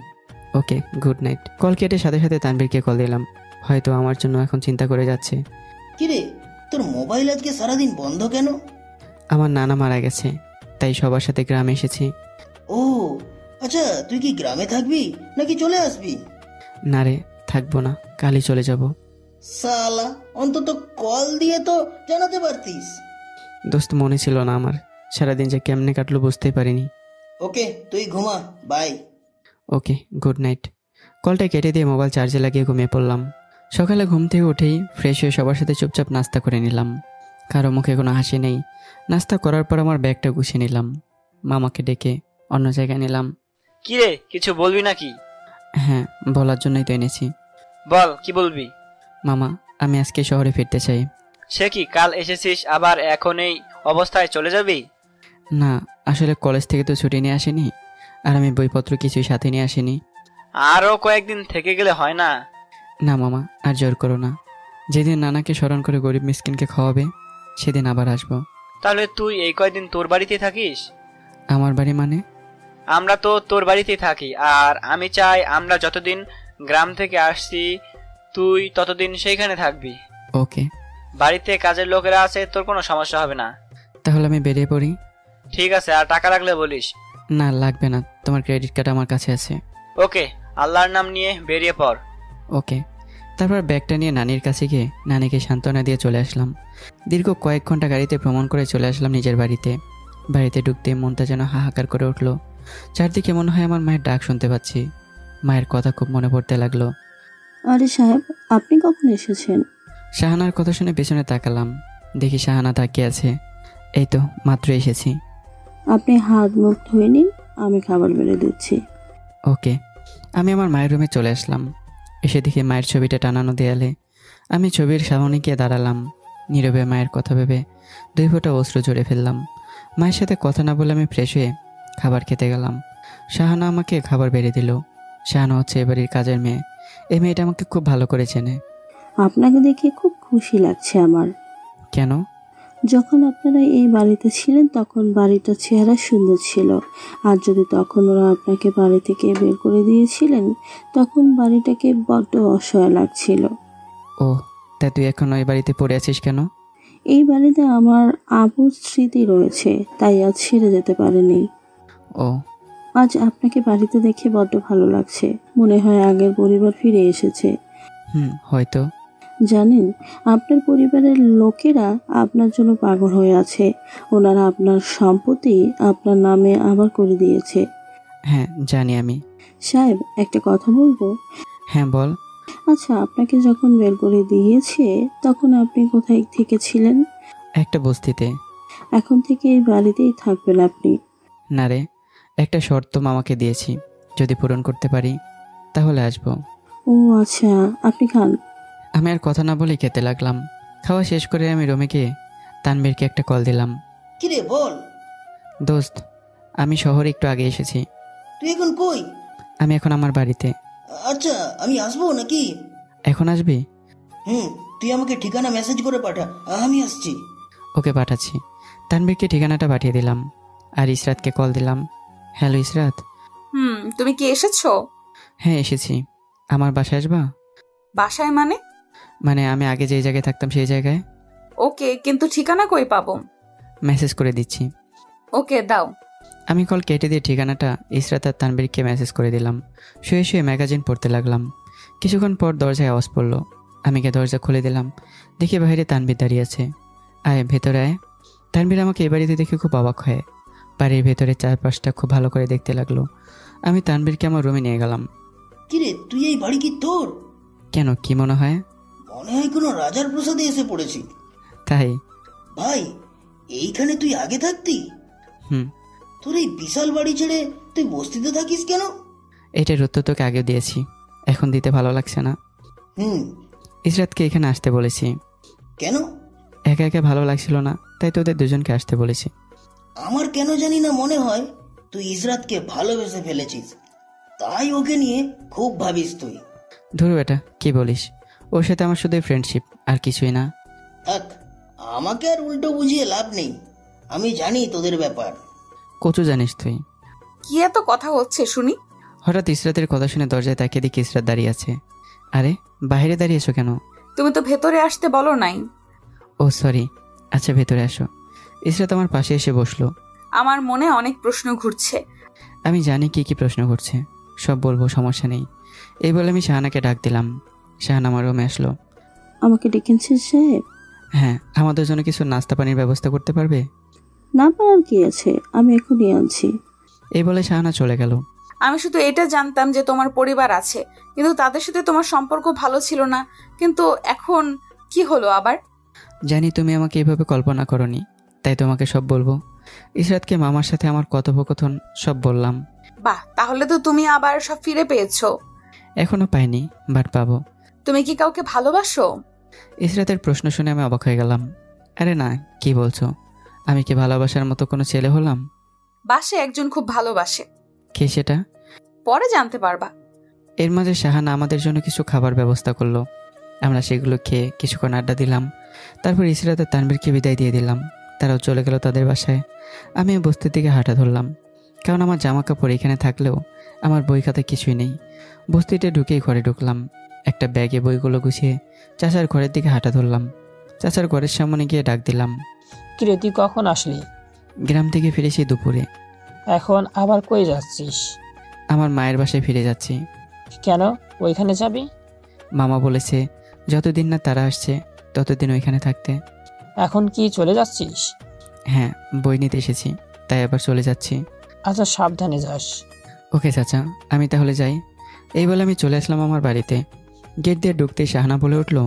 ওকে, গুড নাইট। কল কেটে সাথে সাথে তানভীরকে কল দিলাম। হয়তো আমার জন্য এখন চিন্তা করে যাচ্ছে। কিরে, তোর মোবাইল আজকে সারাদিন বন্ধ কেন? আমার নানা মারা গেছে, তাই সবার সাথে গ্রামে এসেছি। ও আচ্ছা, তুই কি গ্রামে থাকবি নাকি চলে আসবি? না রে, থাকবো না, কালই চলে যাব। সালা, অন্তত কল দিয়ে তো জানাতে পারতিস। দোস্ত, মনে ছিল না আমার। সারাদিন যে কেমনে কাটলো বুঝতেই পারিনি। ওকে, তুই ঘুমা, বাই। Okay, good night. কলটা কেটে দিয়ে মোবাইল চার্জে লাগিয়ে ঘুমিয়ে পড়লাম। সকালে ঘুম থেকে উঠেই ফ্রেশ হয়ে সবার সাথে চুপচাপ নাস্তা করে নিলাম। কারো মুখে কোনো হাসি নেই। নাস্তা করার পর আমার ব্যাগটা গুছিয়ে নিলাম। মামাকে ডেকে অন্য জায়গায় নিলাম। কি রে, কিছু বলবি নাকি? হ্যাঁ, বলার জন্যই তো এনেছি। বল, কি বলবি? মামা, আমি আজকে শহরে ফিরতে চাই। সে কি, কাল এসেছিস আবার এখন এই অবস্থায় চলে যাবি? না, আসলে কলেজ থেকে তো ছুটি নিয়ে আসেনি, আর আমি বইপত্র কিছুই সাথে নিয়ে আসিনি। আরো কয়েকদিন থেকে গেলে হয় না? না মামা, আর জোর করো না। যেদিন নানাকে স্মরণ করে গরিব মিসকিনকে খাওয়াবে, সেদিন আবার আসবো। তাহলে তুই এই কয়দিন তোর বাড়িতে থাকিস? আমার বাড়ি মানে? আমরা তো তোর বাড়িতেই থাকি, আর আমি চাই আমরা যতদিন গ্রাম থেকে আসছি তুই ততদিন সেইখানে থাকবি। ওকে, বাড়িতে কাজের লোকেরা আছে, তোর কোনো সমস্যা হবে না। তাহলে আমি বেরিয়ে পড়ি। ঠিক আছে, আর টাকা লাগলে বলিস। না লাগবে না, তোমার ক্রেডিট কার্ড আমার কাছে আছে। ওকে, আল্লাহর নাম নিয়ে বেরিয়ে পড়। ওকে। তারপর ব্যাগটা নিয়ে নানির কাছে গিয়ে নানিকে সান্ত্বনা দিয়ে চলে আসলাম। দীর্ঘ কয়েক ঘন্টা গাড়িতে ভ্রমণ করে চলে আসলাম নিজের বাড়িতে। বাড়িতে ঢুকতে মনটা যেন হাহাকার করে উঠল। চারদিকে মনে হয় আমার মায়ের ডাক শুনতে পাচ্ছি। মায়ের কথা খুব মনে পড়তে লাগলো। আরে সাহেব, আপনি কখন এসেছেন? শাহানার কথা শুনে পেছনে তাকালাম, দেখি শাহানা তাকিয়ে আছে। এই তো মাত্র এসেছি। আপনি হাত মুখ ধুয়ে নিন, আমি খাবার বেড়ে দিচ্ছি। ওকে। আমি আমার মায়ের রুমে চলে আসলাম। এসে দেখি মায়ের ছবিটা টানানো দেয়ালে। আমি ছবির সামনে গিয়ে দাঁড়ালাম। নীরবে মায়ের কথা ভেবে 2 ফোঁটা অশ্রু ঝরে ফেললাম। মায়ের সাথে কথা না বলে আমি ফ্রেশ হয়ে খাবার খেতে গেলাম। শাহানা আমাকে খাবার বেড়ে দিল। শাহানা হচ্ছে এ বাড়ির কাজের মেয়ে। এই মেয়েটা আমাকে খুব ভালো করে চেনে। আপনাকে দেখে খুব খুশি লাগছে আমার। কেন? যখন আপনারা এই বাড়িতে ছিলেন তখন বাড়িটার চেহারা সুন্দর ছিল, আর যদি তখন ওরা আপনাকে বাড়ি থেকে বের করে দিয়েছিলেন তখন বাড়িটাকে বড্ড অসহায় লাগছিল। ও, তাই তুই এখন ওই বাড়িতে পড়ে আছিস কেন? এই বাড়িতে আমার আবুর স্মৃতি রয়েছে, তাই আজ ছেড়ে যেতে পারেনি। ও, আজ আপনাকে বাড়িতে দেখে বড্ড ভালো লাগছে, মনে হয় আগের পরিবার ফিরে এসেছে। হয়তো। জানেন, আপনার পরিবারের লোকেরা আপনার জন্য পাগল হয়ে আছে। ওনারা আপনার সম্পত্তি আপনার নামে আবার করে দিয়েছে। হ্যাঁ জানি আমি। সাহেব, একটা কথা বলবো? হ্যাঁ বল। আচ্ছা, আপনাকে যখন বের করে দিয়েছে তখন আপনি কোথায় থেকেছিলেন? একটা বস্তিতে। এখন থেকে এই বাড়িতেই থাকবেন আপনি? না রে, একটা শর্ত মামাকে দিয়েছি, যদি পূরণ করতে পারি তাহলে আসবো। ও আচ্ছা, আপনি খান। আমি আর কথা না বলেই খেতে লাগলাম। খাওয়া শেষ করে আমি রুমে গিয়ে তানবীরকে একটা কল দিলাম। কিরে বল। দোস্ত, আমি শহরে একটু আগে এসেছি। তুই এখন কই? আমি এখন আমার বাড়িতে। আচ্ছা, আমি আসবো নাকি? এখন আসবি? তুই আমাকে ঠিকানা মেসেজ করে পাঠা, আমি আসছি। ওকে, পাঠাচ্ছি। তানবীরকে ঠিকানাটা পাঠিয়ে দিলাম আর ইসরাতকে কল দিলাম। হ্যালো ইসরাত। তুমি কি এসেছো? হ্যাঁ এসেছি। আমার বাসায় আসবা? বাসায় মানে আমি আগে যে জায়গায় থাকতাম সেই জায়গায়। ওকে, কিন্তু ঠিকানা কই পাবো? মেসেজ করে দিচ্ছি। ওকে, দাও। আমি কল কেটে দিয়ে ঠিকানাটা ইসরাত আর তানবীরকে মেসেজ করে দিলাম। শুয়ে শুয়ে ম্যাগাজিন পড়তে লাগলাম। কিছুক্ষণ পর দরজায় আওয়াজ পড়লো। আমি গিয়ে দরজা খুলে দিলাম। দেখি বাইরে তানবীর দাঁড়িয়ে আছে। আয় ভেতরে আয়। তানবীর আমাকে এ বাড়িতে দেখে খুব অবাক হয়। বাড়ির ভেতরে চারপাশটা খুব ভালো করে দেখতে লাগলো। আমি তানবীরকে আমার রুমে নিয়ে গেলাম। কিরে, তুই এই বাড়ি কি তোর? কেন, কি মনে হয়? মনে হয় কোনো রাজার প্রসাদে এসে পড়েছি। তাই? ভাই, এইখানে তুই আগে থাকতি? তোর এই বিশাল বাড়ি ছেড়ে তুই বস্তিতে থাকিস কেন? এটার উত্তর তোকে আগে দিয়েছি, এখন দিতে ভালো লাগছে না। ইসরাতকে এখানে আসতে বলেছি। কেন? একা একা ভালো লাগছিল না, তাই তোদের দুজনকে আসতে বলেছি। আমার কেন জানি না মনে হয় তুই ইসরাতকে ভালোবেসে ফেলেছিস, তাই ওকে নিয়ে খুব ভাবিস তুই। ধুর বেটা, কি বলিস? ওর সাথে আমার শুধু ফ্রেন্ডশিপ, আর কিছুই না। থাক, আমাকে আর উল্টো বুঝিয়ে লাভ নেই। আমি জানি তোদের ব্যাপার। কচু জানিস তুই? কি এত কথা হচ্ছে শুনি? হঠাৎ ইসরাতের কথা শুনে দরজায় তাকিয়ে দেখি ইসরাত দাঁড়িয়ে আছে। আরে, বাইরে দাঁড়িয়েছো কেন? তুমি তো ভেতরে আসতে বলো নাই। ও সরি, আচ্ছা ভেতরে আসো। ইসরাত আমার পাশে এসে বসলো। আমার মনে অনেক প্রশ্ন ঘুরছে। আমি জানি কি কি প্রশ্ন ঘুরছে, সব বলবো, সমস্যা নেই। এই বলে আমি শাহানাকে ডাক দিলাম। শাহানা আমার রুমে আসলো। আমাকে ডেকেছেন সাহেব? হ্যাঁ, আমাদের জন্য কিছু নাস্তা পানির ব্যবস্থা করতে পারবে? না পারার কি আছে, আমি এখনই আনছি। এই বলে শাহানা চলে গেল। আমি শুধু এটা জানতাম যে তোমার পরিবার আছে, কিন্তু তাদের সাথে তোমার সম্পর্ক ভালো ছিল না। কিন্তু এখন কি হলো আবার? জানি তুমি আমাকে এভাবে কল্পনা করনি, তাই তোমাকে সব বলবো। ইসরাতকে মামার সাথে আমার কথোপকথন সব বললাম। বাহ, তাহলে তো তুমি আবার সব ফিরে পেয়েছো। এখনো পাইনি, বাট পাবো। তুমি কি কাউকে ভালোবাসো? ইসরাতের প্রশ্ন শুনে আমি অবাক হয়ে গেলাম। আরে না, কি বলছো? আমি কি ভালোবাসার মতো কোনো ছেলে হলাম? বাসে একজন খুব ভালোবাসে। কে সেটা? পরে জানতে পারবা। এর মাঝে শাহানা আমাদের জন্য কিছু খাবার ব্যবস্থা করলো। আমরা সেগুলো খেয়ে কিছুক্ষণ আড্ডা দিলাম। তারপর ইসরাতের তানবীরকে বিদায় দিয়ে দিলাম। তারাও চলে গেল তাদের বাসায়। আমি বস্তির দিকে হাঁটা ধরলাম। কারণ আমার জামা কাপড় এখানে থাকলেও আমার বই খাতা কিছুই নেই। বস্তিতে ঢুকেই ঘরে ঢুকলাম। একটা ব্যাগে বইগুলো গুছিয়ে চাচার ঘরের দিকে হাঁটা ধরলাম। চাচার ঘরের সামনে গিয়ে ডাক দিলাম, কিরে তুই কখন আসলি? গ্রাম থেকে ফিরেছি দুপুরে। এখন আবার কই যাচ্ছিস? আমার মায়ের বাসায় ফিরে যাচ্ছি। কেন ওইখানে যাবি? মামা বলেছে যতদিন না তারা আসছে ততদিন ওইখানে থাকতে। এখন কি চলে যাচ্ছিস? হ্যাঁ, বই নিতে এসেছি, তাই আবার চলে যাচ্ছি। আচ্ছা সাবধানে যাস। ওকে চাচা, আমি তাহলে যাই। এই বলে আমি চলে আসলাম আমার বাড়িতে। গেট দিয়ে ঢুকতেই শাহানা বলে উঠল,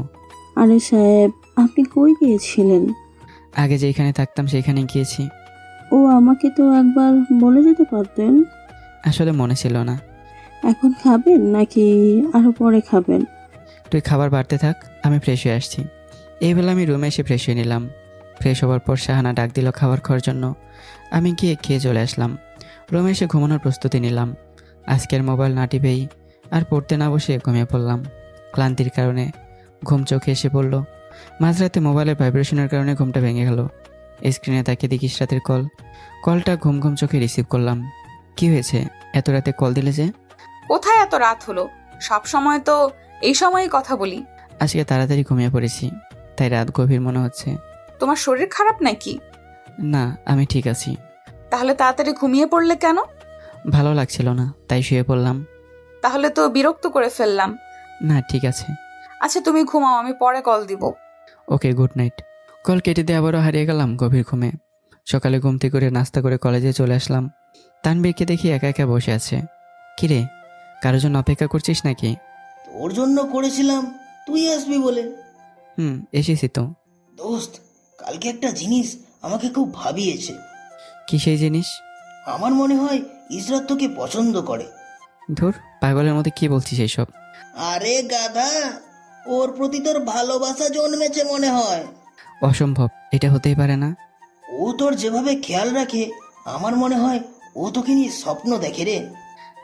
আরে সাহেব, আপনি কই গিয়েছিলেন? আগে যেখানে থাকতাম সেখানে গিয়েছি। ও আমাকে তো একবার বলে যেতে পারতেন। আসলে মনে ছিল না। এখন খাবেন নাকি আরো পরে খাবেন? তুই খাবার বাড়তে থাক, আমি ফ্রেশ হয়ে আসছি। এই বেলা আমি রুমে এসে ফ্রেশ হয়ে নিলাম। ফ্রেশ হওয়ার পর শাহানা ডাক দিল খাবার খাওয়ার জন্য। আমি গিয়ে খেয়ে চলে আসলাম। রুমে এসে ঘুমানোর প্রস্তুতি নিলাম। আজকের মোবাইল না টিপেই আর পড়তে না বসে ঘুমিয়ে পড়লাম। ক্লান্তির কারণে ঘুম চোখে এসে পড়ল। মাঝরাতে মোবাইলের ভাইব্রেশনের কারণে ঘুমটা ভেঙে গেল। স্ক্রিনে তাকিয়ে দেখি ইশরাতের কলটা ঘুম ঘুম চোখে রিসিভ করলাম। কি হয়েছে, এত রাতে কল দিলে যে? কোথায় এত রাত হলো? সব সময় তো এই সময়ই কথা বলি। আজকে তাড়াতাড়ি ঘুমিয়ে পড়েছি, তাই রাত গভীর মনে হচ্ছে। তোমার শরীর খারাপ নাকি? না, আমি ঠিক আছি। তাহলে তাড়াতাড়ি ঘুমিয়ে পড়লে কেন? ভালো লাগছিল না, তাই শুয়ে পড়লাম। তাহলে তো বিরক্ত করে ফেললাম। না, ঠিক আছে। আচ্ছা তুমি ঘুমাও, আমি পরে কল দিব। Okay, good night. কল কেটে দিয়ে আবারও হারিয়ে গেলাম গভীর ঘুমে। সকালে ঘুম থেকে করে নাস্তা করে কলেজে চলে আসলাম। তানবীরকে দেখি একা একা বসে আছে। কিরে, কারোর জন্য অপেক্ষা করছিস নাকি? তোর জন্য করেছিলাম, তুই আসবি বলে। এসেছি তো। দোস্ত, কালকে একটা জিনিস আমাকে খুব ভাবিয়েছে। কি সেই জিনিস? আমার মনে হয় ইশরাত তোকে পছন্দ করে। ধুর, পাগলের মধ্যে কি বলছিস এইসব? আরে গাধা, ওর প্রতি তোর ভালোবাসা জন্মেছে মনে হয়। অসম্ভব, এটা হতেই পারে না। ও তোর যেভাবে খেয়াল রাখে, আমার মনে হয় ও তোকে নিয়ে স্বপ্ন দেখে রে।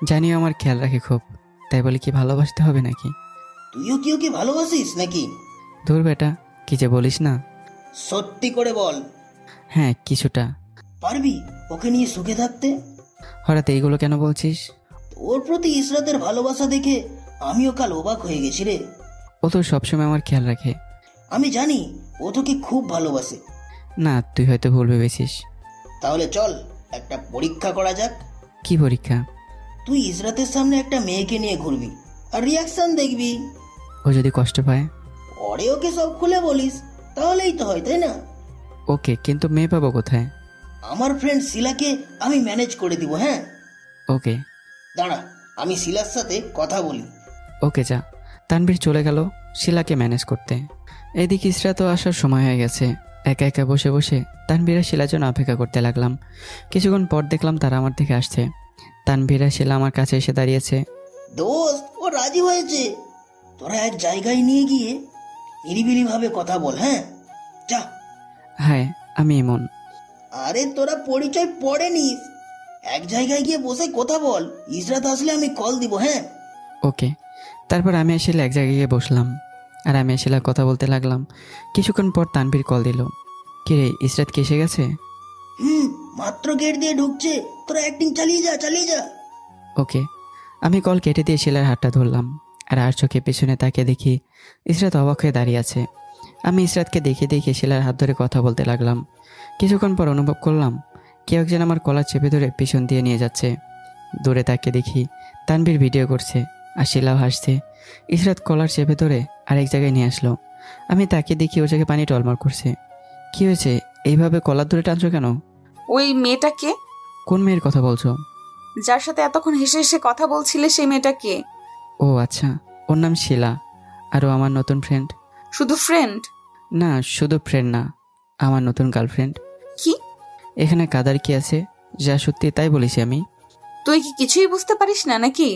জানিও আমার খেয়াল রাখে খুব, তাই বলে কি ভালোবাসতে হবে নাকি? তুইও কি ওকে ভালোবাসিস নাকি? ধুর বেটা, কি যে বলিস না। সত্যি করে বল। হ্যাঁ, কিছুটা। পারবি ওকে নিয়ে সুখে থাকতে? হঠাৎ এইগুলো কেন বলছিস? ওর প্রতি ইশরাতের ভালোবাসা দেখে আমিও কাল অবাক হয়ে গেছি রে। ও তো সবসময় আমার খেয়াল রাখে। আমি জানি ও তোকে খুব ভালোবাসে। না, তুই হয়তো ভুল ভেবেছিস। তাহলে চল একটা পরীক্ষা করা যাক। কি পরীক্ষা? তুই ইশরাতের সামনে একটা মেয়েকে নিয়ে ঘুরবি আর রিয়াকশন দেখবি। ও যদি কষ্ট পায়? পরে ওকে সব খুলে বলিস, তাহলেই তো হয়, তাই না? ওকে, কিন্তু মেয়ে পাবো কোথায়? আমার ফ্রেন্ড শিলাকে আমি ম্যানেজ করে দিব। হ্যাঁ ওকে। দাঁড়া, আমি শিলার সাথে কথা বলি। ওকে, যা। তানভীর চলে গেল শিলাকে ম্যানেজ করতে। এদিকে ইশরাতও আসার সময় হয়ে গেছে। একা একা বসে বসে তানভীর আর শিলার জন্য অপেক্ষা করতে লাগলাম। কিছুক্ষণ পর দেখলাম তারা আমার দিকে আসছে। তানভীর আর শিলা আমার কাছে এসে দাঁড়িয়েছে। দোস্ত, ও রাজি হয়েছে। তোরা এক জায়গায় নিয়ে গিয়ে নিরিবিলি ভাবে কথা বল। হ্যাঁ যা। হ্যাঁ, আমি ইমন। আরে তোরা পরিচয় পড়ে নিস, এক জায়গায় গিয়ে বসে কথা বল। ইশরাত আসলে আমি কল দিব। হ্যাঁ ওকে। তারপর আমি এসে এক জায়গায় গিয়ে বসলাম আর আমি এসে কথা বলতে লাগলাম। কিছুক্ষণ পর তানভীর কল দিল। কিরে, ইশরাত কি এসে গেছে? মাত্র গেট দিয়ে ঢুকছে, তোরা অ্যাক্টিং চালিয়ে যা, চালিয়ে যা। ওকে। আমি কল কেটে দিয়ে শিলার হাতটা ধরলাম আর চোখে পেছনে তাকিয়ে দেখি ইশরাত অবাক হয়ে দাঁড়িয়ে আছে। আমি ইশরাতকে দেখে দেখে শিলার হাত ধরে কথা বলতে লাগলাম। কিছুক্ষণ পর অনুভব করলাম কেউ একজন আমার কলার চেপে ধরে পিছন দিয়ে নিয়ে যাচ্ছে। দূরে তাকিয়ে দেখি তানভীর ভিডিও করছে আর শিলাও হাসছে। ইশরাত কলার চেপে ধরে আরেক জায়গায় নিয়ে আসলো। আমি তাকিয়ে দেখি ওর জায়গায় পানি টলমল করছে। কি হয়েছে, এইভাবে কলার ধরে টানছো কেন? ওই মেয়েটাকে? কোন মেয়ের কথা বলছো? যার সাথে এতক্ষণ হেসে হেসে কথা বলছিলে, সেই মেয়েটা কে? ও আচ্ছা, ওর নাম শিলা আর ও আমার নতুন ফ্রেন্ড। শুধু ফ্রেন্ড? না, শুধু ফ্রেন্ড না, আমার নতুন গার্লফ্রেন্ড। কি? এখানে কাদার কি আছে? যা সত্যি তাই বলেছি আমি। তুই কি কিছুই বুঝতে পারিস না নাকি?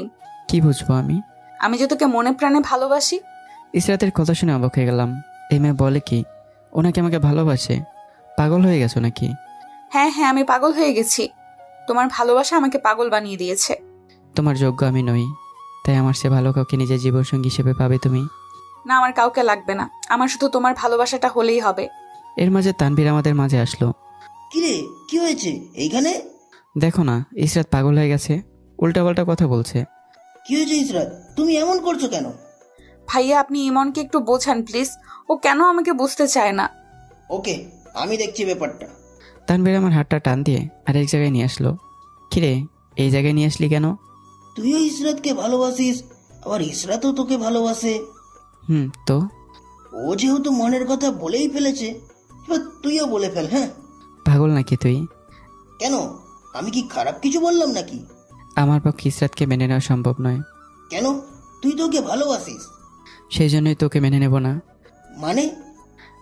কি বুঝবো আমি? আমি যে তোকে মনে প্রাণে ভালোবাসি। ইশরাতের কথা শুনে অবাক হয়ে গেলাম। এই মেয়ে বলে কি ওনাকে আমাকে ভালোবাসে? পাগল হয়ে গেছো নাকি? হ্যাঁ হ্যাঁ, আমি পাগল হয়ে গেছি। তোমার ভালোবাসা আমাকে পাগল বানিয়ে দিয়েছে। তোমার যোগ্য আমি নই, তাই আমার সে ভালো কাউকে নিজের জীবনসঙ্গী হিসেবে পাবে তুমি। না, আমার কাউকে লাগবে না, আমার শুধু তোমার ভালোবাসাটা হলেই হবে। এর মাঝে তানভীর আমাদের মাঝে আসলো। কিরে, কি হয়েছে এইখানে? দেখো না, ইসরাত পাগল হয়ে গেছে, উল্টাপাল্টা কথা বলছে। কি হয়েছে ইসরাত, তুমি এমন করছো কেন? ভাইয়া আপনি ইমনকে একটু বোঝান প্লিজ, ও কেন আমাকে বুঝতে চায় না। ওকে, আমি দেখছি ব্যাপারটা। তানভীর আমার হাতটা টান দিয়ে আরেক জায়গায় নিয়ে আসলো। কিরে, এই জায়গায় নিয়ে আসলি কেন? তুইও ইসরাতকে ভালোবাসিস, আবার ইসরাতও তোকে ভালোবাসে। তো ও যেহেতু মনের কথা বলেই ফেলেছে, এবার তুইও বলে ফেল। হ্যাঁ, পাগল নাকি তুই? কেন, আমি কি খারাপ কিছু বললাম নাকি? আমার পক্ষে ইসরাতকে মেনে নেওয়া সম্ভব নয়। কেন, তুই তো ওকে ভালোবাসিস। সেই জন্যই তোকে মেনে নেব না। মানে?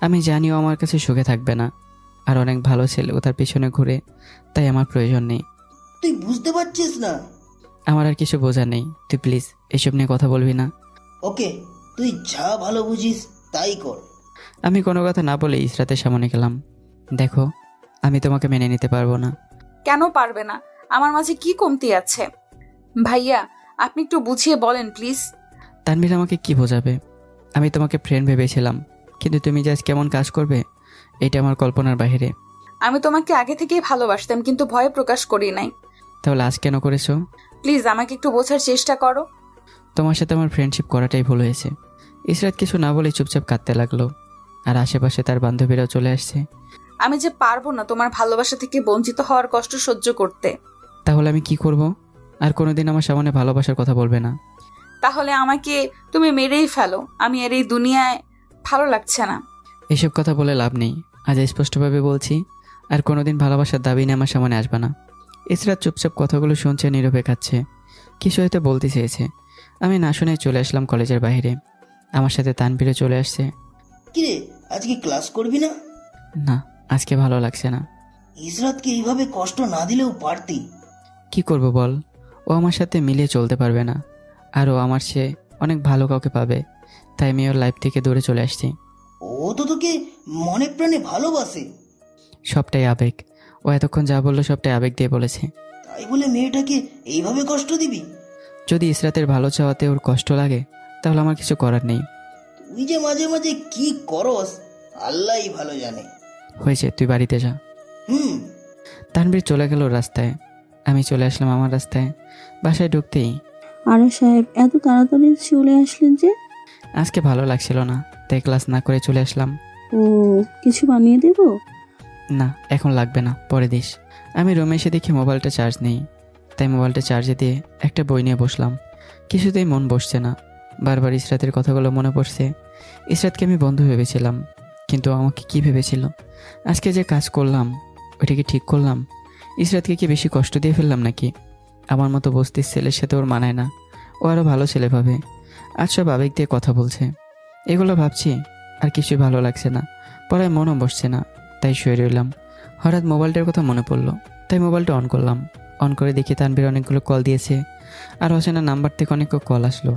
আমি জানি ও আমার কাছে সুখে থাকবে না, আর অনেক ভালো ছেলে ও তার পিছনে ঘুরে, তাই আমার প্রয়োজন নেই। তুই বুঝতে পারছিস না? আমার আর কিছু বোঝার নেই, তুই প্লিজ এসব নিয়ে কথা বলবি না। ওকে, তুই যা ভালো বুঝিস তাই কর। আমি কোনো কথা না বলে ইসরাতের সামনে গেলাম। দেখো, আমি তোমাকে মেনে নিতে পারবো না। কেন পারবে না? আমার মাঝে কি কমতি আছে? ভাইয়া আপনি একটু বুঝিয়ে বলেন প্লিজ। তানভীর আমাকে কি বোঝাবে? আমি তোমাকে ফ্রেন্ড ভেবেছিলাম, কিন্তু তুমি যে আজ কেমন কাজ করবে এটা আমার কল্পনার বাইরে। আমি তোমাকে আগে থেকেই ভালোবাসতাম, কিন্তু ভয়ে প্রকাশ করি নাই। তাহলে আজ কেন করেছো? প্লিজ আমাকে একটু বোঝার চেষ্টা করো। তোমার সাথে আমার ফ্রেন্ডশিপ করাটাই ভুল হয়েছে। ইসরাত কিছু না বলে চুপচাপ কাঁদতে লাগলো, আর আশেপাশে তার বান্ধবীরাও চলে আসছে। আমি যে পারবো না তোমার ভালোবাসা থেকে বঞ্চিত হওয়ার কষ্ট সহ্য করতে। তাহলে আমি কি করব? আর কোনোদিন আমার সামনে ভালোবাসার কথা বলবে না। তাহলে আমাকে তুমি মেরেই ফেলো, আমি আর এই দুনিয়ায় ভালো লাগছে না। এসব কথা বলে লাভ নেই, আজ স্পষ্টভাবে বলছি, আর কোনোদিন ভালোবাসার দাবি নিয়ে আমার সামনে আসবে না। ইসরাত চুপচাপ কথাগুলো শুনছে, নীরবে খাচ্ছে। কিছু হয়তো বলতে চেয়েছে। আমি না শুনে চলে আসলাম কলেজের বাইরে। আমার সাথে তানভীরও চলে আসছে। কিরে, আজকে ক্লাস করবি না? না, আজকে ভালো লাগছে না। ইসরাতকে এইভাবে কষ্ট না দিলেও পারতি। কি করব বল, ও আমার সাথে মিলিয়ে চলতে পারবে না, আর ও আমার সে অনেক ভালো কাউকে পাবে, তাই আমি ওর লাইফ থেকে দূরে চলে আসছি। ও তো তোকে মনে প্রাণে ভালোবাসে। সবটাই আবেগ। ও এতক্ষণ যা বললো সবটাই আবেগ দিয়ে বলেছে। তাই বলে মেয়েটাকে এইভাবে কষ্ট দিবি? যদি ইসরাতের ভালো চাওয়াতে ওর কষ্ট লাগে, তাহলে আমার কিছু করার নেই। তুই যে মাঝে মাঝে কি করস আল্লাহই ভালো জানে। হয়েছে, তুই বাড়িতে যা। তানভীর চলে গেল রাস্তায়। আমি চলে আসলাম আমার রাস্তায়। বাসায় ঢুকতেই, আরে সাহেব, এত তাড়াতাড়ি চলে আসলেন যে? আজকে ভালো লাগছিল না, তাই ক্লাস না করে চলে আসলাম। ও, কিছু বানিয়ে দেব? না, এখন লাগবে না, পরে দিস। আমি রুমে এসে দেখি মোবাইলটা চার্জ নেই, তাই মোবাইলটা চার্জে দিয়ে একটা বই নিয়ে বসলাম। কিছুতেই মন বসছে না, বারবার ইসরাতের কথাগুলো মনে পড়ছে। ইসরাতকে আমি বন্ধু ভেবেছিলাম, কিন্তু আমাকে কি ভেবেছিল? আজকে যে কাজ করলাম ওইটা কি ঠিক করলাম? ইসরাতকে কি বেশি কষ্ট দিয়ে ফেললাম নাকি? আমার মতো বস্তির ছেলের সাথে ওর মানায় না, ও আরও ভালো ছেলে ভাবে। আজ সব আবেগ দিয়ে কথা বলছে। এগুলো ভাবছি, আর কিছুই ভালো লাগছে না, পড়ায় মনও বসছে না, তাই শুয়ে রইলাম। হঠাৎ মোবাইলটার কথা মনে পড়লো, তাই মোবাইলটা অন করলাম। অন করে দেখি তানভীর অনেকগুলো কল দিয়েছে, আর অচেনা নাম্বার থেকে অনেক কল আসলো।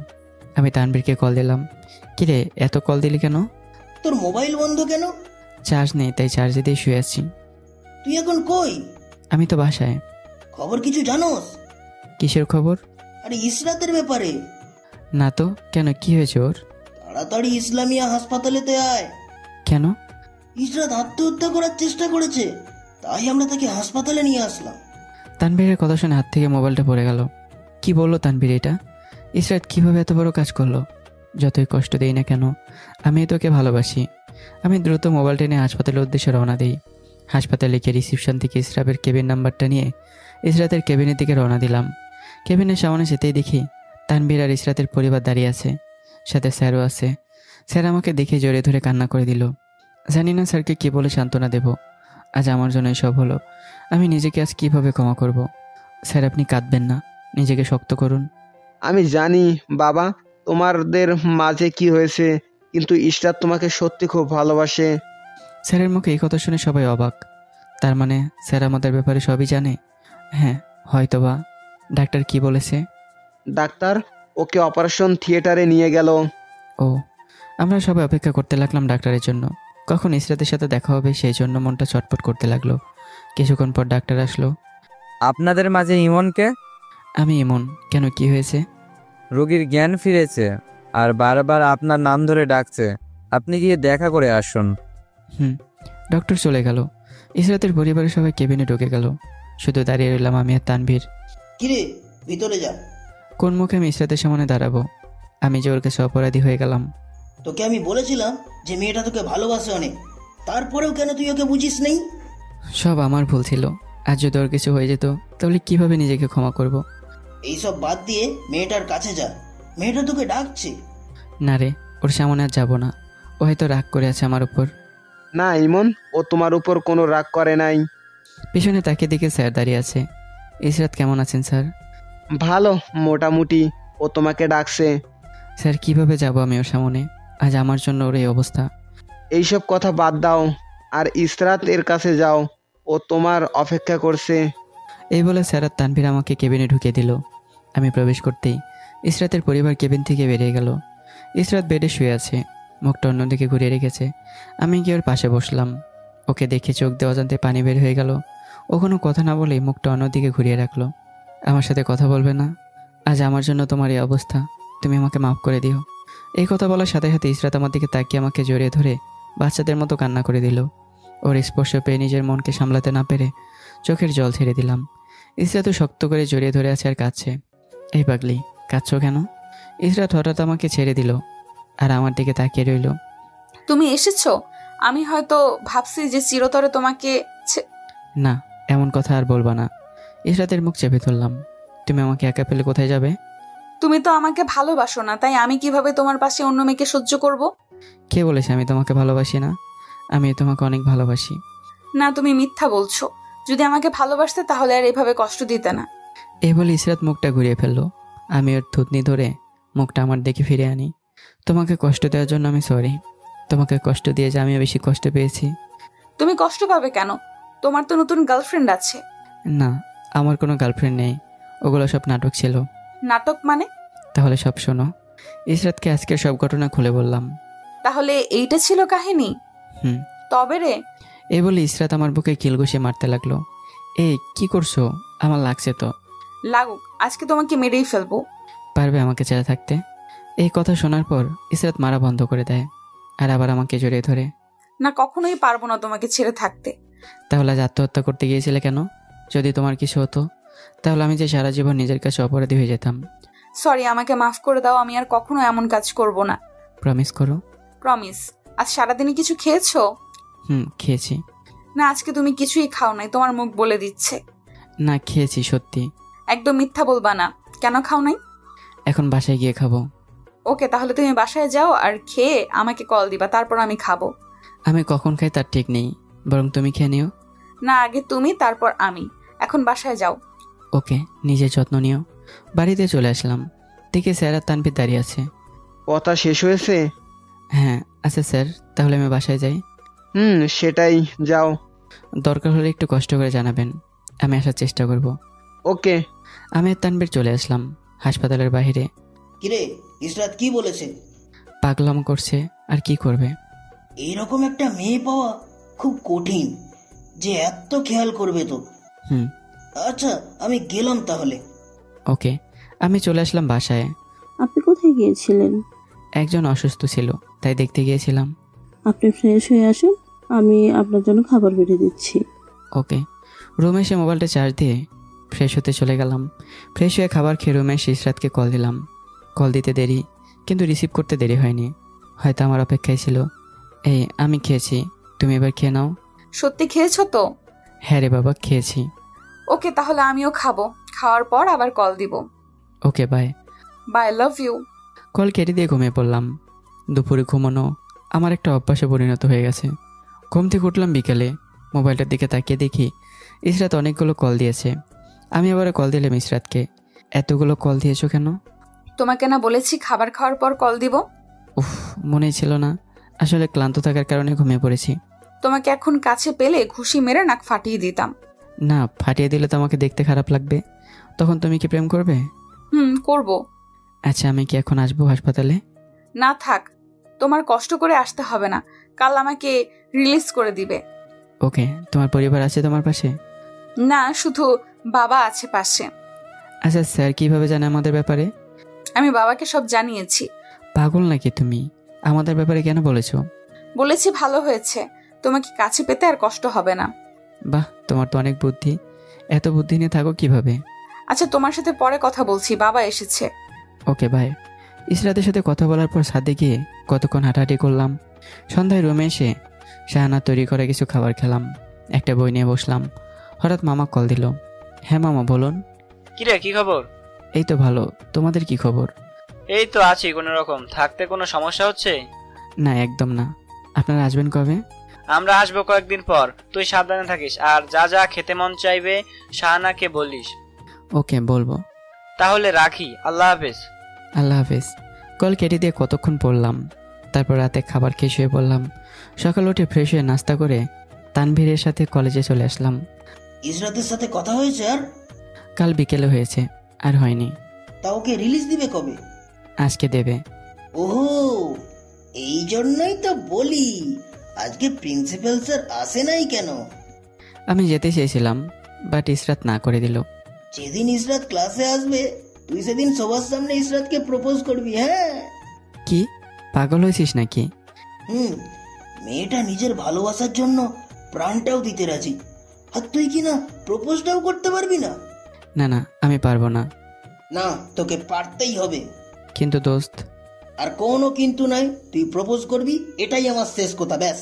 আমি তানভীরকে কল দিলাম। কিরে, এত কল দিলি কেন? তোর মোবাইল বন্ধ কেন? চার্জ নেই, তাই চার্জে দিয়ে শুয়ে আছি। তুই এখন কই? আমি তো বাসায়। খবর কিছু জানোস? কিসের খবর? আরে ইসরাতের ব্যাপারে। না তো, কেন, কি হয়েছে ওর? তাড়াতাড়ি ইসলামিয়া হাসপাতালেতে আয়। কেন? ইসরাত আত্মহত্যা করার চেষ্টা করেছে, তাই আমরা তাকে হাসপাতালে নিয়ে আসলাম। তানভীরের কথা শুনে হাত থেকে মোবাইলটা পড়ে গেল। কি বললো তানভীর এটা? ইসরাত কিভাবে এত বড় কাজ করলো? যতই কষ্ট দেই না কেন, আমি তোকে ভালোবাসি। আমি দ্রুত মোবাইলটা নিয়ে হাসপাতালের উদ্দেশ্যে রওনা দিই। হাসপাতালে গিয়ে রিসিপশন থেকে ইসরাতের কেবিন নাম্বারটা নিয়ে ইসরাতের কেবিনের দিকে রওনা দিলাম। কেবিনের সামনে যেতেই দেখি তানভীর আর ইসরাতের পরিবার দাঁড়িয়ে আছে, সাথে স্যারও আছে। স্যার আমাকে দেখে জড়িয়ে ধরে কান্না করে দিল। জানি না স্যারকে কী বলে সান্ত্বনা দেব। আজ আমার জন্য এসব হলো, আমি নিজেকে আজ কীভাবে ক্ষমা করব? স্যার, আপনি কাঁদবেন না, নিজেকে শক্ত করুন। আমি জানি বাবা তোমাদের মাঝে কি হয়েছে, কিন্তু ইসরাত তোমাকে সত্যি খুব ভালোবাসে। স্যারের মুখে এই কথা শুনে সবাই অবাক। তার মানে স্যার আমাদের ব্যাপারে সবই জানে? হ্যাঁ, হয়তোবা। ডাক্তার কি বলেছে? ডাক্তার ওকে অপারেশন থিয়েটারে নিয়ে গেল। ও, আমরা সবাই অপেক্ষা করতে লাগলাম ডাক্তারের জন্য। কখন ইসরাতের সাথে দেখা হবে সেই জন্য মনটা ছটফট করতে লাগলো। কিছুক্ষণ পর ডাক্তার আসলো। আপনাদের মাঝে ইমনকে? আমি ইমন। কেন, কি হয়েছে? রোগীর জ্ঞান ফিরেছে আর বারবার আপনার নাম ধরে ডাকছে, আপনি গিয়ে দেখা করে আসুন। ডক্টর চলে গেল। ইসরাতের পরিবারের সবাই কেবিনে ঢুকে গেল। শুধু দাঁড়িয়ে রইলাম আমি আর তানভীর। কিরে, ভিতরে যা। কোন মুখে আমি ইসরাতের সামনে দাঁড়াবো? আমি যে ওর কাছে অপরাধী হয়ে গেলাম। তোকে আমি বলেছিলাম যে মেয়েটা তোকে ভালোবাসে অনেক, তারপরেও কেন তুই ওকে বুঝিস নেই? সব আমার ভুল ছিল। আজ যদি ওর কিছু হয়ে যেত তাহলে কিভাবে নিজেকে ক্ষমা করব? এইসব বাদ দিয়ে মেয়েটার কাছে যা, মেয়েটা তোকে ডাকছে। না রে, ওর সামনে আর যাবো না। ও হয়তো রাগ করে আছে আমার উপর। না ইমন, ও তোমার উপর কোনো রাগ করে নাই। পিছনে তাকে দিকে স্যার দাঁড়িয়ে আছে। ইসরাত কেমন আছেন স্যার? ভালো, মোটামুটি। ও তোমাকে ডাকছে। স্যার কিভাবে যাব আমি ওর সামনে? আজ আমার জন্য ওর এই অবস্থা। এইসব কথা বাদ দাও আর ইসরাত এর কাছে যাও, ও তোমার অপেক্ষা করছে। এই বলে স্যার আর তানভীর আমাকে কেবিনে ঢুকিয়ে দিল। আমি প্রবেশ করতেই ইসরাতের পরিবার কেবিন থেকে বেরিয়ে গেল। ইসরাত বেডে শুয়ে আছে, মুখটা অন্যদিকে ঘুরিয়ে রেখেছে। আমি গিয়ে ওর পাশে বসলাম। ওকে দেখে চোখ দিয়ে অজান্তে পানি বের হয়ে গেল। ও কোনো কথা না বলেই মুখটা অন্যদিকে ঘুরিয়ে রাখলো। আমার সাথে কথা বলবে না? আজ আমার জন্য তোমার এই অবস্থা, তুমি আমাকে মাফ করে দিও। এই কথা বলার সাথে সাথে ইসরাত আমার দিকে তাকিয়ে আমাকে জড়িয়ে ধরে বাচ্চাদের মতো কান্না করে দিল। ওর স্পর্শ পেয়ে নিজের মনকে সামলাতে না পেরে চোখের জল ছেড়ে দিলাম। ইসরাতও শক্ত করে জড়িয়ে ধরে আছে আর কাঁদছে। এই পাগলি, কাঁদছো কেন? ইসরাত হঠাৎ আমাকে ছেড়ে দিল আর আমার দিকে তাকিয়ে রইল। তুমি এসেছো? আমি হয়তো ভাবছি যে চিরতরে তোমাকে না, এমন কথা আর বলবা না। ইসরাতের মুখ চেপে ধরলাম। তুমি আমাকে একা পেলে কোথায় যাবে? তুমি তো আমাকে ভালোবাসো না, তাই আমি কিভাবে তোমার পাশে অন্য মেয়েকে সহ্য করব? কে বলেছে আমি তোমাকে ভালোবাসি না? আমি তোমাকে অনেক ভালোবাসি। না, তুমি মিথ্যা বলছো। যদি আমাকে ভালোবাসতে তাহলে আর এভাবে কষ্ট দিতে না। এই বলে ইসরাত মুখটা ঘুরিয়ে ফেললো। আমি ওর থুতনি ধরে মুখটা আমার দিকে ফিরে আনি। তোমাকে কষ্ট দেওয়ার জন্য আমি সরি। তোমাকে কষ্ট দিয়ে যে আমি বেশি কষ্ট পেয়েছি। তুমি কষ্ট পাবে কেন? তোমার তো নতুন গার্লফ্রেন্ড আছে। না, আমার কোনো গার্লফ্রেন্ড নেই। ওগুলো সব নাটক ছিল। নাটক মানে? তাহলে সব শোনো। ইসরাতকে আজকের সব ঘটনা খুলে বললাম। তাহলে এইটা ছিল কাহিনী? হুম। তবে রে। এই বলে ইসরাত আমার বুকে কিল ঘুষে মারতে লাগলো। এই কি করছো? আমার লাগছে তো। লাগুক, আজকে তোমাকে মেরেই ফেলবো। পারবে আমাকে ছেড়ে থাকতে? এই কথা শোনার পর ইসরাত মারা বন্ধ করে দেয় আর আবার আমাকে জড়িয়ে ধরে। না, কখনোই পারবো না তোমাকে ছেড়ে থাকতে। তাহলে আজ আত্মহত্যা করতে গিয়েছিলে কেন? যদি তোমার কিছু হতো তাহলে আমি যে সারা জীবন নিজের কাছে অপরাধী হয়ে যেতাম। সরি, আমাকে মাফ করে দাও। আমি আর কখনো এমন কাজ করব না। প্রমিস করো। প্রমিস। আজ সারাদিনে কিছু খেয়েছো? খেয়েছি। না, আজকে তুমি কিছুই খাও নাই, তোমার মুখ বলে দিচ্ছে। না, খেয়েছি সত্যি। একদম মিথ্যা বলবা না। কেন খাও নাই? এখন বাসায় গিয়ে খাবো। ওকে, তাহলে তুমি বাসায় যাও আর খেয়ে আমাকে কল দিবা, তারপর আমি খাবো। আমি কখন খাই তার ঠিক নেই, বরং তুমি খেয়ে নিও। না, আগে তুমি তারপর আমি। এখন বাসায় যাও। ওকে, নিজের যত্ন নিও। বাড়িতে চলে আসলাম। দেখে স্যার আর তানভীর দাঁড়িয়ে আছে। কথা শেষ হয়েছে? হ্যাঁ আচ্ছা স্যার, তাহলে আমি বাসায় যাই। সেটাই, যাও। দরকার হলে একটু কষ্ট করে জানাবেন, আমি আসার চেষ্টা করব। ওকে। আমি আর তানভীর চলে আসলাম হাসপাতালের বাইরে। কিরে, ইসরাত কি বলেছে? পাগলাম করছে, আর কি করবে। এইরকম একটা মেয়ে পাওয়া খুব কঠিন যে এত খেয়াল করবে তো। আচ্ছা, আমি গেলাম তাহলে। ওকে। আমি চলে আসলাম বাসায়। আপনি কোথায় গিয়েছিলেন? একজন অসুস্থ ছিল, তাই দেখতে গিয়েছিলাম। আপনি ফ্রেশ হয়ে আসুন, আমি আপনার জন্য খাবার বেড়ে দিচ্ছি। ওকে। রুমে এসে মোবাইলটা চার্জ দিয়ে ফ্রেশ হতে চলে গেলাম। ফ্রেশ হয়ে খাবার খেয়ে রুমে এসে ইসরাতকে কল দিলাম। কল দিতে দেরি, কিন্তু রিসিভ করতে দেরি হয়নি। হয়তো আমার অপেক্ষায় ছিল। এই আমি খেয়েছি, তুমি এবার খেয়ে নাও। সত্যি খেয়েছো তো? হ্যাঁ রে বাবা, খেয়েছি। ওকে, তাহলে আমিও খাবো। খাওয়ার পর আবার কল দিব। Okay, bye. Bye, love you. Call কেটে দিয়ে ঘুমিয়ে পড়লাম। দুপুরে ঘুমানো আমার একটা অভ্যাসে পরিণত হয়ে গেছে। ঘুম থেকে উঠলাম বিকেলে। মোবাইলটার দিকে তাকিয়ে দেখি ইসরাত অনেকগুলো কল দিয়েছে। আমি আবার কল দিলাম ইসরাতকে। এতগুলো কল দিয়েছো কেন? তোমাকে না বলেছি খাবার খাওয়ার পর কল দিব? উফ, মনেই ছিল না। আসলে ক্লান্ত থাকার কারণে ঘুমিয়ে পড়েছি। তোমাকে এখন কাছে পেলে ঘুষি মেরে নাক ফাটিয়ে দিতাম। না, ফাটিয়ে দিলে তো আমাকে দেখতে খারাপ লাগবে। তখন তুমি কি প্রেম করবে? করব। আচ্ছা, আমি কি এখন আসবো হাসপাতালে? না থাক, তোমার কষ্ট করে আসতে হবে না। কাল আমাকে রিলিজ করে দিবে। ওকে। তোমার পরিবার আছে তোমার পাশে? না, শুধু বাবা আছে পাশে। আচ্ছা, স্যার কিভাবে জানে আমাদের ব্যাপারে? আমি বাবাকে সব জানিয়েছি। পাগল নাকি তুমি? আমাদের ব্যাপারে কেন বলেছো? বলেছি ভালো হয়েছে, তোমাকে কাছে পেতে আর কষ্ট হবে না। বাহ, তোমার তো অনেক বুদ্ধি। এত বুদ্ধি নিয়ে থাকো কিভাবে? আচ্ছা তোমার সাথে পরে কথা বলছি, বাবা এসেছে। Okay bye. ইসরাতের সাথে কথা বলার পর ছাদে গিয়ে কতক্ষণ হাঁটাহাঁটি করলাম। সন্ধ্যায় রুমে এসে শাহানা তৈরি করে কিছু খাবার খেলাম, একটা বই নিয়ে বসলাম। হঠাৎ মামা কল দিল। হ্যাঁ মামা বলুন। কিরে, কি খবর? এই তো ভালো, তোমাদের কি খবর? এই তো আছি কোনো রকম। থাকতে কোনো সমস্যা হচ্ছে? না একদম না। আপনারা আসবেন কবে? আমরা আসবো কয়েকদিন পর। তুই সাবধানে থাকিস, আর যা যা খেতে মন চাইবে শাহানাকে বলিস। ওকে বলবো। তাহলে রাখি, আল্লাহ হাফেজ। আল্লাহ হাফেজ। কল কেটে দিয়ে কতক্ষণ পড়লাম, তারপর রাতে খাবার খেয়ে শুয়ে পড়লাম। সকাল উঠে ফ্রেশ হয়ে নাস্তা করে তানভীরের সাথে কলেজে চলে আসলাম। ইসরাতের সাথে কথা হয়েছে? আর কাল বিকেলে হয়েছে, আর হয়নি। তা ওকে রিলিজ দিবে কবে? আজকে দেবে। ওহো, এই জন্যই তো বলি আজকে প্রিন্সিপাল স্যার আসে নাই কেন। আমি যেতে চেয়েছিলাম, বাট ইসরাত না করে দিল। যেদিন ইসরাত ক্লাসে আসবে তুই সেদিন সবার সামনে ইসরাতকে প্রপোজ করবি। হ্যাঁ কি পাগল হয়েছিস নাকি? মেয়েটা নিজের ভালোবাসার জন্য প্রাণটাও দিতে রাজি, আর তুই কি না প্রপোজটাও করতে পারবি না? না না, আমি পারবো না। না, তোকে পারতেই হবে। কিন্তু দোস্ত। আর কোনো কিন্তু নাই, তুই প্রপোজ করবি, এটাই আমার শেষ কথা, ব্যাস।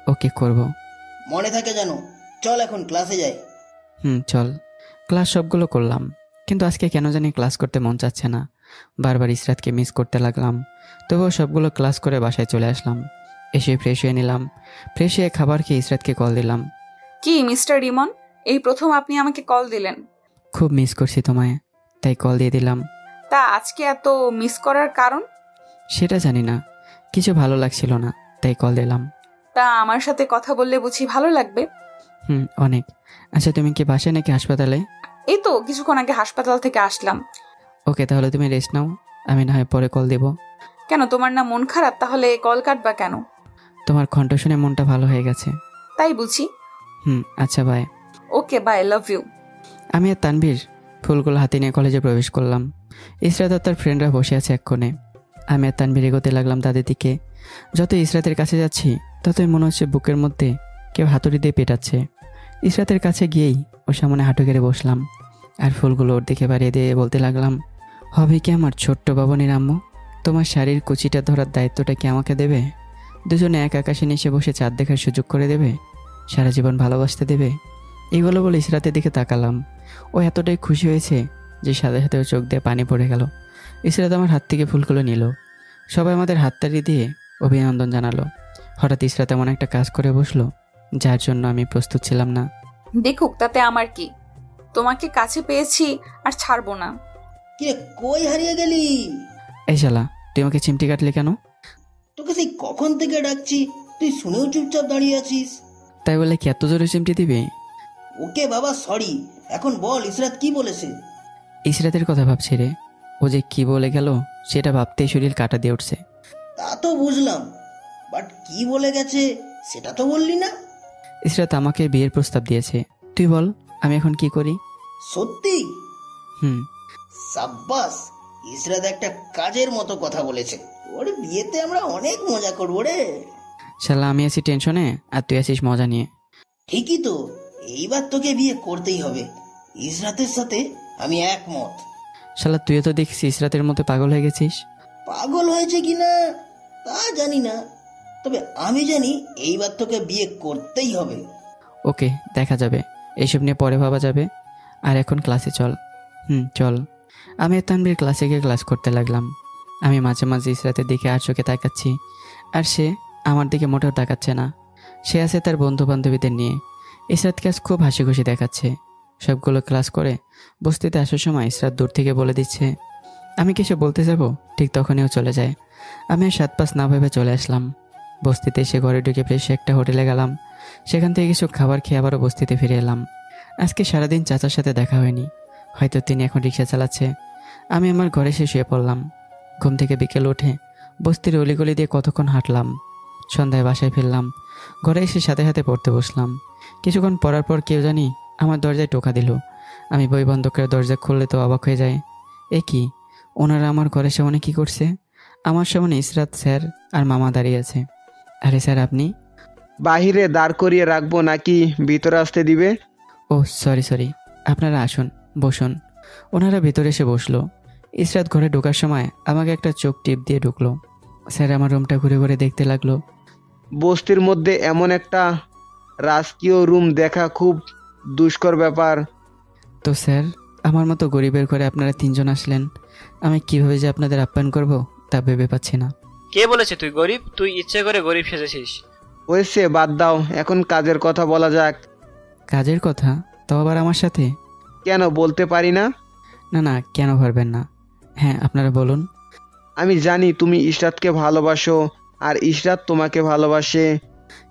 ওকে করব। মনে থাকে জানো। চল এখন ক্লাসে যাই। চল। ক্লাস সবগুলো করলাম, কিন্তু আজকে কেন জানি ক্লাস করতে মন চাচ্ছে না। বারবার ইসরাতকে মিস করতে লাগলাম। তবুও সবগুলো ক্লাস করে বাসায় চলে আসলাম। এসে ফ্রেশ হয়ে নিলাম। ফ্রেশ হয়ে খাবার খেয়ে ইসরাতকে কল দিলাম। কি মিস্টার রিমন, এই প্রথম আপনি আমাকে কল দিলেন? খুব মিস করছি তোমায়, তাই কল দিয়ে দিলাম। তা আজকে এত মিস করার কারণ? সেটা জানি না, কিছু ভালো লাগছিল না, তাই কল দিলাম। তা আমার সাথে কথা বললে বুঝি ভালো লাগবে? অনেক। আচ্ছা তুমি কি বাসায় নাকি হাসপাতালে? এই তো কিছুক্ষণ আগে হাসপাতাল থেকে আসলাম। ওকে, তাহলে তুমি রেস্ট নাও, আমি না হয় পরে কল দেব। কেন, তোমার না মন খারাপ? তাহলে কল কাটবা কেন? তোমার কণ্ঠ শুনে মনটা ভালো হয়ে গেছে। তাই বুঝি। আচ্ছা bye. Okay bye, love you. আমি আর তানভীর ফুলগুলো হাতে নিয়ে কলেজে প্রবেশ করলাম। ইসরাত আর তার ফ্রেন্ডরা বসে আছে এক কোণে। আমি আর তানভীর এগোতে লাগলাম তাদের দিকে। যত ইসরাতের কাছে যাচ্ছি ততই মনে হচ্ছে বুকের মধ্যে কেউ হাতুড়ি দিয়ে পেটাচ্ছে। ইসরাতের কাছে গিয়েই ওর সামনে হাঁটু গেড়ে বসলাম, আর ফুলগুলো ওর দিকে বাড়িয়ে দিয়ে বলতে লাগলাম, হবে কি আমার ছোট্ট বাবনির আম্মু? তোমার শাড়ির কুচিটা ধরার দায়িত্বটা কি আমাকে দেবে? দুজনে এক আকাশে নিচে বসে চাঁদ দেখার সুযোগ করে দেবে? সারা জীবন ভালোবাসতে দেবে? এইগুলো বলে ইসরাতের দিকে তাকালাম। ও এতটাই খুশি হয়েছে যে সাথে সাথে ওর চোখ দিয়ে পানি পড়ে গেল। ইসরাত আমার হাত থেকে ফুলগুলো নিল। সবাই আমাদের হাততালি দিয়ে অভিনন্দন জানালো। হঠাৎ ইসরাত এমন একটা কাজ করে বসলো যার জন্য আমি প্রস্তুত ছিলাম না। দেখুক, তাতে আমার কি? তোমাকে কাছে পেয়েছি আর ছাড়বো না। কিরে, কই হারিয়ে গেলি? এই শালা, তুই আমাকে চিমটি কাটলি কেন? তোকে সেই কখন থেকে ডাকছি, তুই শুনেও চুপচাপ দাঁড়িয়ে আছিস। তাই বলে কি এত জোরে চিমটি দিবি? ওকে বাবা, সরি। এখন বল ইসরাত কি বলেছে? ইসরাতের কথা ভাবছি রে। ও যে কি বলে গেল সেটা ভাবতেই শরীর কাটা দিয়ে উঠছে। তা তো বুঝলাম, বাট কি বলে গেছে সেটা তো বললি না। ইসরাত আমাকে বিয়ের প্রস্তাব দিয়েছে। তুই বল আমি এখন কি করি? সত্যি? সাব্বাস, ইসরাত একটা কাজের মতো কথা বলেছে। ওর বিয়েতে আমরা অনেক মজা করবো রে। শালা আমি আছি টেনশনে আর তুই আছিস মজা নিয়ে। ঠিকই তো, এইবার তোকে বিয়ে করতেই হবে। ইসরাতের সাথে আমি একমত। শালা তুইও তো দেখছিস ইসরাতের মতো পাগল হয়ে গেছিস। পাগল হয়েছে কিনা তা জানি না, তবে আমি জানি এইবার তোকে বিয়ে করতেই হবে। ওকে, দেখা যাবে, এইসব নিয়ে পরে ভাবা যাবে। আর এখন ক্লাসে চল। চল। আমি তানভীর ক্লাসে গিয়ে ক্লাস করতে লাগলাম। আমি মাঝে মাঝে ইসরাতের দিকে আর চোখে তাকাচ্ছি, আর সে আমার দিকে মোটেও তাকাচ্ছে না। সে আছে তার বন্ধু বান্ধবীদের নিয়ে। ইসরাতকে আজ খুব হাসি খুশি দেখাচ্ছে। সবগুলো ক্লাস করে বস্তিতে আসার সময় ইসরাত দূর থেকে বলে দিচ্ছে, আমি কিছু বলতে যাব, ঠিক তখনইও চলে যায়। আমি আর 7-5 না ভেবে চলে আসলাম। বস্তিতে এসে ঘরে ঢুকে ফ্রেশ একটা হোটেলে গেলাম। সেখান থেকে কিছু খাবার খেয়ে আবারও বস্তিতে ফিরে এলাম। আজকে সারাদিন চাচার সাথে দেখা হয়নি, হয়তো তিনি এখন রিক্সা চালাচ্ছে। আমি আমার ঘরে এসে শুয়ে পড়লাম। ঘুম থেকে বিকেল উঠে বস্তির অলিগলি দিয়ে কতক্ষণ হাঁটলাম। সন্ধ্যায় বাসায় ফিরলাম। ঘরে এসে সাথে সাথে পড়তে বসলাম। কিছুক্ষণ পড়ার পর কেউ জানি আমার দরজায় টোকা দিল। আমি বই বন্ধ করে দরজা খুললে তো অবাক হয়ে যায়। এ কি, ওনারা আমার ঘরের সামনে কি করছে? আমার সামনে ইসরাত স্যার আর মামা দাঁড়িয়ে আছে। আরে স্যার আপনি? বাহিরে দাঁড় করিয়ে রাখবো নাকি ভিতরে আসতে দিবে? ও সরি। আপনারা আসুন, বসুন। ওনারা ভেতরে এসে বসলো। ইসরাত ঘরে ঢোকার সময় আমাকে একটা চোখ টিপ দিয়ে ঢুকলো। স্যার আমার রুমটা ঘুরে ঘুরে দেখতে লাগলো। বস্তির মধ্যে এমন একটা রাজকীয় রুম দেখা খুব দুষ্কর ব্যাপার। তো স্যার, আমার মতো গরিবের ঘরে আপনারা 3 জন আসলেন, আমি কিভাবে যে আপনাদের আপ্যায়ন করব তা ভেবে পাচ্ছি না। কে বলেছে তুই গরিব? তুই ইচ্ছে করে গরিব সেজেছিস। হয়েছে, বাদ দাও, এখন কাজের কথা বলা যাক। কাজের কথা? তো আবার আমার সাথে? কেন বলতে পারি না? না না, কেন পারবেন না? হ্যাঁ, আপনারা বলুন। আমি জানি তুমি ইশরাতকে ভালোবাসো আর ইশরাত তোমাকে ভালোবাসে।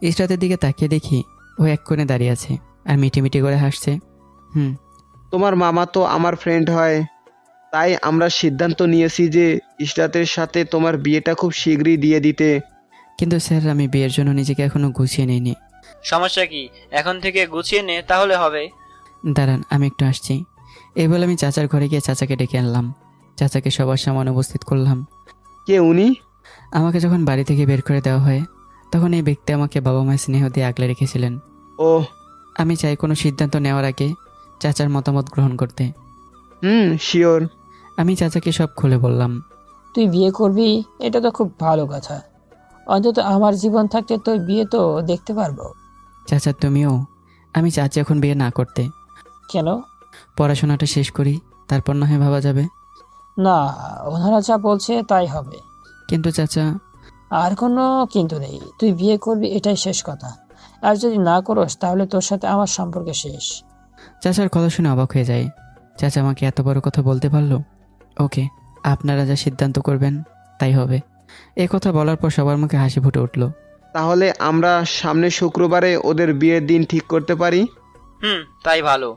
ইশরাতের দিকে তাকিয়ে দেখি ও এক কোণে দাঁড়িয়ে আছে আর মিটিমিটি করে হাসছে। তোমার মামা তো আমার ফ্রেন্ড হয়, তাই আমরা সিদ্ধান্ত নিয়েছি যে ইশরাতের সাথে তোমার বিয়েটা খুব শীঘ্রই দিয়ে দিতে। কিন্তু স্যার, আমি বিয়ের জন্য নিজেকে এখনো গুছিয়ে নিইনি। সমস্যা কি? এখন থেকে গুছিয়ে নে, তাহলে হবে। দাঁড়ান, আমি একটু আসছি। এই বলে আমি চাচার ঘরে গিয়ে চাচাকে ডেকে আনলাম। চাচাকে সবার সামনে উপস্থিত করলাম। কে উনি? আমাকে যখন বাড়ি থেকে বের করে দেওয়া হয় তখন এই ব্যক্তি আমাকে বাবা মায়ের স্নেহ দিয়ে আগলে রেখেছিলেন। ও, আমি চাই কোনো সিদ্ধান্ত নেওয়ার আগে চাচার মতামত গ্রহণ করতে। শিওর। আমি চাচাকে সব খুলে বললাম। তুই বিয়ে করবি, এটা তো খুব ভালো কথা। অন্তত আমার জীবন থাকতে তোর বিয়ে তো দেখতে পারবো। চাচা তুমিও? আমি চাচ্ছি এখন বিয়ে না করতে। কেন? পড়াশোনাটা শেষ করি, তারপর না হয় ভাবা যাবে। না, ওনারা যা বলছে তাই হবে। কিন্তু চাচা। আর কোনো কিন্তু নেই, তুই বিয়ে করবি, এটাই শেষ কথা। আর যদি না করোস তাহলে তোর সাথে আমার সম্পর্ক শেষ। চাচার কথা শুনে অবাক হয়ে যায়। চাচা আমাকে এত বড় কথা বলতে পারলো। ওকে, আপনারা যা সিদ্ধান্ত করবেন তাই হবে। এ কথা বলার পর সবার মুখে হাসি ফুটে উঠলো। তাহলে আমরা সামনে শুক্রবারে ওদের বিয়ের দিন ঠিক করতে পারি? তাই ভালো।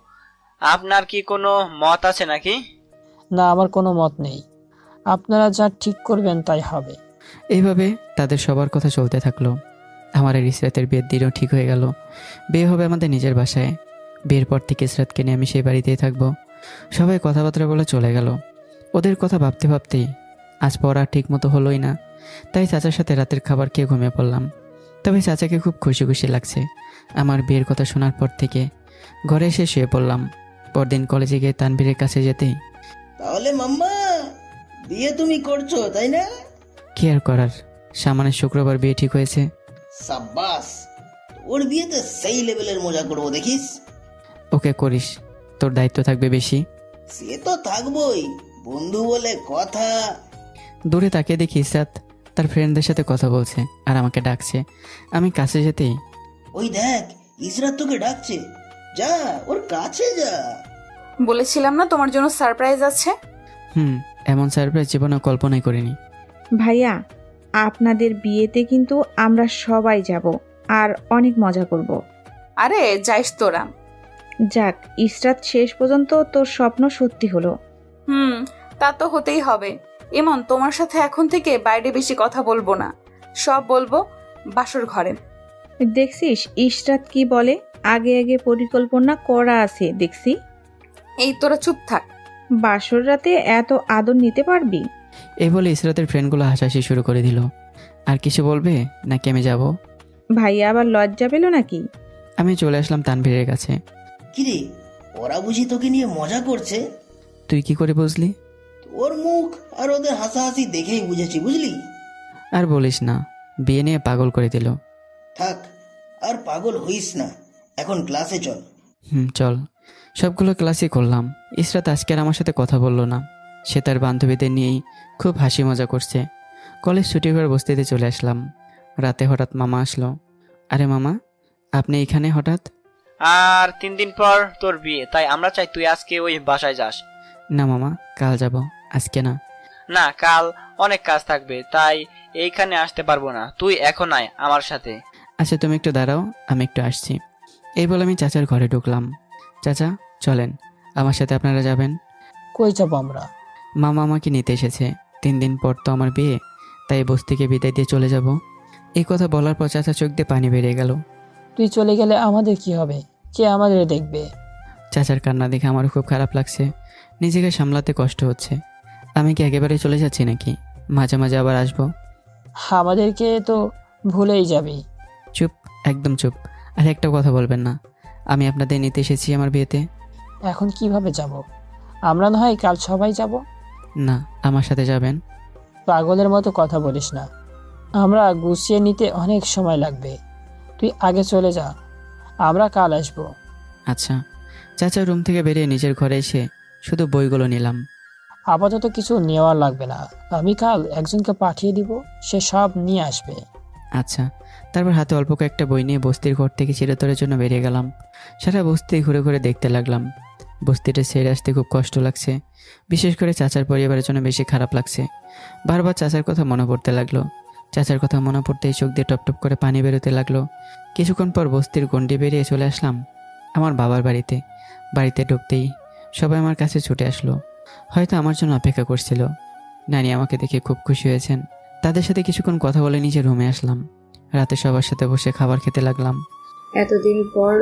আপনার কি কোনো মত আছে নাকি? না, আমার কোনো মত নেই। আপনারা যা ঠিক করবেন তাই হবে। এইভাবে তাদের সবার কথা চলতে থাকলো। আমার আর ইসরাতের বিয়ের দিনও ঠিক হয়ে গেল। বিয়ে হবে আমাদের নিজের বাসায়। বিয়ের পর থেকে ইসরাতকে নিয়ে আমি সেই বাড়িতেই থাকবো। সবাই কথাবার্তা বলে চলে গেল। ওদের কথা ভাবতে ভাবতেই আজ পড়া ঠিক মতো হলোই না। তাই চাচার সাথে রাতের খাবার খেয়ে ঘুমিয়ে পড়লাম। তবে চাচাকে খুব খুশি খুশি লাগছে আমার বিয়ের কথা শোনার পর থেকে। ঘরে এসে শুয়ে পড়লাম। পরদিন কলেজে গিয়ে তানভীরের কাছে যেতেই, তাহলে মাম্মা বিয়ে তুমি করছো তাই না? কি আর করার, সামনে শুক্রবার বিয়ে ঠিক হয়েছে। সাব্বাস, ওর বিয়েতে সেই লেভেলের মজা করবো দেখিস। ওকে করিস, তোর দায়িত্ব থাকবে বেশি। সে তো থাকবোই, বন্ধু বলে কথা। দূরে তাকিয়ে দেখি ইসরাত তার ফ্রেন্ডদের সাথে কথা বলছে আর আমাকে ডাকছে। আমি কাছে যেতেই, ওই দেখ ইসরাত তোকে ডাকছে, যা ওর কাছে যা। বলেছিলাম না তোমার জন্য সারপ্রাইজ আছে। এমন সারপ্রাইজ জীবনে কল্পনাই করিনি। ভাইয়া, আপনাদের বিয়েতে কিন্তু আমরা সবাই যাব আর অনেক মজা করব। আরে যাইস তোরা। যাক, ইসরাত শেষ পর্যন্ত তোর স্বপ্ন সত্যি হলো। তা তো হতেই হবে। এমন তোমার সাথে এখন থেকে বাইরে বেশি কথা বলবো না, সব বলবো বাসর ঘরে। দেখছিস ইসরাত কি বলে, আগে আগে পরিকল্পনা করা আছে দেখছি। এই তোরা চুপ থাক। বাসর রাতে এত আদর নিতে পারবি? এই বলে ইসরাতের ফ্রেন্ডগুলো হাসাহাসি শুরু করে দিল। আর কিছু বলবে নাকি আমি যাব? ভাইয়া আবার লজ্জা পেল নাকি? আমি চলে আসলাম তানভীরের কাছে। কিরে, ওরা বুঝি তোকে নিয়ে মজা করছে? তুই কি করে বুঝলি? ওর মুখ আর ওদের হাসাহাসি দেখেই বুঝেছি, বুঝলি? আর বলিস না, বিয়ে নিয়ে পাগল করে দিল। থাক, আর পাগল হইস না, এখন ক্লাসে চল। চল। সবগুলো ক্লাসই করলাম। ইসরাত আজকে আর আমার সাথে কথা বললো না। সে তার বান্ধবীদের নিয়েই খুব হাসি মজা করছে। কলেজ ছুটি করে বস্তিতে চলে আসলাম। রাতে হঠাৎ মামা আসলো। আরে মামা, আপনি এখানে হঠাৎ? আর 3 দিন পর তোর বিয়ে, তাই আমরা চাই তুই আজকে ওই বাসায় যাস। না মামা, কাল যাব, আজকে না। না, কাল অনেক কাজ থাকবে, তাই এইখানে আসতে পারবো না। তুই এখন আয় আমার সাথে। আচ্ছা তুমি একটু দাঁড়াও, আমি একটু আসছি। এই বলে আমি চাচার ঘরে ঢুকলাম। চাচা চলেন, আমার সাথে আপনারা যাবেন। কই যাবো আমরা? মামা আমাকে নিতে এসেছে। 3 দিন পর তো আমার বিয়ে, তাই বস্তিকে বিদায় দিয়ে চলে যাব। এই কথা বলার পর চাচা চোখ দিয়ে পানি বেরিয়ে গেল। তুই চলে গেলে আমাদের কি হবে? কে আমাদের দেখবে? চাচার কান্না দেখে আমার খুব খারাপ লাগছে। নিজেকে সামলাতে কষ্ট হচ্ছে। আমি কি একেবারে চলে যাচ্ছি নাকি মাঝে মাঝে আবার আসবো? আমাদেরকে তো ভুলেই যাবি। চুপ, একদম চুপ। আর একটা কথা বলবেন না। আমি আপনাদের নিতে এসেছি আমার বিয়েতে। এখন কিভাবে যাব? আমরা না হয় কাল সবাই যাব। না, আমার সাথে যাবেন। পাগলের মতো কথা বলিস না, আমরা গুছিয়ে নিতে অনেক সময় লাগবে। তুই আগে চলে যা, আমরা কাল আসবো। আচ্ছা। চাচা রুম থেকে বেরিয়ে নিজের ঘরে এসে শুধু বইগুলো নিলাম। আপাতত কিছু নেওয়ার লাগবে না, আমি কাল একজনকে পাঠিয়ে দিব, সে সব নিয়ে আসবে। আচ্ছা। তারপর হাতে অল্প কয়েকটা বই নিয়ে বস্তির ঘর থেকে চিরতরের জন্য বেরিয়ে গেলাম। সারা বস্তি ঘুরে ঘুরে দেখতে লাগলাম। বস্তিটা ছেড়ে আসতে খুব কষ্ট লাগছে, বিশেষ করে চাচার পরিবারের জন্য বেশি খারাপ লাগছে। বারবার চাচার কথা মনে পড়তে লাগলো। চাচার কথা মনে পড়তেই চোখ দিয়ে টপটপ করে পানি বেরোতে লাগলো। কিছুক্ষণ পর বস্তির গণ্ডি বেরিয়ে চলে আসলাম আমার বাবার বাড়িতে। বাড়িতে ঢুকতেই সবাই আমার কাছে ছুটে আসলো, হয়তো আমার জন্য অপেক্ষা করছিল। নানি আমাকে দেখে খুব খুশি হয়েছেন। তাদের সাথে কিছুক্ষণ কথা বলে নিজে রুমে আসলাম। রাতে সবার সাথে বসে খাবার খেতে লাগলাম। এতদিন পর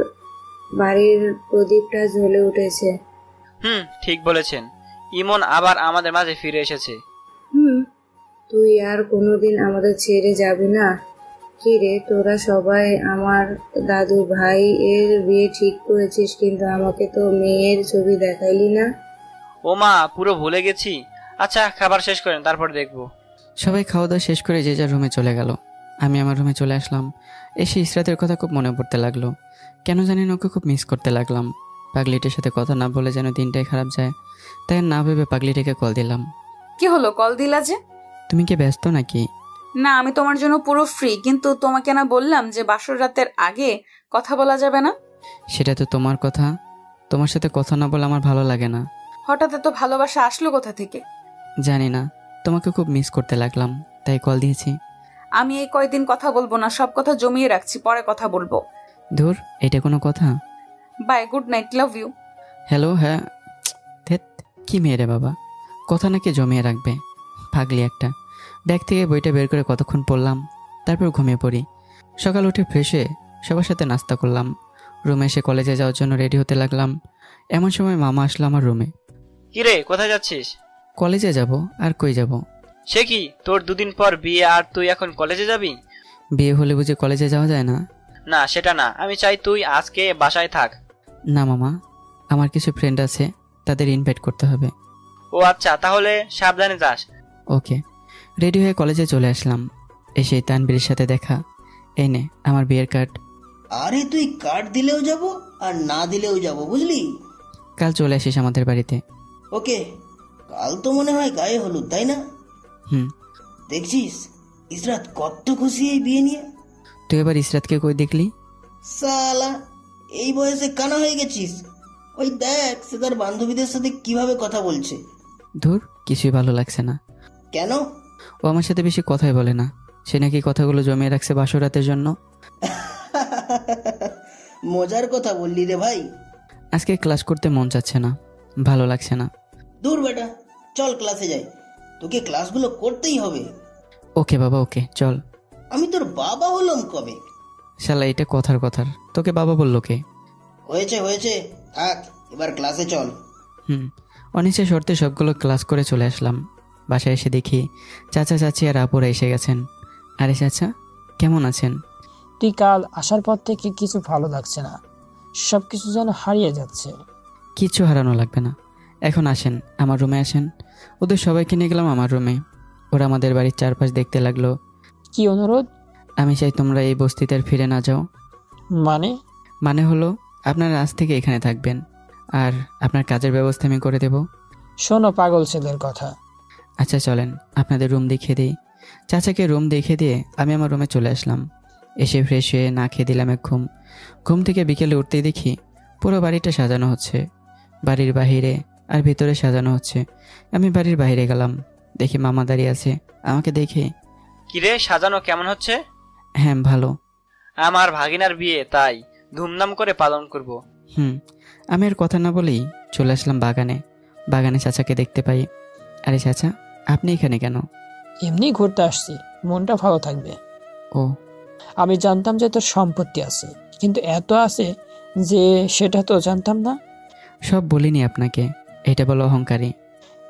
বাড়ির প্রদীপটা জ্বলে উঠেছে। ঠিক বলেছেন, ইমন আবার আমাদের মাঝে ফিরে এসেছে। তুই আর কোনোদিন আমাদের ছেড়ে যাবি না? কি রে, তোরা সবাই আমার দাদু ভাই এর বিয়ে ঠিক করেছিস, কিন্তু আমাকে তো মেয়ের ছবি দেখাইলি না। ও মা, পুরো ভুলে গেছি। আচ্ছা, খাবার শেষ করেন, তারপর দেখবো। সবাই খাওয়া দাওয়া শেষ করে যে যার রুমে চলে গেল। আমি আমার রুমে চলে আসলাম। এসে ইসরাতের কথা খুব মনে পড়তে লাগলো। কেন জানি না ওকে খুব মিস করতে লাগলাম। পাগলিটির সাথে কথা না বলে যেন দিনটাই খারাপ যায়, তাই না ভেবে পাগলিটিকে কল দিলাম। কি হলো, কল দিলা যে? তুমি কি ব্যস্ত নাকি? না, আমি তোমার জন্য পুরো ফ্রি, কিন্তু তোমাকে না বললাম যে বাসর রাতের আগে কথা বলা যাবে না? সেটা তো তোমার কথা, তোমার সাথে কথা না বলে আমার ভালো লাগে না। হঠাৎ এত ভালোবাসা আসলো কোথা থেকে? জানি না, তোমাকে খুব মিস করতে লাগলাম, তাই কল দিয়েছি। আমি এই কয়দিন কথা বলবো না, সব কথা জমিয়ে রাখছি, পরে কথা বলবো। ধুর, এটা কোনো কথা? Bye, good night, love you. Hello. হ্যাঁ, কি মেয়ে রে বাবা, কথা নাকি জমিয়ে রাখবে, পাগলি একটা। ব্যাগ থেকে বইটা বের করে কতক্ষণ পড়লাম, তারপর ঘুমিয়ে পড়ি। সকাল উঠে ফ্রেশ হয়ে সবার সাথে নাস্তা করলাম। রুমে এসে কলেজে যাওয়ার জন্য রেডি হতে লাগলাম। এমন সময় মামা আসলো আমার রুমে। কিরে, কোথায় যাচ্ছিস? কলেজে যাব, আর কই যাব? সে কি, তোর দুদিন পর বিয়ে আর তুই এখন কলেজে যাবি? বিয়ে হলে বুঝি কলেজে যাওয়া যায় না? না, সেটা না, আমি চাই তুই আজকে বাসায় থাক। না মামা, আমার কিছু ফ্রেন্ড আছে, তাদের ইনভাইট করতে হবে। ও আচ্ছা, তাহলে সাবধানে যাস। ওকে। রেডি হয়ে কলেজে চলে আসলাম। এসে তানবীরের সাথে দেখা। এই নে আমার বিয়ের কার্ড। আরে তুই কার্ড দিলেও যাব আর না দিলেও যাব, বুঝলি? কাল চলে আসিস আমাদের বাড়িতে। ওকে। কাল তো মনে হয় গায়ে হলুদ, তাই না? দেখছিস ইসরাত কত খুশি এই বিয়ে নিয়ে। তুই এবার ইসরাতকে কই দেখলি? সালা, এই বয়সে কানা হয়ে গেছিস। ওই দেখ, সে তার বান্ধবীদের সাথে কিভাবে কথা বলছে। ধুর, কিছুই ভালো লাগছে না। কেন? ও আমার সাথে বেশি কথাই বলে না। সে নাকি কথাগুলো জমিয়ে রাখছে বাসরাতের জন্য। মজার কথা বললি রে ভাই। আজকে ক্লাস করতে মন চাচ্ছে না, ভালো লাগছে না। দূর বেটা, চল ক্লাসে যাই, তোকে ক্লাসগুলো করতেই হবে। ওকে বাবা, ওকে চল। আমি তোর বাবা হলাম কবে? শালা, এটা কথার কথার, তোকে বাবা বললো কে? হয়েছে হয়েছে, থাক, এবার ক্লাসে চল। অনিচ্ছা শর্তে সবগুলো ক্লাস করে চলে আসলাম। বাসায় এসে দেখি চাচা চাচি আর আপুরা এসে গেছেন। আরে চাচা, কেমন আছেন? তুই কাল আসার পর থেকে কিছু ভালো লাগছে না, সবকিছু যেন হারিয়ে যাচ্ছে। কিছু হারানো লাগবে না, এখন আসেন আমার রুমে আসেন। ওদের সবাইকে নিয়ে গেলাম আমার রুমে। ওরা আমাদের বাড়ির চারপাশ দেখতে লাগলো। কি অনুরোধ? আমি চাই তোমরা এই বস্তিতে আর ফিরে না যাও। মানে হলো আপনারা আজ থেকে এখানে থাকবেন, আর আপনার কাজের ব্যবস্থা আমি করে দেব। শোনো পাগল ছেলের কথা। আচ্ছা চলেন আপনাদের রুম দেখিয়ে দিই। চাচাকে রুম দেখিয়ে দিয়ে আমি আমার রুমে চলে আসলাম। এসে ফ্রেশ হয়ে না খেয়ে দিলাম এক ঘুম। ঘুম থেকে বিকেলে উঠতেই দেখি পুরো বাড়িটা সাজানো হচ্ছে, বাড়ির বাহিরে আর ভিতরে সাজানো হচ্ছে। আমি বাড়ির বাইরে গেলাম, দেখি মামা দাঁড়িয়ে আছে। আমাকে দেখে, কিরে, সাজানো কেমন হচ্ছে? হ্যাঁ ভালো। আমার ভাগিনার বিয়ে, তাই ধুমধাম করে পালন করব। আমি আর কথা না বলেই চলে আসলাম বাগানে। বাগানে চাচাকে দেখতে পাই। আরে চাচা, আপনি এখানে কেন? এমনি ঘুরতে আসছি, মনটা ভালো থাকবে। ও, আমি জানতাম যে তোর সম্পত্তি আছে, কিন্তু এত আছে যে সেটা তো জানতাম না। সব বলিনি আপনাকে, এটা বলো অহংকারী।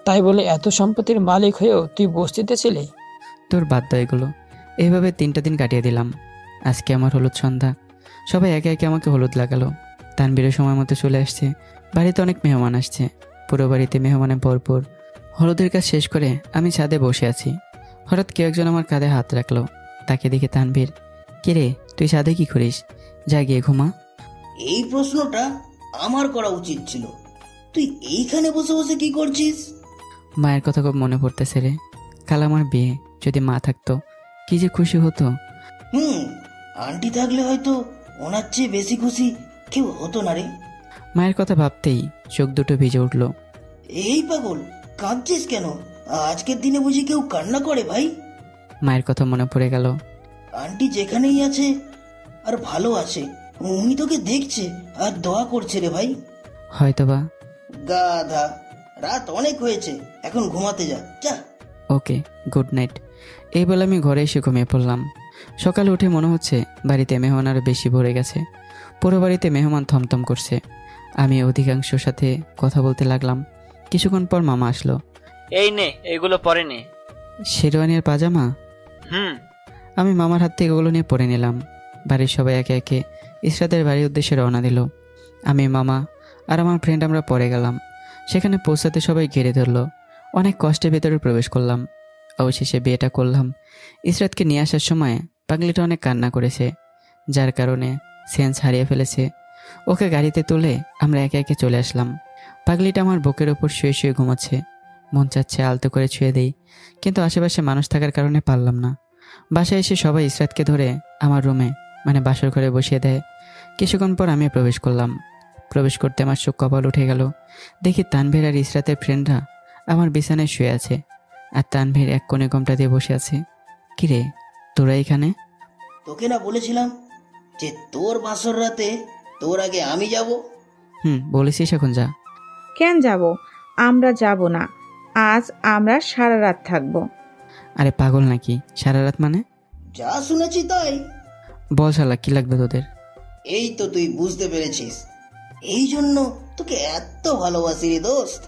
তাই বলে এত সম্পত্তির মালিক হয়েও তুই বস্তিতে ছিলি? তোর বাদ দাও এগুলো। এইভাবে 3টা দিন কাটিয়ে দিলাম। আজকে আমার হলুদ সন্ধ্যা। সবাই একে একে আমাকে হলুদ লাগালো। তানবীরের সময় মতো চলে আসছে। বাড়িতে অনেক মেহমান আসছে, পুরো বাড়িতে মেহমানে ভরপুর। হলুদের কাজ শেষ করে আমি ছাদে বসে আছি। হঠাৎ কেউ একজন আমার কাঁধে হাত রাখলো। তাকে দেখে তানবীর, কিরে তুই ছাদে কি করিস? যা গিয়ে ঘুমা। এই প্রশ্নটা আমার করা উচিত ছিল। তুই এইখানে বসে বসে কি করছিস? মায়ের কথা খুব মনে পড়তেছে রে। কাল আমার বিয়ে, যদি মা থাকতো কি যে খুশি হতো। আন্টি থাকলে হয়তো ওনার চেয়ে বেশি খুশি কেউ হতো না রে। মায়ের কথা ভাবতেই চোখ দুটো ভিজে উঠলো। এই পাগল, কাঁদছিস কেন? আজকের দিনে বুঝি কেউ কান্না করে ভাই? মায়ের কথা মনে পড়ে গেল। আন্টি যেখানেই আছে আর ভালো আছে, উনি তোকে দেখছে আর দোয়া করছে রে ভাই। হয়তোবা। গাধা, রাত অনেক হয়েছে, এখন ঘুমাতে যা। যা। ওকে, গুড নাইট। এই বলে আমি ঘরে এসে ঘুমিয়ে পড়লাম। সকালে উঠে মনে হচ্ছে বাড়িতে মেহমান আরও বেশি ভরে গেছে। পুরো বাড়িতে মেহমান থমথম করছে। আমি অধিকাংশের সাথে কথা বলতে লাগলাম। কিছুক্ষণ পর মামা আসলো। এই নে, এগুলো পরে নে। শেরওয়ানি আর পাজামা? আমি মামার হাত থেকে এগুলো নিয়ে পরে নিলাম। বাড়ির সবাই একে একে ইসরাতের বাড়ির উদ্দেশ্যে রওনা দিল। আমি, মামা আর আমার ফ্রেন্ড আমরা পরে গেলাম। সেখানে পৌঁছাতে সবাই ঘিরে ধরলো। অনেক কষ্টে ভেতরে প্রবেশ করলাম। অবশেষে বিয়েটা করলাম। ইসরাতকে নিয়ে আসার সময় পাগলিটা অনেক কান্না করেছে, যার কারণে সেন্স হারিয়ে ফেলেছে। ওকে গাড়িতে তুলে আমরা একে একে চলে আসলাম। পাগলিটা আমার বুকের ওপর শুয়ে শুয়ে ঘুমাচ্ছে। মন চাচ্ছে আলতো করে ছুঁয়ে দেই, কিন্তু আশেপাশে মানুষ থাকার কারণে পারলাম না। বাসায় এসে সবাই ইসরাতকে ধরে আমার রুমে মানে বাসর ঘরে বসিয়ে দেয়। কিছুক্ষণ পর আমি প্রবেশ করলাম। প্রবেশ করতে আমার চোখ কপাল উঠে গেল। দেখি তানভীর আর ইসরাতের ফ্রেন্ডরা আমার বিছানায় শুয়ে আছে, আর তানভীর এক কোণে ঘোমটা দিয়ে বসে আছে। কিরে তোরা এখানে? তোকে না বলেছিলাম যে তোর বাসর রাতে তোর আগে আমি যাব? বলেছিস, এখন যা। কেন যাব? আমরা যাব না, আজ আমরা সারা রাত থাকবো। আরে পাগল নাকি? সারা রাত মানে? যা শুনেছি তাই। বল শালা, কি লাগবে তোদের? এই তো তুই বুঝতে পেরেছিস, এই জন্য তোকে এত ভালোবাসি রে দোস্ত।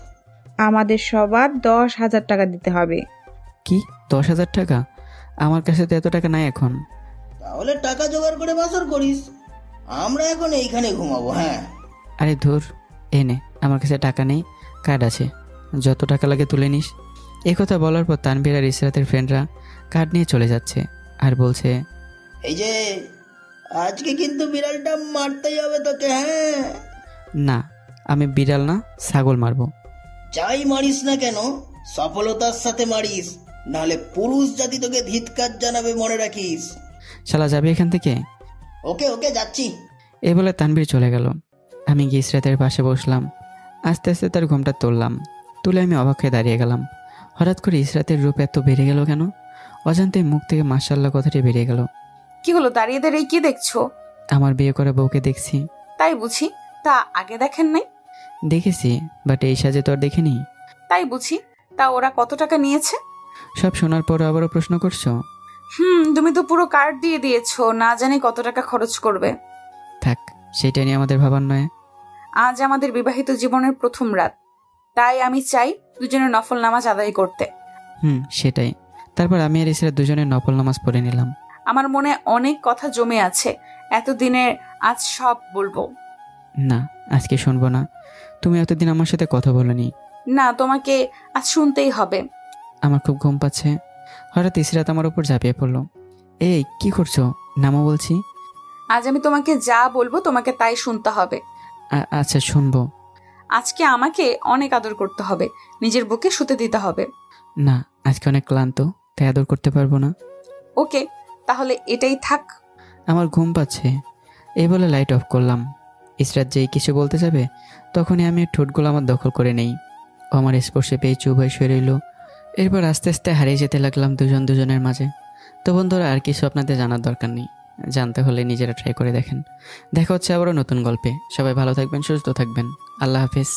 আমাদের সবার 10,000 টাকা দিতে হবে। কি 10,000 টাকা? আমার কাছে তো এত টাকা নাই এখন। তাহলে টাকা জোগাড় করে বাসর করিস, আমরা এখন এইখানে ঘুমাবো। হ্যাঁ। আরে ধুর, এনে আমার কাছে টাকা নেই, কার্ড আছে, যত টাকা লাগে তুলে নিস। এই কথা বলার পর তানভীর আর ইসরাতের ফ্রেন্ডরা কার্ড নিয়ে চলে যাচ্ছে আর বলছে, এই যে আজকে কিন্তু বিড়ালটা মারতেই হবে তোকে। হ্যাঁ। না, আমি বিড়াল না, ছাগল মারবো। যাই মারিস না কেন সফলতার সাথে মারিস, নাহলে পুরুষ জাতি তোকে ধিৎকার জানাবে, মনে রাখিস। শালা যাবে এখান থেকে? ওকে ওকে, যাচ্ছি। এই বলে তানভীর চলে গেল। আমি গিয়ে ইসরাতের পাশে বসলাম। আস্তে আস্তে তার ঘোমটা তুললাম। তুলে আমি অবাক হয়ে দাঁড়িয়ে গেলাম। হঠাৎ করে ইসরাতের রূপ এত বেড়ে গেল কেন? অজান্তে মুখ থেকে মাশাআল্লাহ কথাটি বেরিয়ে গেল। কি হলো, দাঁড়িয়ে দাঁড়িয়ে কি দেখছো? আমার বিয়ে করা বউকে দেখছি। তাই বুঝি? তা আগে দেখেন নাই? দেখেছি, বাট এই সাজে তো আর দেখিনি। তাই বুঝি? তা ওরা কত টাকা নিয়েছে? সব শোনার পর আবারও প্রশ্ন করছো? তুমি তো পুরো কার্ড দিয়ে দিয়েছো, না জানি কত টাকা খরচ করবে। থাক, সেটা নিয়ে আমাদের ভাবার নয়। আজ আমাদের বিবাহিত জীবনের প্রথম রাত, তাই আমি চাই দুজনের নফল নামাজ আদায় করতে। সেটাই। তারপর আমি আর ইসরাত দুজনের নফল নামাজ পড়ে নিলাম। আমার মনে অনেক কথা জমে আছে, এতদিনের আজ সব বলবো। না, আজকে শুনবো না। তুমি এতদিন আমার সাথে কথা বলোনি। না, তোমাকে আজ শুনতেই হবে। আমার খুব ঘুম পাচ্ছে। হঠাৎ ইসরাত আমার উপর ঝাঁপিয়ে পড়লো। এই কি করছো? নামো বলছি। আজ আমি তোমাকে যা বলবো তোমাকে তাই শুনতে হবে। আচ্ছা, শুনবো। আজকে আমাকে অনেক আদর করতে হবে, নিজের বুকে শুতে দিতে হবে। না, আজকে অনেক ক্লান্ত, তাই আদর করতে পারবো না। ওকে, তাহলে এটাই থাক। আমার ঘুম পাচ্ছে। এই বলে লাইট অফ করলাম। ইসরাত যেই কিছু বলতে যাবে তখনই আমি ঠোঁটগুলো আমার দখল করে নেই। ও আমার স্পর্শে পেয়ে চুপ হয়ে শুয়ে রইল। এরপর আস্তে আস্তে হারিয়ে যেতে লাগলাম দুজনের মাঝে। তো বন্ধুরা, আর কিছু আপনাদের জানার দরকার নেই, জানতে হলে নিজেরা ট্রাই করে দেখেন। দেখা হচ্ছে আবারও নতুন গল্পে। সবাই ভালো থাকবেন, সুস্থ থাকবেন। আল্লাহ হাফেজ।